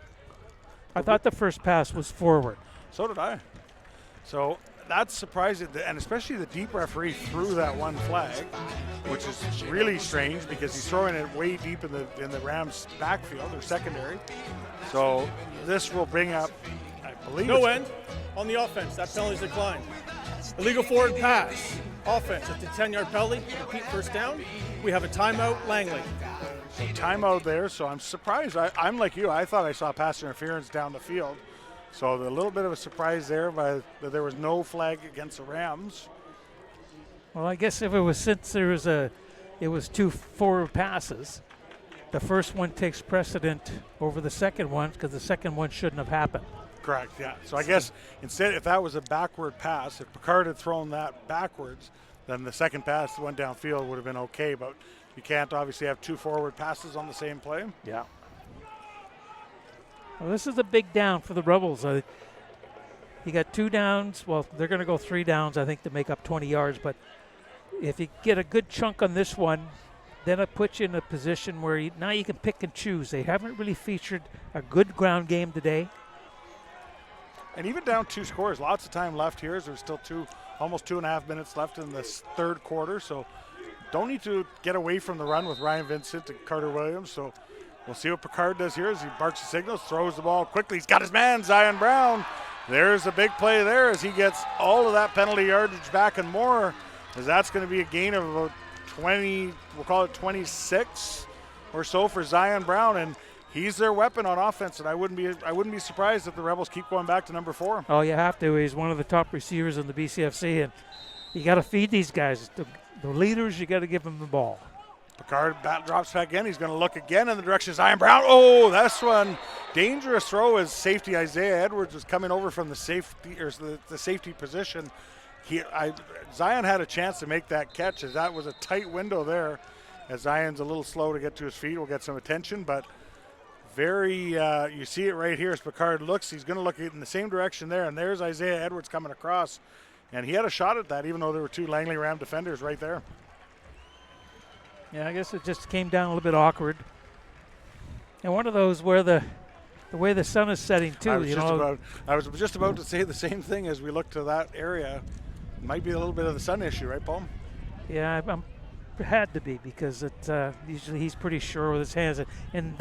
I thought the first pass was forward. So did I. So that's surprising, and especially the deep referee threw that one flag, which is really strange because he's throwing it way deep in the Rams' backfield or secondary. So this will bring up, I believe, no end on the offense. That penalty is declined. Illegal forward pass. Offense at the 10-yard penalty. Repeat first down. We have a timeout, Langley. So timeout there. So I'm surprised. I'm like you. I thought I saw pass interference down the field. So a little bit of a surprise there, that there was no flag against the Rams. Well, I guess if it was, since it was 2 forward passes, the first one takes precedent over the second one, because the second one shouldn't have happened. Correct, yeah. So I guess instead, if that was a backward pass, if Picard had thrown that backwards, then the second pass that went downfield would have been okay, but you can't obviously have 2 forward passes on the same play. Yeah. Well, this is a big down for the Rebels. You got 2 downs. Well, they're going to go 3 downs, I think, to make up 20 yards, but if you get a good chunk on this one, then it puts you in a position where now you can pick and choose. They haven't really featured a good ground game today. And even down 2 scores, lots of time left here. There's still almost 2.5 minutes left in this third quarter. So don't need to get away from the run with Ryan Vincent and Carter Williams. So we'll see what Picard does here as he barks the signals, throws the ball quickly. He's got his man, Zion Brown. There's a big play there as he gets all of that penalty yardage back and more, as that's going to be a gain of about 20, we'll call it 26 or so for Zion Brown, and he's their weapon on offense, and I wouldn't be surprised if the Rebels keep going back to number 4. Oh, you have to. He's one of the top receivers in the BCFC, and you got to feed these guys. The leaders, you got to give them the ball. Picard drops back in. He's going to look again in the direction of Zion Brown. Oh, that's one dangerous throw as safety Isaiah Edwards was coming over from the safety position. Zion had a chance to make that catch, as that was a tight window there. As Zion's a little slow to get to his feet, will get some attention, but you see it right here as Picard looks. He's going to look in the same direction there, and there's Isaiah Edwards coming across. And he had a shot at that, even though there were 2 Langley Ram defenders right there. Yeah, I guess it just came down a little bit awkward. And one of those where the way the sun is setting, too. I was just about to say the same thing as we look to that area. Might be a little bit of the sun issue, right, Paul? Yeah, it had to be, because usually he's pretty sure with his hands. And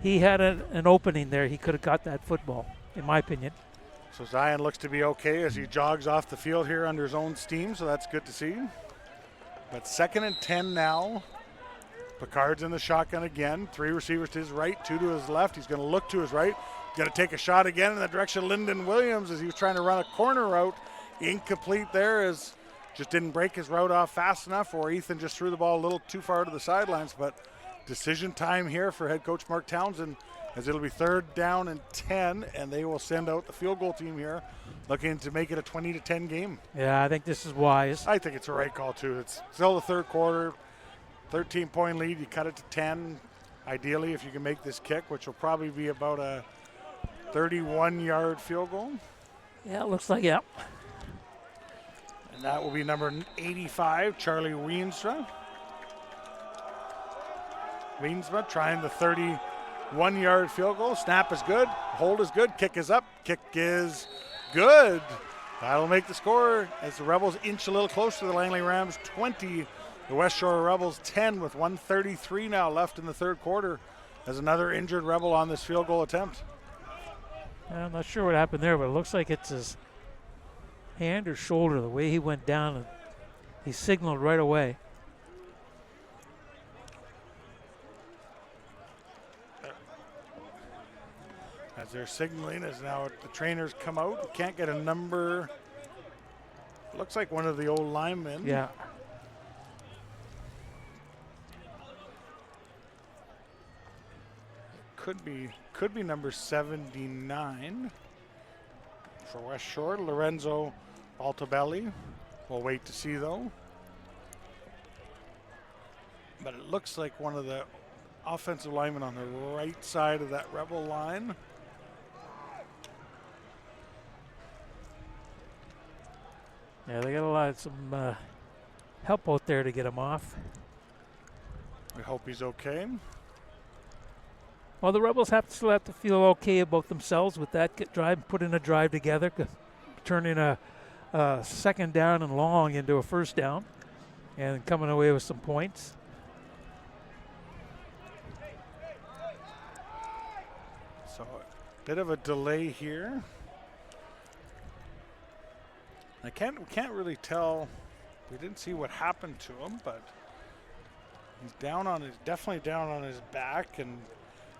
he had an opening there. He could have got that football, in my opinion. So Zion looks to be okay as he jogs off the field here under his own steam, so that's good to see. But 2nd and 10 now. Picard's in the shotgun again. 3 receivers to his right, 2 to his left. He's going to look to his right. He's going to take a shot again in the direction of Lyndon Williams as he was trying to run a corner route. Incomplete there, as just didn't break his route off fast enough, or Ethan just threw the ball a little too far to the sidelines. But decision time here for head coach Mark Townsend, as it'll be 3rd down and 10, and they will send out the field goal team here, looking to make it a 20-10 game. Yeah, I think this is wise. I think it's a right call too. It's still the 3rd quarter, 13-point lead. You cut it to 10. Ideally, if you can make this kick, which will probably be about a 31-yard field goal. Yeah, it looks like, yeah. And that will be number 85, Charlie Weenstra. Weenstra trying the 31-yard field goal. Snap is good. Hold is good. Kick is up. Kick is good. That'll make the score as the Rebels inch a little closer to the Langley Rams 20. The West Shore Rebels 10 with 1:33 now left in the 3rd quarter. As another injured Rebel on this field goal attempt. I'm not sure what happened there, but it looks like it's his hand or shoulder, the way he went down. And he signaled right away. As they're signaling, as now the trainers come out. Can't get a number. Looks like one of the old linemen. Yeah. Could be number 79 for West Shore. Lorenzo Altabelli. We'll wait to see though. But it looks like one of the offensive linemen on the right side of that Rebel line. Yeah, they got some help out there to get him off. We hope he's okay. Well, the Rebels still have to feel okay about themselves with that drive, putting a drive together, turning a 2nd down and long into a 1st down, and coming away with some points. So a bit of a delay here. We can't really tell. We didn't see what happened to him, but he's definitely down on his back, and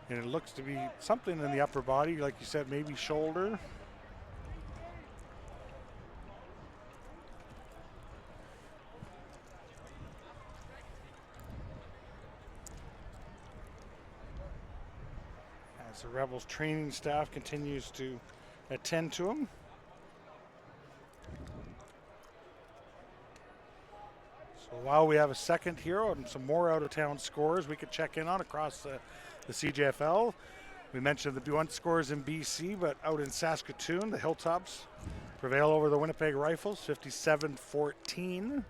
it looks to be something in the upper body, like you said, maybe shoulder. As the Rebels training staff continues to attend to him. So while we have a second here and some more out-of-town scores we could check in on across the CJFL. We mentioned the blunt scores in BC, but out in Saskatoon, the Hilltops prevail over the Winnipeg Rifles, 57-14.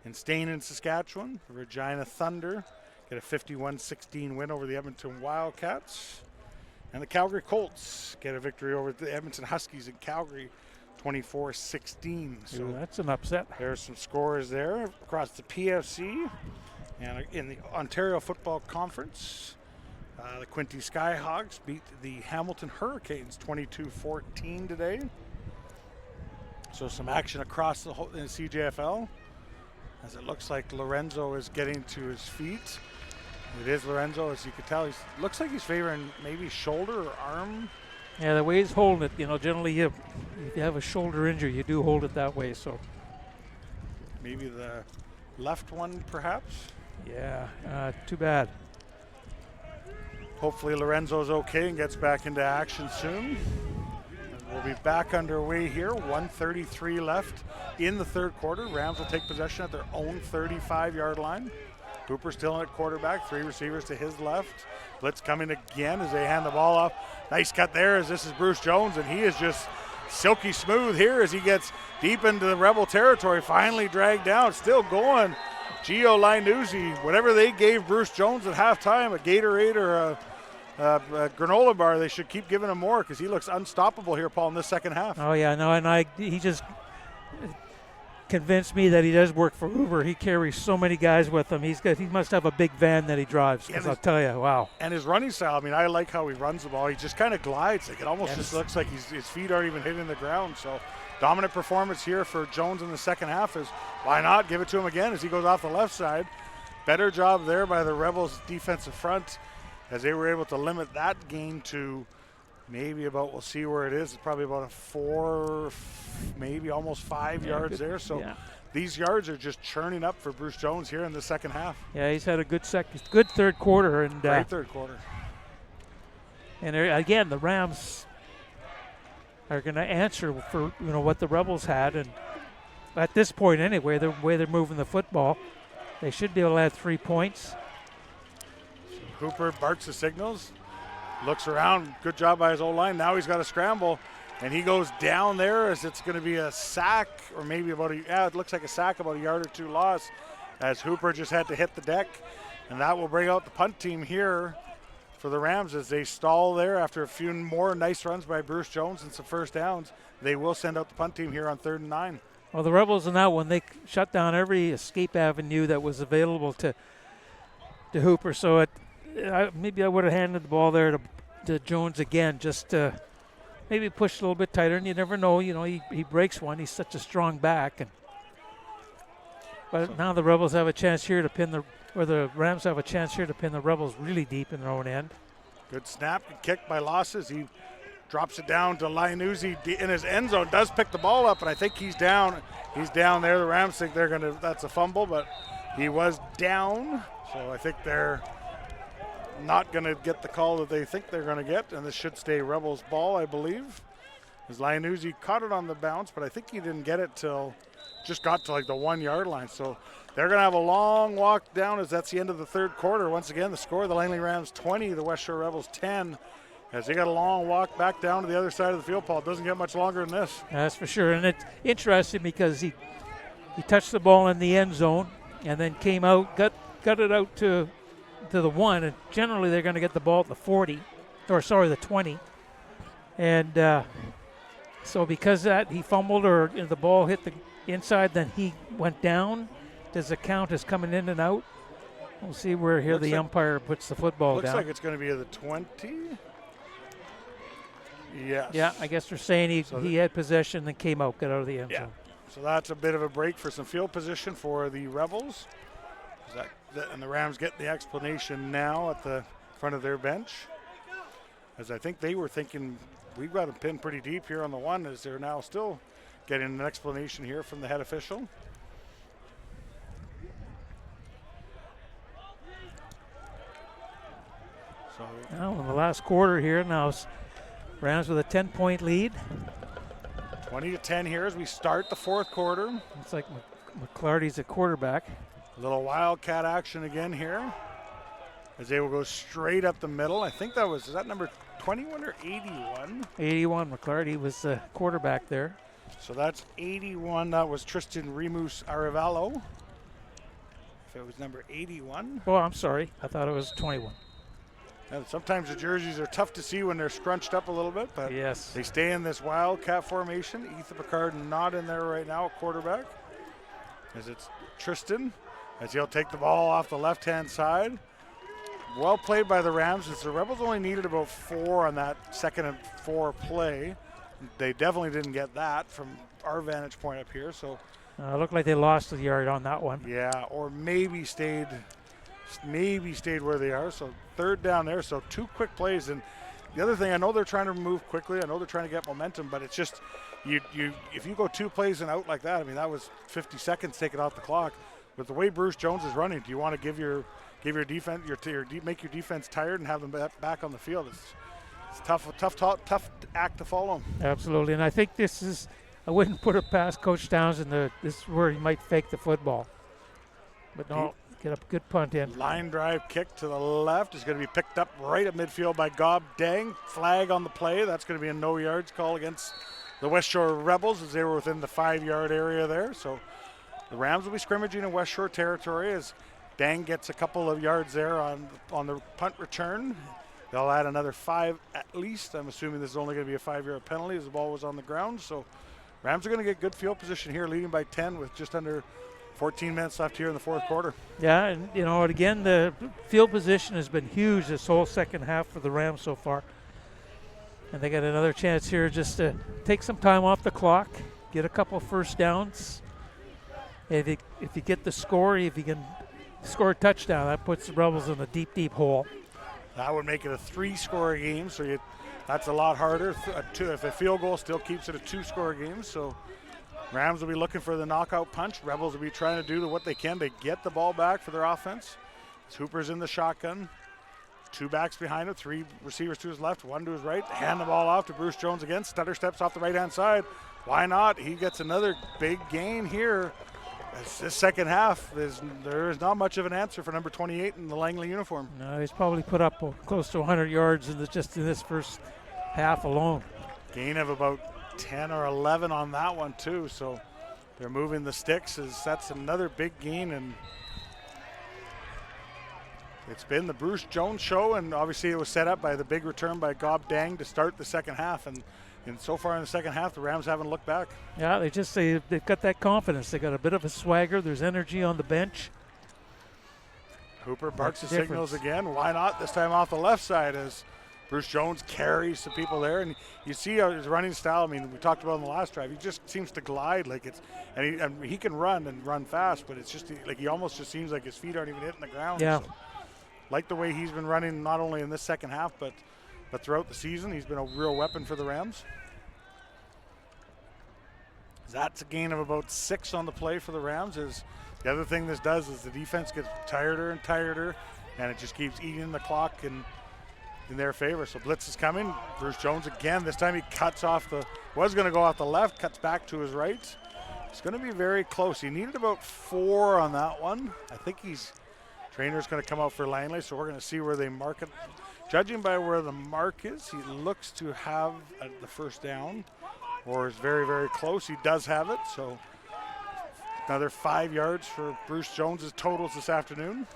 In Stain in Saskatchewan, the Regina Thunder get a 51-16 win over the Edmonton Wildcats. And the Calgary Colts get a victory over the Edmonton Huskies in Calgary, 24-16. So ooh, that's an upset. There's some scores there across the PFC. And in the Ontario Football Conference, the Quinte Skyhawks beat the Hamilton Hurricanes 22-14 today. So some action across the whole in the CJFL, as it looks like Lorenzo is getting to his feet. It is Lorenzo, as you can tell. Looks like he's favoring maybe shoulder or arm. Yeah, the way he's holding it, generally if you have a shoulder injury, you do hold it that way. So maybe the left one, perhaps. Yeah, too bad. Hopefully Lorenzo's okay and gets back into action soon. We'll be back underway here. 1:33 left in the 3rd quarter. Rams will take possession at their own 35-yard line. Hooper still in at quarterback, 3 receivers to his left. Blitz coming again as they hand the ball off. Nice cut there as this is Bruce Jones, and he is just silky smooth here as he gets deep into the Rebel territory, finally dragged down, still going. Gio Linuzzi, whatever they gave Bruce Jones at halftime, a Gatorade or a granola bar, they should keep giving him more because he looks unstoppable here, Paul, in this second half. Oh, yeah, no, and he just convinced me that he does work for Uber. He carries so many guys with him. He must have a big van that he drives, because I'll tell you, wow. And his running style, I like how he runs the ball. He just kind of glides. Like, it almost just looks like his feet aren't even hitting the ground. So dominant performance here for Jones in the second half is why not give it to him again as he goes off the left side. Better job there by the Rebels defensive front as they were able to limit that gain to maybe about, we'll see where it is. It's probably about a 4, maybe almost 5 yards there. So these yards are just churning up for Bruce Jones here in the second half. Yeah, he's had a good third quarter. And great third quarter. And again, the Rams are going to answer for what the Rebels had. And at this point anyway, the way they're moving the football, they should be able to add 3 points. Hooper barks the signals, looks around. Good job by his O-line. Now he's got a scramble, and he goes down there as it's going to be a sack, or maybe it looks like a sack, about a yard or two loss, as Hooper just had to hit the deck. And that will bring out the punt team here for the Rams as they stall there after a few more nice runs by Bruce Jones and some first downs. They will send out the punt team here on 3rd and 9. Well, the Rebels in that one, they shut down every escape avenue that was available to Hooper. So maybe I would have handed the ball there to Jones again, just to maybe push a little bit tighter. And you never know, he breaks one. He's such a strong back. But now the Rebels have a chance here to pin the Rams have a chance here to pin the Rebels really deep in their own end. Good snap, good kick by Losses. He drops it down to Lianuzzi in his end zone, does pick the ball up, and I think he's down. He's down there. The Rams think that's a fumble, but he was down. So I think they're not going to get the call that they think they're going to get, and this should stay Rebels ball, I believe. As Lianuzzi caught it on the bounce, but I think he didn't get it till just got to like the 1 yard line. So they're going to have a long walk down as that's the end of the third quarter. Once again, the score, the Langley Rams 20, the West Shore Rebels 10. As they got a long walk back down to the other side of the field, Paul. It doesn't get much longer than this. That's for sure. And it's interesting because he touched the ball in the end zone and then came out, got it out to the 1. And generally they're going to get the ball at the 40, the 20. And so because that he fumbled or the ball hit the inside, then he went down. Does it count as coming in and out? We'll see where here the umpire puts the football down. Looks like it's going to be at the 20. Yes. Yeah, I guess they're saying he had possession and came out, got out of the end zone. So that's a bit of a break for some field position for the Rebels. And the Rams get the explanation now at the front of their bench. As I think they were thinking, we've got a pin pretty deep here on the 1, as they're now still getting an explanation here from the head official. So now in the last quarter here, now Rams with a 10-point lead. 20-10 here as we start the fourth quarter. Looks like McClarty's a quarterback. A little wildcat action again here as they will go straight up the middle. I think is that number 21 or 81? 81, McClarty was the quarterback there. So that's 81. That was Tristan Remus Arevalo. If it was number 81. Oh, I'm sorry. I thought it was 21. And sometimes the jerseys are tough to see when they're scrunched up a little bit, but yes, they stay in this wildcat formation. Ethan Picard not in there right now, quarterback. As it's Tristan, as he'll take the ball off the left-hand side. Well played by the Rams, as the Rebels only needed about 4 on that 2nd and 4 play. They definitely didn't get that from our vantage point up here. So looked like they lost the yard on that one. Yeah, or maybe stayed where they are. So 3rd down there. So 2 quick plays. And the other thing, I know they're trying to move quickly. I know they're trying to get momentum, but it's just if you go 2 plays and out like that, I mean, that was 50 seconds taken off the clock. With the way Bruce Jones is running, do you want to give your defense make your defense tired and have them back on the field? It's tough act to follow. Absolutely, and I think I wouldn't put it past Coach Townsend. This is where he might fake the football, but no, get a good punt in. Line drive kick to the left is going to be picked up right at midfield by Gob Dang. Flag on the play. That's going to be a no yards call against the West Shore Rebels as they were within the 5-yard area there. So the Rams will be scrimmaging in West Shore territory as Dang gets a couple of yards there on the punt return. They'll add another 5 at least. I'm assuming this is only going to be a 5-yard penalty as the ball was on the ground. So Rams are going to get good field position here, leading by 10 with just under 14 minutes left here in the fourth quarter. Yeah, and again, the field position has been huge this whole second half for the Rams so far. And they got another chance here just to take some time off the clock, get a couple first downs. And if you get the score, if you can score a touchdown, that puts the Rebels in a deep, deep hole. That would make it a 3-score game, so That's a lot harder. If a field goal still keeps it a 2-score game, so Rams will be looking for the knockout punch. Rebels will be trying to do what they can to get the ball back for their offense. Hooper's in the shotgun. 2 backs behind him, 3 receivers to his left, 1 to his right. Hand the ball off to Bruce Jones again. Stutter steps off the right-hand side. Why not? He gets another big gain here. This second half, there is not much of an answer for number 28 in the Langley uniform. No, he's probably put up close to 100 yards just in this first half alone. Gain of about 10 or 11 on that one too, so they're moving the sticks. That's another big gain, and it's been the Bruce Jones show, and obviously it was set up by the big return by Gob Dang to start the second half, and so far in the second half, the Rams haven't looked back. Yeah, they've got that confidence. They got a bit of a swagger. There's energy on the bench. Hooper barks the signals again. Why not? This time off the left side as Bruce Jones carries some people there, and you see his running style. I mean, we talked about in the last drive. He just seems to glide like it's, and he can run fast, but it's just like he almost just seems like his feet aren't even hitting the ground. Yeah. So, like the way he's been running, not only in this second half, but throughout the season, he's been a real weapon for the Rams. That's a gain of about 6 on the play for the Rams. The other thing this does is the defense gets tireder and tireder, and it just keeps eating the clock in their favor. So blitz is coming. Bruce Jones again. This time he cuts off was going to go off the left, cuts back to his right. It's going to be very close. He needed about 4 on that one. I think trainer's going to come out for Langley, so we're going to see where they mark it. Judging by where the mark is, he looks to have the first down, or is very, very close. He does have it, so another 5 yards for Bruce Jones's totals this afternoon.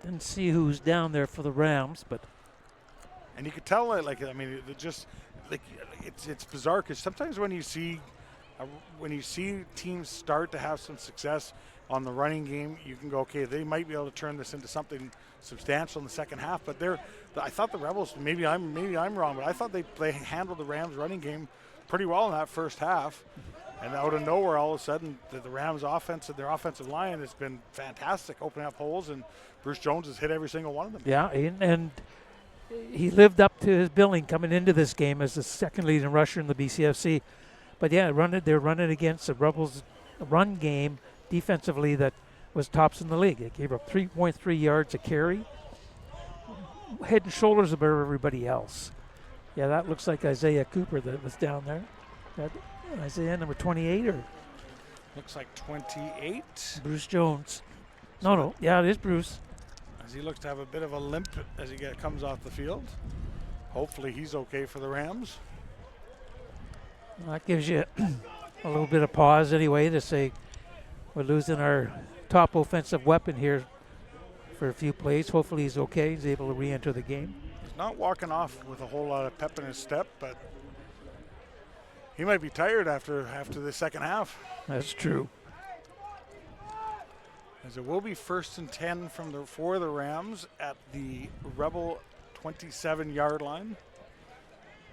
Didn't see who's down there for the Rams, and you could tell, it's bizarre because sometimes when you see teams start to have some success on the running game, you can go, okay, they might be able to turn this into something substantial in the second half. But I thought the Rebels, maybe I'm wrong, but I thought they handled the Rams running game pretty well in that first half. And out of nowhere, all of a sudden, the Rams offense and their offensive line has been fantastic, opening up holes, and Bruce Jones has hit every single one of them. Yeah, and he lived up to his billing coming into this game as the second leading rusher in the BCFC. But yeah, they're running against the Rebels run game defensively that was tops in the league. It gave up 3.3 yards a carry, head and shoulders above everybody else. Yeah, that looks like Isaiah Cooper that was down there. That Isaiah number 28 or? Looks like 28. Bruce Jones. No, yeah, it is Bruce. As he looks to have a bit of a limp as he comes off the field. Hopefully he's okay for the Rams. Well, that gives you a little bit of pause anyway to say we're losing our top offensive weapon here for a few plays. Hopefully he's okay. He's able to re-enter the game. He's not walking off with a whole lot of pep in his step, but he might be tired after the second half. That's true. As it will be 1st and 10 for the Rams at the Rebel 27-yard line.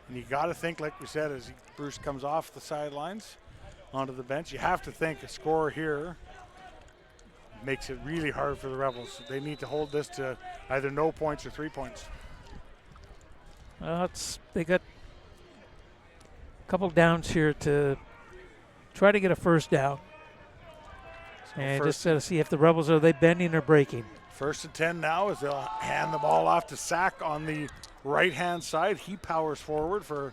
And you got to think, like we said, as Bruce comes off the sidelines onto the bench, you have to think a score here makes it really hard for the Rebels. They need to hold this to either no points or 3 points. They got a couple downs here to try to get a first down. So and just to see if the Rebels, are they bending or breaking? 1st and 10 now as they'll hand the ball off to Sack on the right-hand side. He powers forward for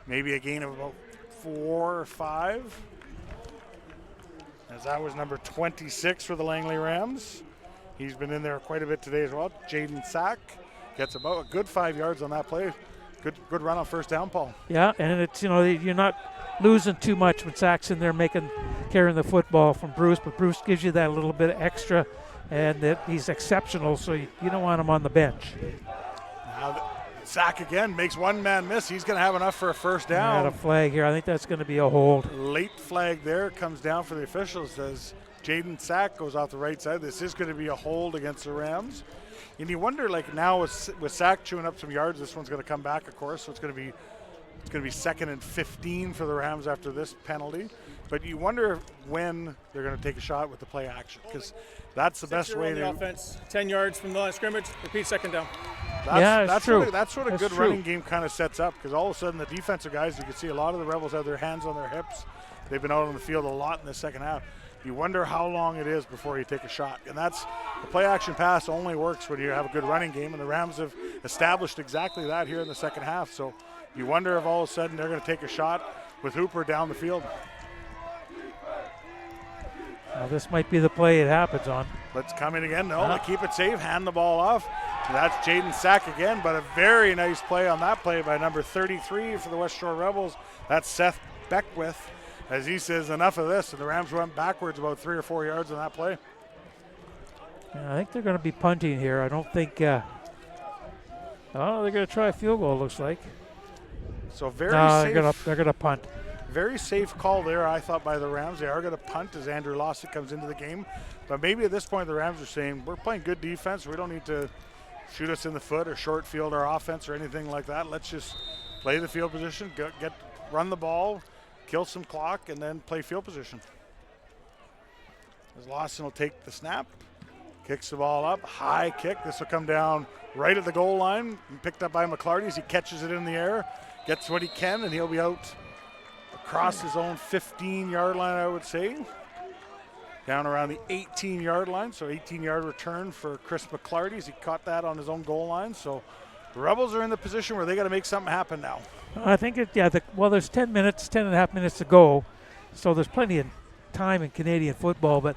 maybe a gain of about 4 or 5. As that was number 26 for the Langley Rams. He's been in there quite a bit today as well. Jaden Sack gets about a good 5 yards on that play. Good run on first down, Paul. Yeah, and it's, you're not losing too much when Sack's in there carrying the football from Bruce, but Bruce gives you that little bit extra, and that he's exceptional, so you don't want him on the bench. Now Sack again makes one man miss. He's going to have enough for a first down. A flag here. I think that's going to be a hold. Late flag there comes down for the officials as Jaden Sack goes off the right side. This is going to be a hold against the Rams. And you wonder, now with Sack chewing up some yards, this one's going to come back, of course, so it's going to be It's going to be 2nd and 15 for the Rams after this penalty. But you wonder when they're going to take a shot with the play action, because that's the best way to offense. 10 yards from the line of scrimmage, repeat 2nd down. That's true. That's what a That's good true. running game kind of sets up, because all of a sudden the defensive guys, you can see a lot of the Rebels have their hands on their hips. They've been out on the field a lot in the second half. You wonder how long it is before you take a shot. And that's the play action pass only works when you have a good running game, and the Rams have established exactly that here in the second half. So you wonder if all of a sudden they're going to take a shot with Hooper down the field. Now this might be the play it happens on. Let's come in again. No, they keep it safe, hand the ball off. And that's Jaden Sack again, but a very nice play on that play by number 33 for the West Shore Rebels. That's Seth Beckwith. As he says, enough of this, and the Rams went backwards about 3 or 4 yards on that play. Yeah, I think they're going to be punting here. I don't think. Oh, they're going to try a field goal. Looks like. So very safe. They're going to punt. Very safe call there, I thought, by the Rams. They are going to punt as Andrew Lawson comes into the game. But maybe at this point the Rams are saying, we're playing good defense. We don't need to shoot us in the foot or short field our offense or anything like that. Let's just play the field position, run the ball, kill some clock, and then play field position. As Lawson will take the snap, kicks the ball up, high kick. This will come down right at the goal line, picked up by McClarty as he catches it in the air, gets what he can, and he'll be out across his own 15-yard line, I would say. Down around the 18-yard line, so 18-yard return for Chris McClarty as he caught that on his own goal line. So the Rebels are in the position where they got to make something happen now. I think there's 10 and a half minutes to go, so there's plenty of time in Canadian football, but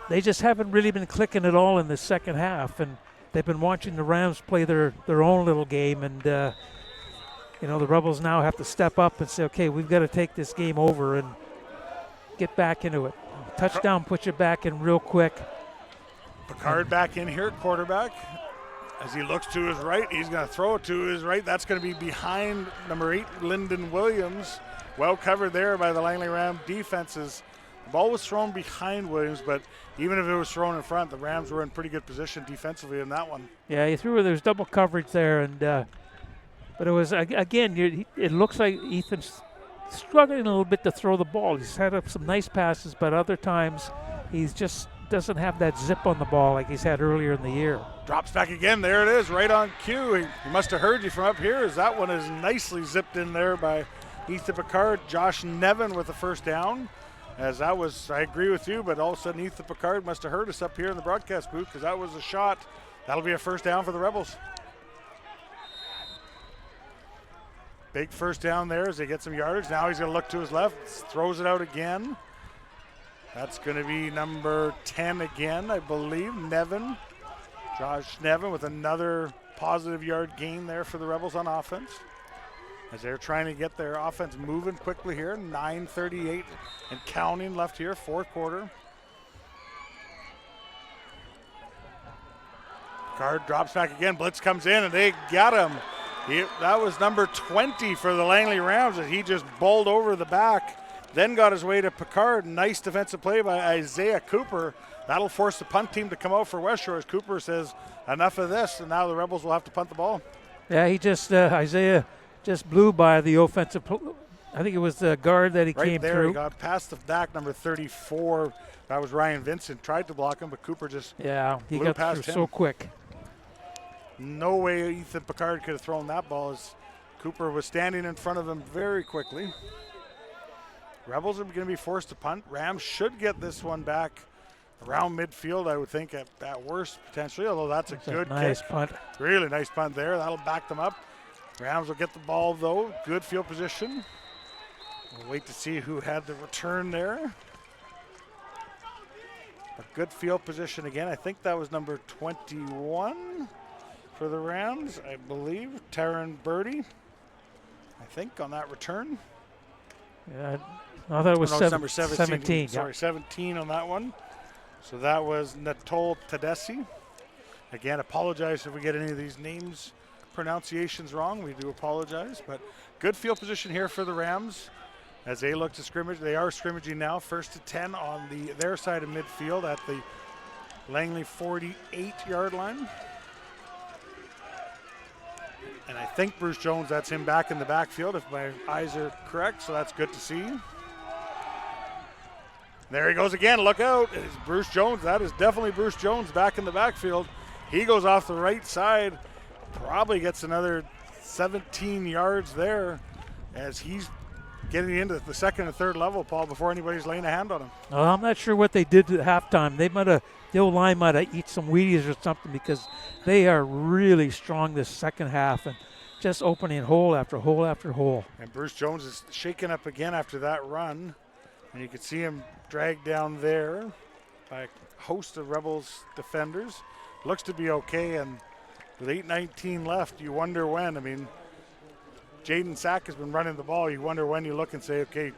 they just haven't really been clicking at all in the second half, and they've been watching the Rams play their own little game, and the Rebels now have to step up and say, okay, we've got to take this game over and get back into it. Touchdown puts you back in real quick. Picard back in here, quarterback. As he looks to his right, he's going to throw it to his right. That's going to be behind number 8, Lyndon Williams. Well covered there by the Langley Ram defenses. The ball was thrown behind Williams, but even if it was thrown in front, the Rams were in pretty good position defensively in that one. Yeah, he threw it. There's double coverage there, and but it was, again, it looks like Ethan's struggling a little bit to throw the ball. He's had up some nice passes, but other times he's just doesn't have that zip on the ball like he's had earlier in the year. Drops back again. There it is, right on cue. He must have heard you from up here, as that one is nicely zipped in there by Ethan Picard. Josh Nevin with the first down. As that was, I agree with you, but all of a sudden Ethan Picard must have heard us up here in the broadcast booth, because that was a shot. That'll be a first down for the Rebels. Big first down there as they get some yardage. Now he's going to look to his left, throws it out again. That's going to be number 10 again, I believe, Nevin. Josh Nevin with another positive yard gain there for the Rebels on offense, as they're trying to get their offense moving quickly here. 9:38 and counting left here, fourth quarter. Card drops back again. Blitz comes in, and they got him. That was number 20 for the Langley Rams, as he just bowled over the back, then got his way to Picard. Nice defensive play by Isaiah Cooper. That'll force the punt team to come out for West Shore, as Cooper says, enough of this, and now the Rebels will have to punt the ball. Yeah, Isaiah just blew by the offensive. I think it was the guard that he came there, through. He got past the back, number 34. That was Ryan Vincent. Tried to block him, but Cooper just he blew got past through him. so quick. No way Ethan Picard could have thrown that ball, as Cooper was standing in front of him very quickly. Rebels are going to be forced to punt. Rams should get this one back around midfield, I would think, at worst, potentially, although that's a good nice kick. punt. Really nice punt there. That'll back them up. Rams will get the ball, though. Good field position. We'll wait to see who had the return there. A good field position again. I think that was number 21 for the Rams, I believe. Taryn Birdie, I think, on that return. Yeah, I thought it was number 17. Sorry, yeah. 17 on that one. So that was Natol Tedesi. Again, apologize if we get any of these names pronunciations wrong. We do apologize, but good field position here for the Rams as they look to scrimmage. They are scrimmaging now, 1st to 10 on their side of midfield at the Langley 48-yard line. And I think Bruce Jones, that's him back in the backfield if my eyes are correct, so that's good to see. There he goes again, look out. It's Bruce Jones, that is definitely Bruce Jones back in the backfield. He goes off the right side, probably gets another 17 yards there as he's getting into the second and third level, Paul, before anybody's laying a hand on him. I'm not sure what they did at halftime. The O-line might have eaten some Wheaties or something because they are really strong this second half and just opening hole after hole after hole. And Bruce Jones is shaken up again after that run. And you can see him dragged down there by a host of Rebels defenders. Looks to be okay, and with 8:19 left, you wonder when. I mean, Jaden Sack has been running the ball. You wonder when you look and say, okay,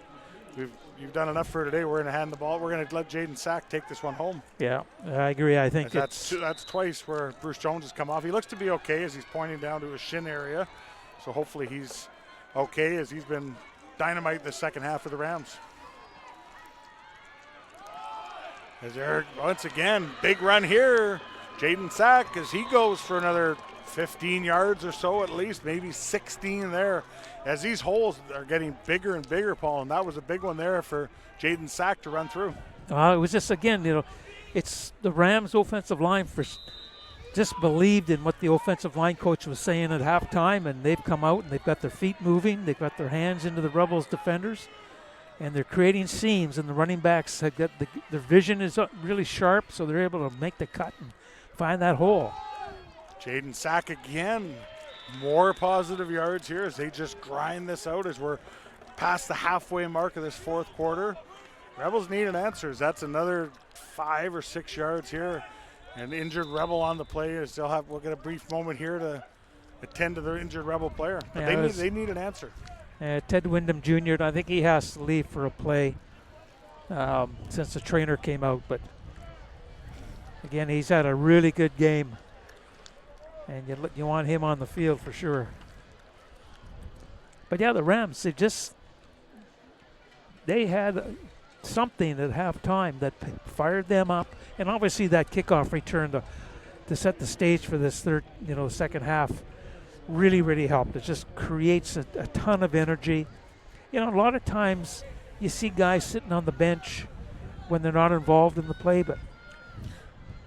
you've done enough for today. We're going to hand the ball. We're going to let Jaden Sack take this one home. Yeah, I agree. I think that's twice where Bruce Jones has come off. He looks to be okay as he's pointing down to his shin area. So hopefully he's okay as he's been dynamite the second half of the Rams. As Eric, once again, big run here. Jaden Sack as he goes for another 15 yards or so at least, maybe 16 there. As these holes are getting bigger and bigger, Paul, and that was a big one there for Jaden Sack to run through. It was just, again, it's the Rams offensive line just believed in what the offensive line coach was saying at halftime, and they've come out and they've got their feet moving, they've got their hands into the Rebels defenders, and they're creating seams, and the running backs have got their vision is really sharp, so they're able to make the cut and find that hole. Jaden Sack again, more positive yards here as they just grind this out as we're past the halfway mark of this fourth quarter. Rebels need an answer. That's another 5 or 6 yards here. An injured Rebel on the play. We'll get a brief moment here to attend to their injured Rebel player. But they need an answer. Ted Wyndham Jr., I think he has to leave for a play since the trainer came out. But again, he's had a really good game, and you want him on the field for sure. But yeah, the Rams, they had something at halftime that fired them up, and obviously that kickoff return to set the stage for this second half really, really helped. It just creates a ton of energy. A lot of times you see guys sitting on the bench when they're not involved in the play, but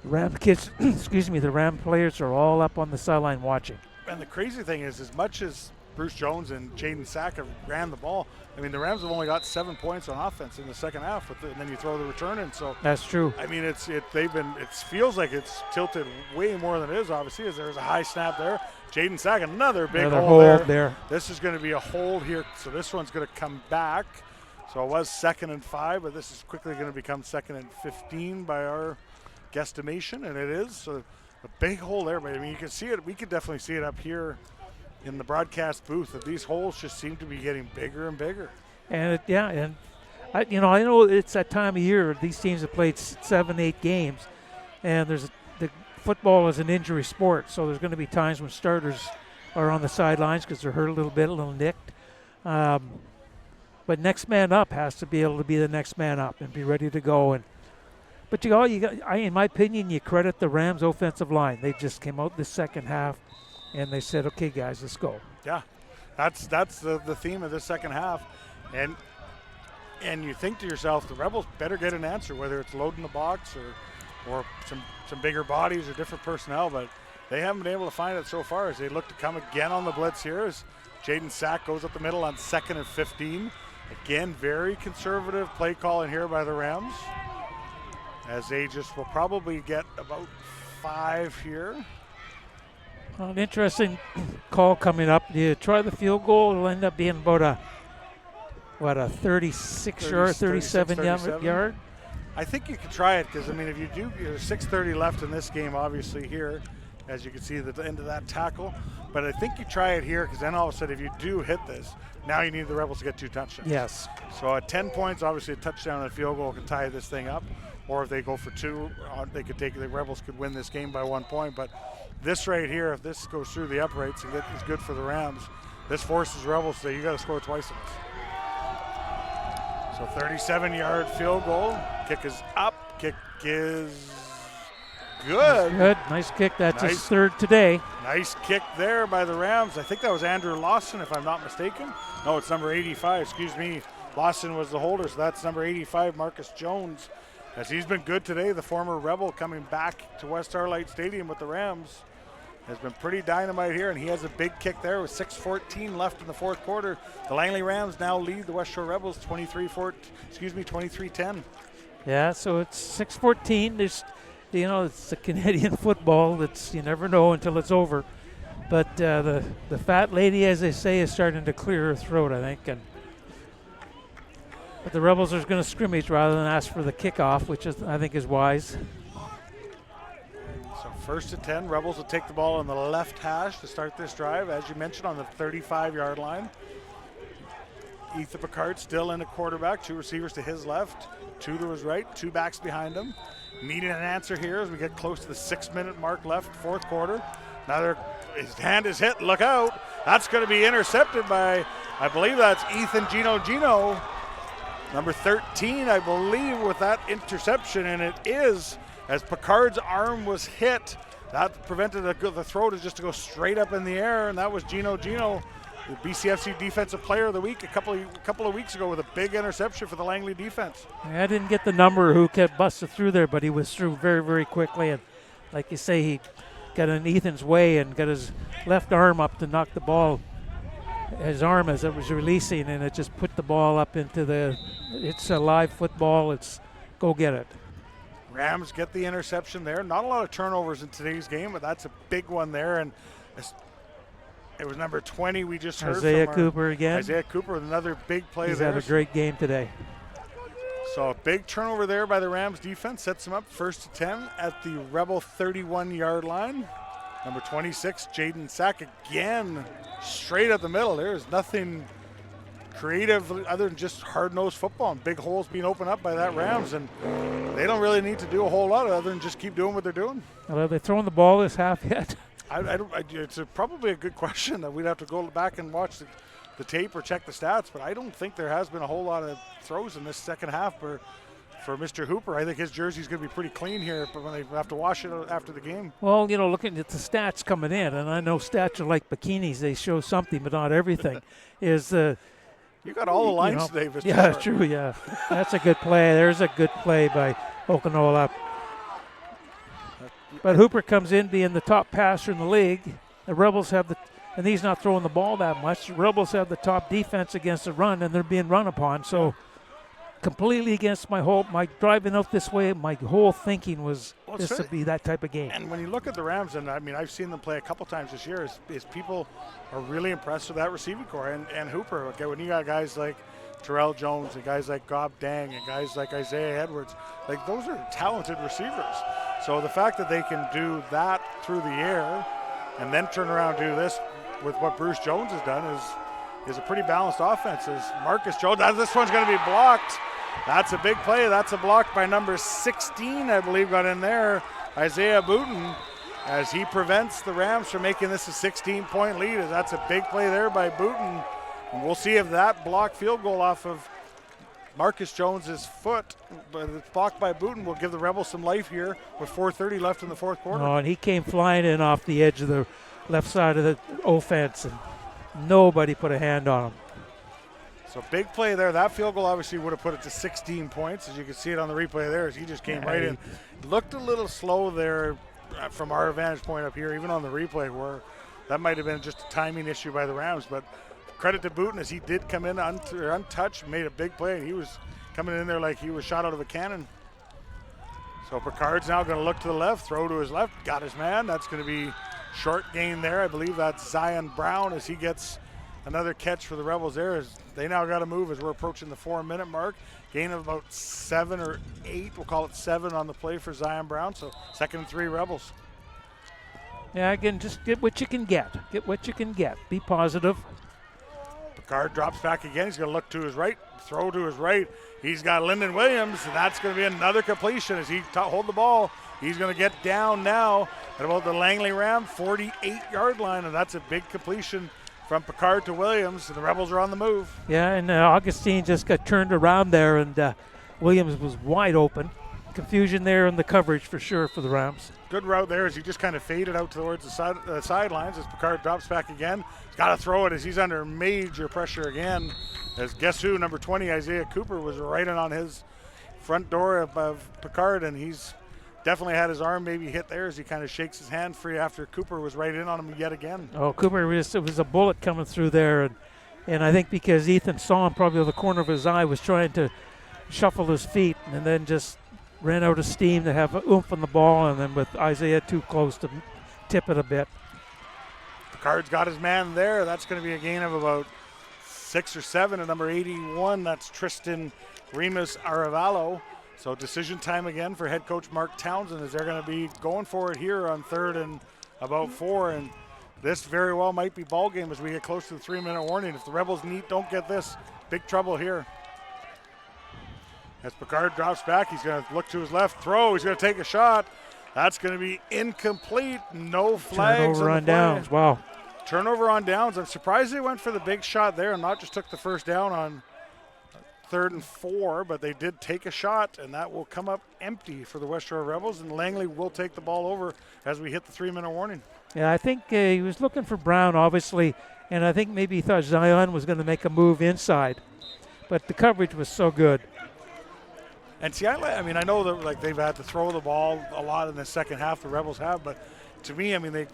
Ram kids, the Ram players are all up on the sideline watching. And the crazy thing is, as much as Bruce Jones and Jaden Sack have ran the ball, I mean, the Rams have only got 7 points on offense in the second half, and then you throw the return in. So that's true. I mean, it feels like it's tilted way more than it is. Obviously, as there's a high snap there. Jaden Sack, another big hold there. This is going to be a hold here, so this one's going to come back. So it was 2nd and 5, but this is quickly going to become 2nd and 15 by our guesstimation, and it is. So a big hole there, but I mean, you can see it. We could definitely see it up here in the broadcast booth, that these holes just seem to be getting bigger and bigger. And I know it's that time of year. These teams have played 7-8 games, and the football is an injury sport, so there's going to be times when starters are on the sidelines because they're hurt a little bit, a little nicked. But next man up has to be able to be the next man up and be ready to go. But in my opinion, you credit the Rams offensive line. They just came out the second half, and they said, okay, guys, let's go. Yeah, that's the theme of this second half. And you think to yourself, the Rebels better get an answer, whether it's loading the box or some bigger bodies or different personnel, but they haven't been able to find it so far as they look to come again on the blitz here as Jaden Sack goes up the middle on 2nd and 15. Again, very conservative play call in here by the Rams as they just will probably get about 5 here. An interesting call coming up. You try the field goal, it'll end up being about a 37 yard? I think you could try it because, I mean, if you do, there's 6:30 left in this game, obviously, here, as you can see the end of that tackle. But I think you try it here because then all of a sudden, if you do hit this, now you need the Rebels to get 2 touchdowns. Yes. So at 10 points, obviously, a touchdown and a field goal can tie this thing up. Or if they go for 2, the Rebels could win this game by 1 point. But this right here, if this goes through the uprights and is good for the Rams, this forces Rebels to say, you got to score twice in this. So 37-yard field goal. Kick is up. Kick is good. Good. Nice kick. That's his Nice. third today. Nice kick there by the Rams. I think that was Andrew Lawson, if I'm not mistaken. No, it's number 85. Excuse me. Lawson was the holder, so that's number 85, Marcus Jones. As he's been good today, the former Rebel coming back to West Starlight Stadium with the Rams has been pretty dynamite here, and he has a big kick there with 6:14 left in the fourth quarter. The Langley Rams now lead the West Shore Rebels 23-10. Yeah, so it's 6:14. There's, it's the Canadian football. That's, you never know until it's over. But the fat lady, as they say, is starting to clear her throat, I think. But the Rebels are going to scrimmage rather than ask for the kickoff, which I think is wise. So 1st and 10, Rebels will take the ball on the left hash to start this drive, as you mentioned, on the 35-yard line. Ethan Picard still in the quarterback, 2 receivers to his left, 2 to his right, 2 backs behind him. Needing an answer here as we get close to the 6-minute mark left, fourth quarter. His hand is hit, look out. That's going to be intercepted by, I believe that's Ethan Gino. Number 13, I believe, with that interception, and it is, as Picard's arm was hit. That prevented the throw to go straight up in the air, and that was Gino, the BCFC Defensive Player of the Week a couple of weeks ago with a big interception for the Langley defense. I didn't get the number who kept busted through there, but he was through very, very quickly, and like you say, he got in Ethan's way and got his left arm up to knock the ball, his arm as it was releasing, and it just put the ball up into it's a live football, it's go get it. Rams get the interception there. Not a lot of turnovers in today's game, but that's a big one there. And it was number 20 we just heard Isaiah from Cooper again. Isaiah Cooper with another big play He's there. had a great game today. So a big turnover there by the Rams defense sets them up 1st and 10 at the Rebel 31-yard line. Number 26, Jaden Sack again, straight up the middle. There's nothing creative other than just hard-nosed football and big holes being opened up by that Rams, and they don't really need to do a whole lot other than just keep doing what they're doing. Well, are they throwing the ball this half yet? It's probably a good question that we'd have to go back and watch the tape or check the stats, but I don't think there has been a whole lot of throws in this second half for Mr. Hooper. I think his jersey's going to be pretty clean here, but when they have to wash it after the game. Well, looking at the stats coming in, and I know stats are like bikinis, they show something but not everything, You got all the lines today, Mr. Yeah, Sharp. true, yeah. That's a good play. There's a good play by Okanola. But Hooper comes in being the top passer in the league. The Rebels have and he's not throwing the ball that much. The Rebels have the top defense against the run, and they're being run upon. So completely against my driving out this way, my whole thinking was this would be that type of game. And when you look at the Rams, and I mean, I've seen them play a couple times this year, is people are really impressed with that receiving core and Hooper. Okay, when you got guys like Terrell Jones and guys like Gob Dang and guys like Isaiah Edwards, like those are talented receivers. So the fact that they can do that through the air and then turn around and do this with what Bruce Jones has done is a pretty balanced offense. As Marcus Jones, this one's going to be blocked. That's a big play. That's a block by number 16, I believe, got in there, Isaiah Booten, as he prevents the Rams from making this a 16-point lead. As that's a big play there by Booten. And we'll see if that blocked field goal off of Marcus Jones's foot, but it's blocked by Booten, will give the Rebels some life here with 4:30 left in the fourth quarter. Oh, and he came flying in off the edge of the left side of the offense, and nobody put a hand on him. So big play there. That field goal obviously would have put it to 16 points. As you can see it on the replay there, as he just came right in. Looked a little slow there from our vantage point up here, even on the replay, where that might have been just a timing issue by the Rams. But credit to Booten, as he did come in untouched, made a big play. He was coming in there like he was shot out of a cannon. So Picard's now going to look to the left, throw to his left, got his man. That's going to be short gain there. I believe that's Zion Brown as he gets another catch for the Rebels there. As they now got to move as we're approaching the 4-minute mark. Gain of about 7 or 8. We'll call it 7 on the play for Zion Brown. So 2nd and 3 Rebels. Yeah, again, just get what you can get. Get what you can get. Be positive. Picard drops back again. He's going to look to his right, throw to his right. He's got Lyndon Williams, and that's going to be another completion as he hold the ball. He's going to get down now at about the Langley Ram 48-yard line, and that's a big completion from Picard to Williams, and the Rebels are on the move. Yeah, and Augustine just got turned around there, and Williams was wide open. Confusion there in the coverage for sure for the Rams. good route there as he just kind of faded out towards the sidelines as Picard drops back again. He's got to throw it as he's under major pressure again. As guess who, number 20, Isaiah Cooper, was right in on his front door of Picard, and he's definitely had his arm maybe hit there as he kind of shakes his hand free after Cooper was right in on him yet again. Oh, Cooper, it was a bullet coming through there, and I think because Ethan saw him probably with the corner of his eye, was trying to shuffle his feet and then just ran out of steam to have oomph on the ball, and then with Isaiah too close to tip it a bit. Picard's got his man there. That's going to be a gain of about 6 or 7 at number 81. That's Tristan Remus Arevalo. So decision time again for head coach Mark Townsend as they're going to be going for it here on 3rd and about 4. And this very well might be ball game as we get close to the 3-minute warning. If the Rebels don't get this, big trouble here. As Picard drops back, he's going to look to his left, throw, he's going to take a shot. That's going to be incomplete, no flags. Turnover on downs, wow. Turnover on downs. I'm surprised they went for the big shot there and not just took the first down on 3rd and 4, but they did take a shot, and that will come up empty for the West Shore Rebels, and Langley will take the ball over as we hit the 3-minute warning. Yeah, I think he was looking for Brown, obviously, and I think maybe he thought Zion was going to make a move inside, but the coverage was so good. And see, I mean, I know that they've had to throw the ball a lot in the second half. The Rebels have, but to me, I mean, they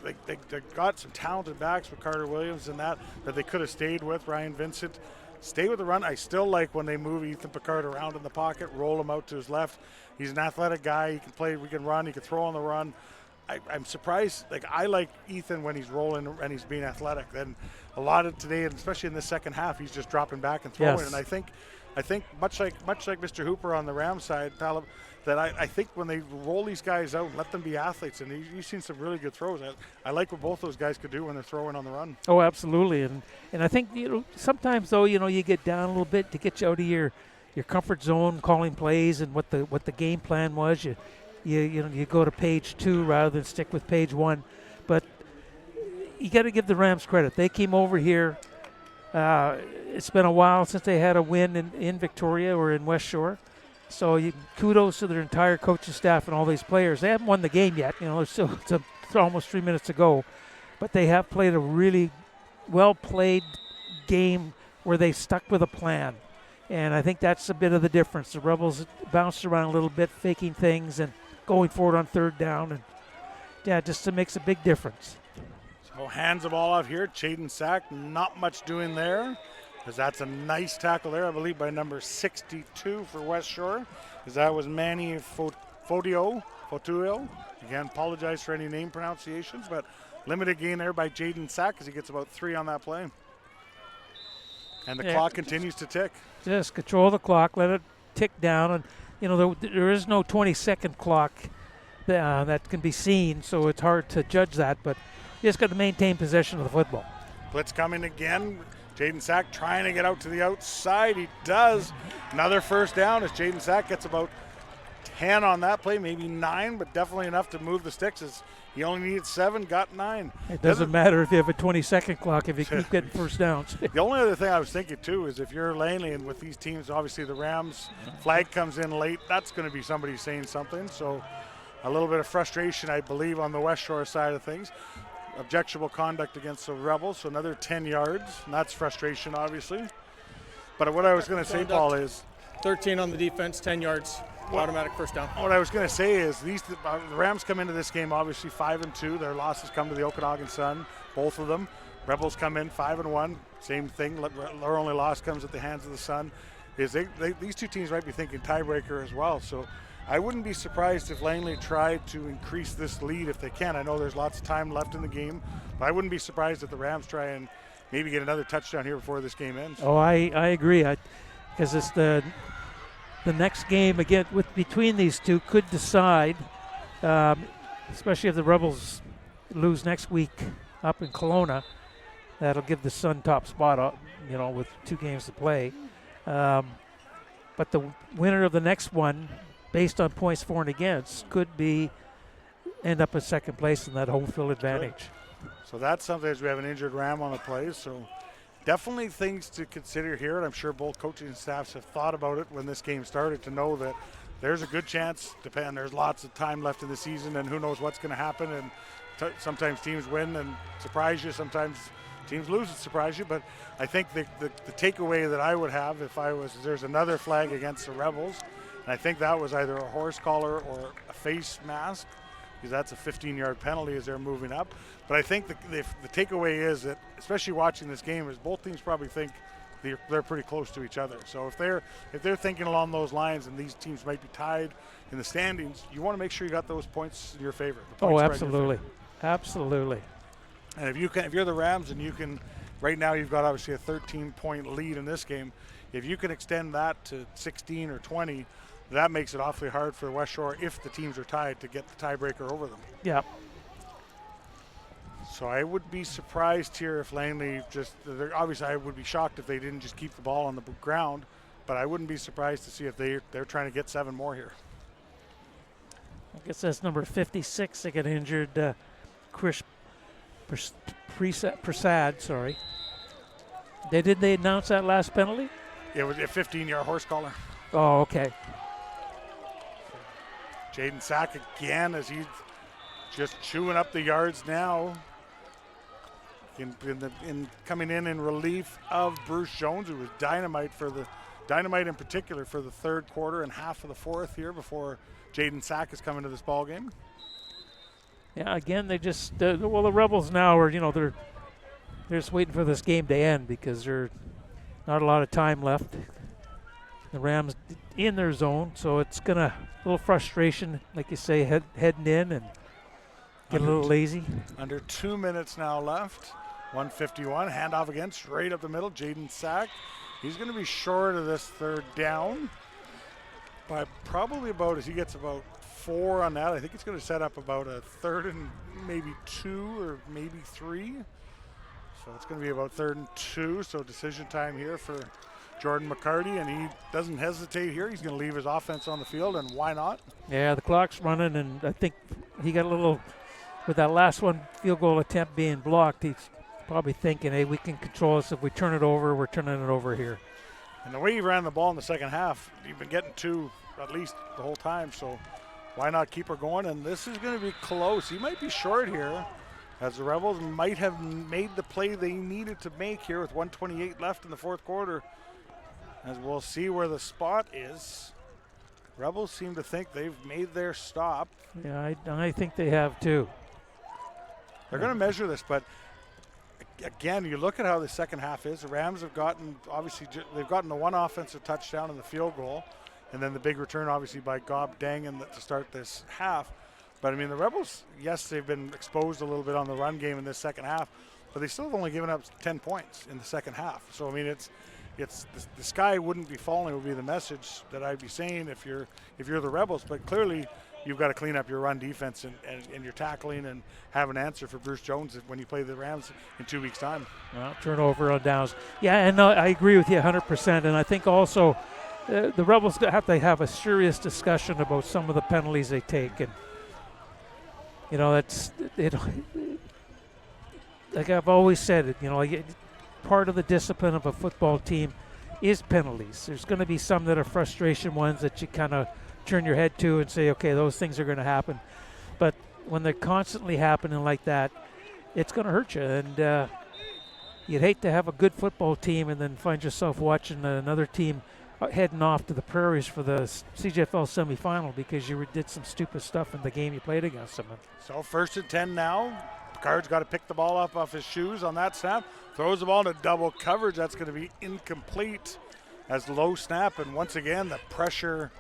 got some talented backs with Carter Williams and that they could have stayed with. Ryan Vincent, stay with the run. I still like when they move Ethan Picard around in the pocket, roll him out to his left. He's an athletic guy. He can play. We can run. He can throw on the run. I'm surprised. I like Ethan when he's rolling and he's being athletic. And a lot of today, and especially in the second half, he's just dropping back and throwing. Yes. And I think much like Mr. Hooper on the Rams side, Talib, that I think when they roll these guys out and let them be athletes, and you've seen some really good throws. I like what both those guys could do when they're throwing on the run. Oh, absolutely, and I think sometimes though you get down a little bit to get you out of your comfort zone, calling plays and what the game plan was. You go to page 2 rather than stick with page 1, but you got to give the Rams credit. They came over here. It's been a while since they had a win in Victoria or in West Shore. So kudos to their entire coaching staff and all these players. They haven't won the game yet. There's still almost 3 minutes to go. But they have played a really well-played game where they stuck with a plan. And I think that's a bit of the difference. The Rebels bounced around a little bit, faking things and going forward on 3rd down. And, yeah, just makes a big difference. So hands the ball out here. Chaden Sack, not much doing there. As that's a nice tackle there, I believe, by number 62 for West Shore. As that was Manny Fotuo. Again, apologize for any name pronunciations, but limited gain there by Jaden Sack as he gets about 3 on that play. And the clock continues to tick. Just control the clock, let it tick down. And, there is no 20-second clock that can be seen, so it's hard to judge that. But you just got to maintain possession of the football. Blitz coming again. Jaden Sack trying to get out to the outside. He does. Another first down as Jaden Sack gets about 10 on that play, maybe 9, but definitely enough to move the sticks as he only needed 7, got 9. It doesn't matter if you have a 20-second clock if you keep getting first downs. The only other thing I was thinking, too, is if you're Langley and with these teams, obviously the Rams flag comes in late, that's going to be somebody saying something. So a little bit of frustration, I believe, on the West Shore side of things. Objectionable conduct against the Rebels, so another 10 yards, and that's frustration, obviously. But what I was going to say, Paul, is 13 on the defense, 10 yards, automatic first down. What I was going to say is the Rams come into this game obviously 5-2. Their losses come to the Okanagan Sun, both of them. Rebels come in 5-1, same thing. Their only loss comes at the hands of the Sun. These two teams might be thinking tiebreaker as well. So I wouldn't be surprised if Langley tried to increase this lead if they can. I know there's lots of time left in the game, but I wouldn't be surprised if the Rams try and maybe get another touchdown here before this game ends. Oh, I agree. Because it's the next game again between these two could decide, especially if the Rebels lose next week up in Kelowna. That'll give the Sun top spot up, with 2 games to play. But the winner of the next one, based on points for and against, could end up in second place in that home field advantage. Good. So that's something as we have an injured Ram on the play. So definitely things to consider here. And I'm sure both coaching staffs have thought about it when this game started to know that there's a good chance, there's lots of time left in the season, and who knows what's going to happen. And sometimes teams win and surprise you, sometimes teams lose and surprise you. But I think the takeaway that I would have if I was, there's another flag against the Rebels, and I think that was either a horse collar or a face mask, because that's a 15-yard penalty as they're moving up. But I think the takeaway is that, especially watching this game, is both teams probably think they're pretty close to each other. So if they're thinking along those lines, and these teams might be tied in the standings, you want to make sure you got those points in your favor. Oh, absolutely, absolutely. And if you're the Rams, and you can, right now you've got obviously a 13-point lead in this game. If you can extend that to 16 or 20, that makes it awfully hard for West Shore, if the teams are tied, to get the tiebreaker over them. Yeah. So I would be surprised here if Langley obviously I would be shocked if they didn't just keep the ball on the ground, but I wouldn't be surprised to see if they're trying to get 7 more here. I guess that's number 56 that got injured, Chris Prasad, sorry. Did they announce that last penalty? It was a 15-yard horse collar. Oh, okay. Jaden Sack again, as he's just chewing up the yards now. In coming in relief of Bruce Jones, who was dynamite in particular for the third quarter and half of the fourth here before Jaden Sack is coming to this ball game. Yeah, again, they just the Rebels now are, they're just waiting for this game to end, because there's not a lot of time left. The Rams in their zone, so it's a little frustration, like you say, heading in and get a little lazy. Under 2 minutes now left. 151, handoff again, straight up the middle. Jaden Sack. He's going to be short of this third down by probably about, as he gets about 4 on that. I think it's going to set up about a 3rd and maybe 2 or maybe 3. So it's going to be about 3rd and 2. So decision time here for Jordan McCarty, and he doesn't hesitate here. He's going to leave his offense on the field, and why not? Yeah, the clock's running, and I think he got a little, with that last one field goal attempt being blocked, he's probably thinking, hey, we can control this. If we turn it over, we're turning it over here. And the way he ran the ball in the second half, you've been getting 2 at least the whole time, so why not keep her going? And this is going to be close. He might be short here, as the Rebels might have made the play they needed to make here with 1:28 left in the fourth quarter. As we'll see where the spot is. Rebels seem to think they've made their stop. Yeah, I think they have too. They're going to measure this, but again, you look at how the second half is. The Rams have gotten, obviously, they've gotten the one offensive touchdown and the field goal, and then the big return, obviously, by Gob Dangan to start this half. But, I mean, the Rebels, yes, they've been exposed a little bit on the run game in this second half, but they still have only given up 10 points in the second half. So, I mean, it's the sky wouldn't be falling would be the message that I'd be saying if you're the Rebels. But clearly, you've got to clean up your run defense and your tackling and have an answer for Bruce Jones when you play the Rams in 2 weeks' time. Well, turnover on downs. Yeah, and I agree with you 100%. And I think also the Rebels have to have a serious discussion about some of the penalties they take. And, that's it. Like I've always said it, part of the discipline of a football team is penalties. There's going to be some that are frustration ones that you kind of turn your head to and say, okay, those things are going to happen. But when they're constantly happening like that, it's going to hurt you. And you'd hate to have a good football team and then find yourself watching another team heading off to the prairies for the CJFL semifinal because you did some stupid stuff in the game you played against them. So 1st and 10 now. Picard's got to pick the ball up off his shoes on that snap. Throws the ball into double coverage. That's going to be incomplete as low snap. And once again, the pressure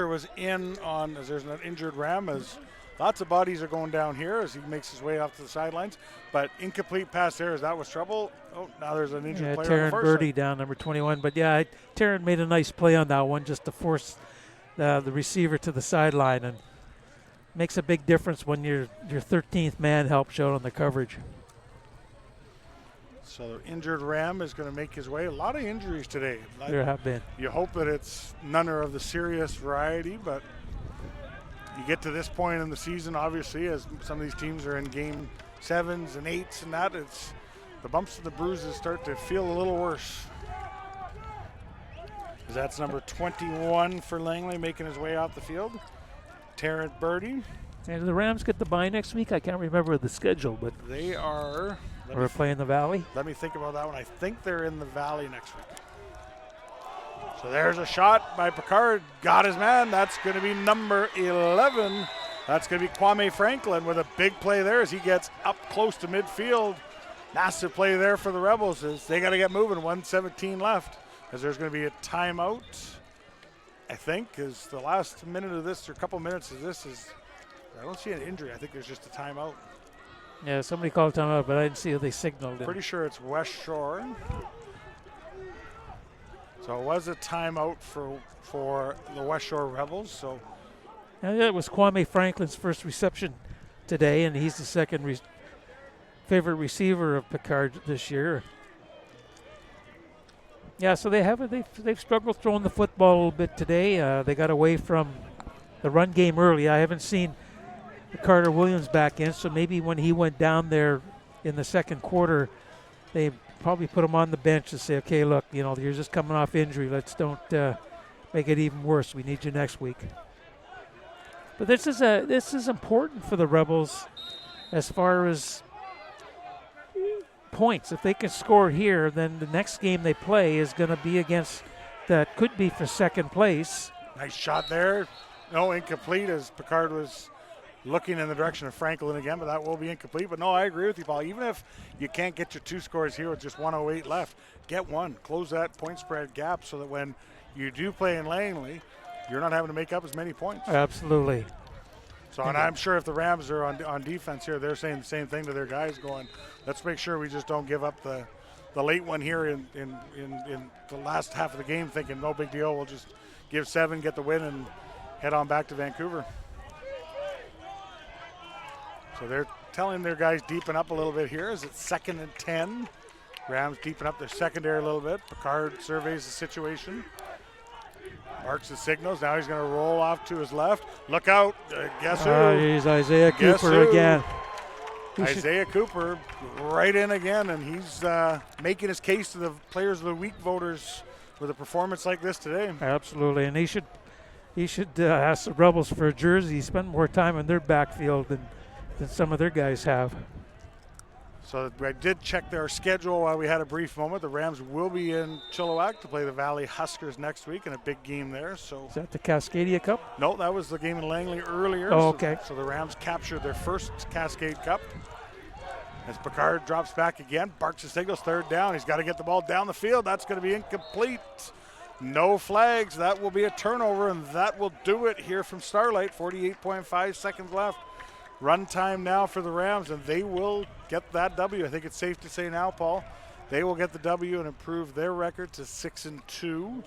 was in on, as there's an injured Ram, as lots of bodies are going down here as he makes his way off to the sidelines. But incomplete pass there, as that was trouble. Oh, now there's an injured player on the Taryn first Birdie side. down, number 21. But yeah, Taryn made a nice play on that one just to force the receiver to the sideline, and makes a big difference when your 13th man helps out on the coverage. So the injured Ram is going to make his way. A lot of injuries today. There have been. You hope that it's none are of the serious variety, but you get to this point in the season, obviously, as some of these teams are in game 7s and 8s and that, it's the bumps and the bruises start to feel a little worse. That's number 21 for Langley making his way off the field. Tarrant Birdie. And the Rams get the bye next week. I can't remember the schedule, but they are. We're playing the Valley. Let me think about that one. I think they're in the Valley next week. So there's a shot by Picard. Got his man. That's going to be number 11. That's going to be Kwame Franklin with a big play there as he gets up close to midfield. Massive play there for the Rebels as they got to get moving. 1:17 left as there's going to be a timeout. I think is the last minute of this or a couple minutes of this is. I don't see an injury. I think there's just a timeout. Yeah, somebody called timeout, but I didn't see if they signaled it. Pretty sure it's West Shore. So it was a timeout for the West Shore Rebels. So and it was Kwame Franklin's first reception today, and he's the second favorite receiver of Picard this year. Yeah, so they've struggled throwing the football a little bit today. They got away from the run game early. I haven't seen Carter Williams back in, so maybe when he went down there in the second quarter, they probably put him on the bench to say, okay, look, you're just coming off injury. Let's don't make it even worse. We need you next week. But this is important for the Rebels as far as points. If they can score here, then the next game they play is going to be against that could be for second place. Nice shot there. No, incomplete as Picard was looking in the direction of Franklin again, but that will be incomplete. But no, I agree with you, Paul. Even if you can't get your 2 scores here with just 1:08 left, get one. Close that point spread gap so that when you do play in Langley, you're not having to make up as many points. Absolutely. So, and I'm sure if the Rams are on defense here, they're saying the same thing to their guys going, let's make sure we just don't give up the late one here in the last half of the game thinking no big deal. We'll just give 7, get the win, and head on back to Vancouver. So they're telling their guys deepen up a little bit here as it's 2nd and 10. Rams deepen up their secondary a little bit. Picard surveys the situation. Marks the signals. Now he's going to roll off to his left. Look out. Guess who? He's Isaiah Cooper again. Isaiah Cooper right in again, and he's making his case to the Players of the Week voters with a performance like this today. Absolutely, and he should ask the Rebels for a jersey. He spent more time in their backfield than some of their guys have. So I did check their schedule while we had a brief moment. The Rams will be in Chilliwack to play the Valley Huskers next week in a big game there. So is that the Cascadia Cup? No, that was the game in Langley earlier. Oh, okay. So the Rams captured their first Cascade Cup. As Picard drops back again, barks the signals, 3rd down. He's got to get the ball down the field. That's going to be incomplete. No flags. That will be a turnover, and that will do it here from Starlight. 48.5 seconds left. Run time now for the Rams, and they will get that W. I think it's safe to say now, Paul, they will get the W and improve their record to 6-2.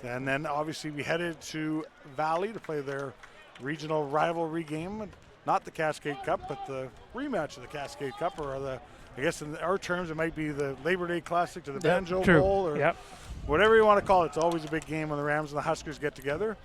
And then obviously we headed to Valley to play their regional rivalry game, not the Cascade Cup, but the rematch of the Cascade Cup, or I guess in our terms it might be the Labor Day Classic to the Banjo Bowl, or whatever you want to call it. It's always a big game when the Rams and the Huskers get together.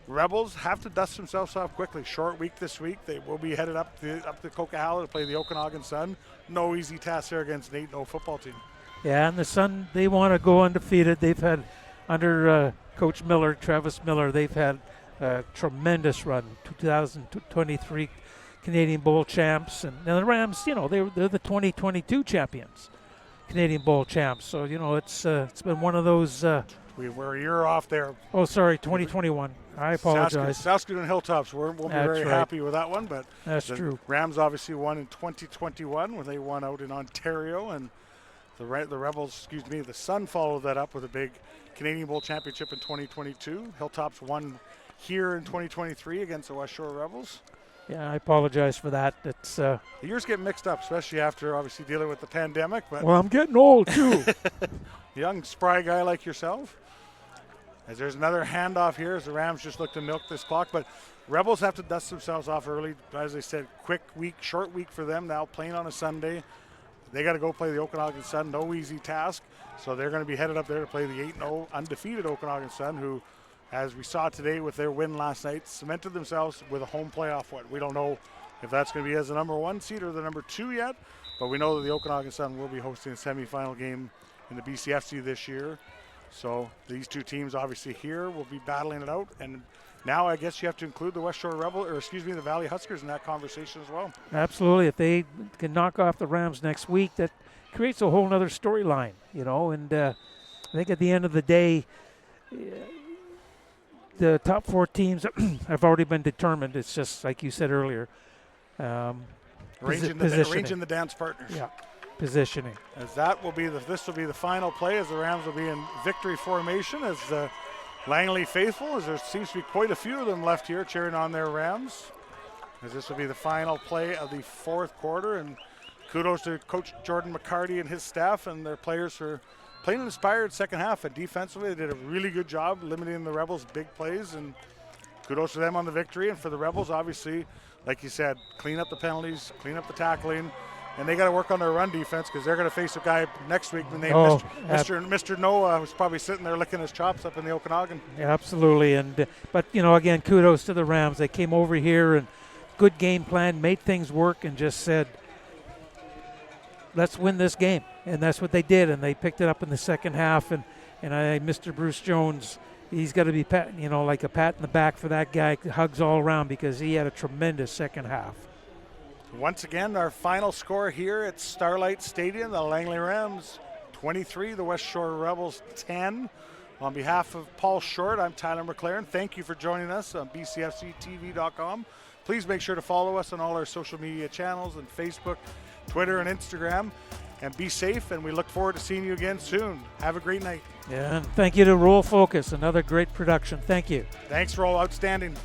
Rebels have to dust themselves off quickly. Short week this week. They will be headed up to Coquihalla to play the Okanagan Sun. No easy task there against an 8-0 football team. Yeah, and the Sun, they want to go undefeated. They've had, under Coach Miller, Travis Miller, they've had a tremendous run. 2023 Canadian Bowl champs. And the Rams, they're the 2022 champions, Canadian Bowl champs. So, it's been one of those. We're a year off there. Oh, sorry, 2021. I apologize. Saskatoon Hilltops won't be very happy with that one, but that's true. Rams obviously won in 2021 when they won out in Ontario, and the Rebels, the Sun followed that up with a big Canadian Bowl championship in 2022. Hilltops won here in 2023 against the West Shore Rebels. Yeah, I apologize for that. It's the years get mixed up, especially after obviously dealing with the pandemic. But well, I'm getting old too. Young, spry guy like yourself. As there's another handoff here as the Rams just look to milk this clock. But Rebels have to dust themselves off early. As I said, quick week, short week for them now, playing on a Sunday. They got to go play the Okanagan Sun, no easy task. So they're going to be headed up there to play the 8-0 undefeated Okanagan Sun, who, as we saw today with their win last night, cemented themselves with a home playoff win. We don't know if that's going to be as the number 1 seed or the number 2 yet, but we know that the Okanagan Sun will be hosting a semifinal game in the BCFC this year. So these two teams obviously here will be battling it out, and now I guess you have to include the West Shore the Valley Huskers in that conversation as well. Absolutely. If they can knock off the Rams next week, that creates a whole nother storyline, and I think at the end of the day, the top 4 teams have already been determined. It's just like you said earlier, Arranging the dance partners. Yeah, positioning. As this will be the final play, as the Rams will be in victory formation, as the Langley faithful, as there seems to be quite a few of them left here cheering on their Rams, as this will be the final play of the 4th quarter. And kudos to Coach Jordan McCarty and his staff and their players for playing an inspired second half. And defensively, they did a really good job limiting the Rebels' big plays, and kudos to them on the victory. And for the Rebels, obviously, like you said, clean up the penalties, clean up the tackling, and they got to work on their run defense, because they're going to face a guy next week named Mr. Noah, who's probably sitting there licking his chops up in the Okanagan. Yeah, absolutely. But again, kudos to the Rams. They came over here and good game plan, made things work, and just said, let's win this game. And that's what they did, and they picked it up in the second half. And Mr. Bruce Jones, he's got to be like a pat in the back for that guy, hugs all around, because he had a tremendous second half. Once again, our final score here at Starlight Stadium, the Langley Rams 23, the West Shore Rebels 10. On behalf of Paul Short, I'm Tyler McLaren. Thank you for joining us on bcfctv.com. Please make sure to follow us on all our social media channels and Facebook, Twitter, and Instagram. And be safe, and we look forward to seeing you again soon. Have a great night. Yeah, and thank you to Roll Focus, another great production. Thank you. Thanks, Roll. Outstanding.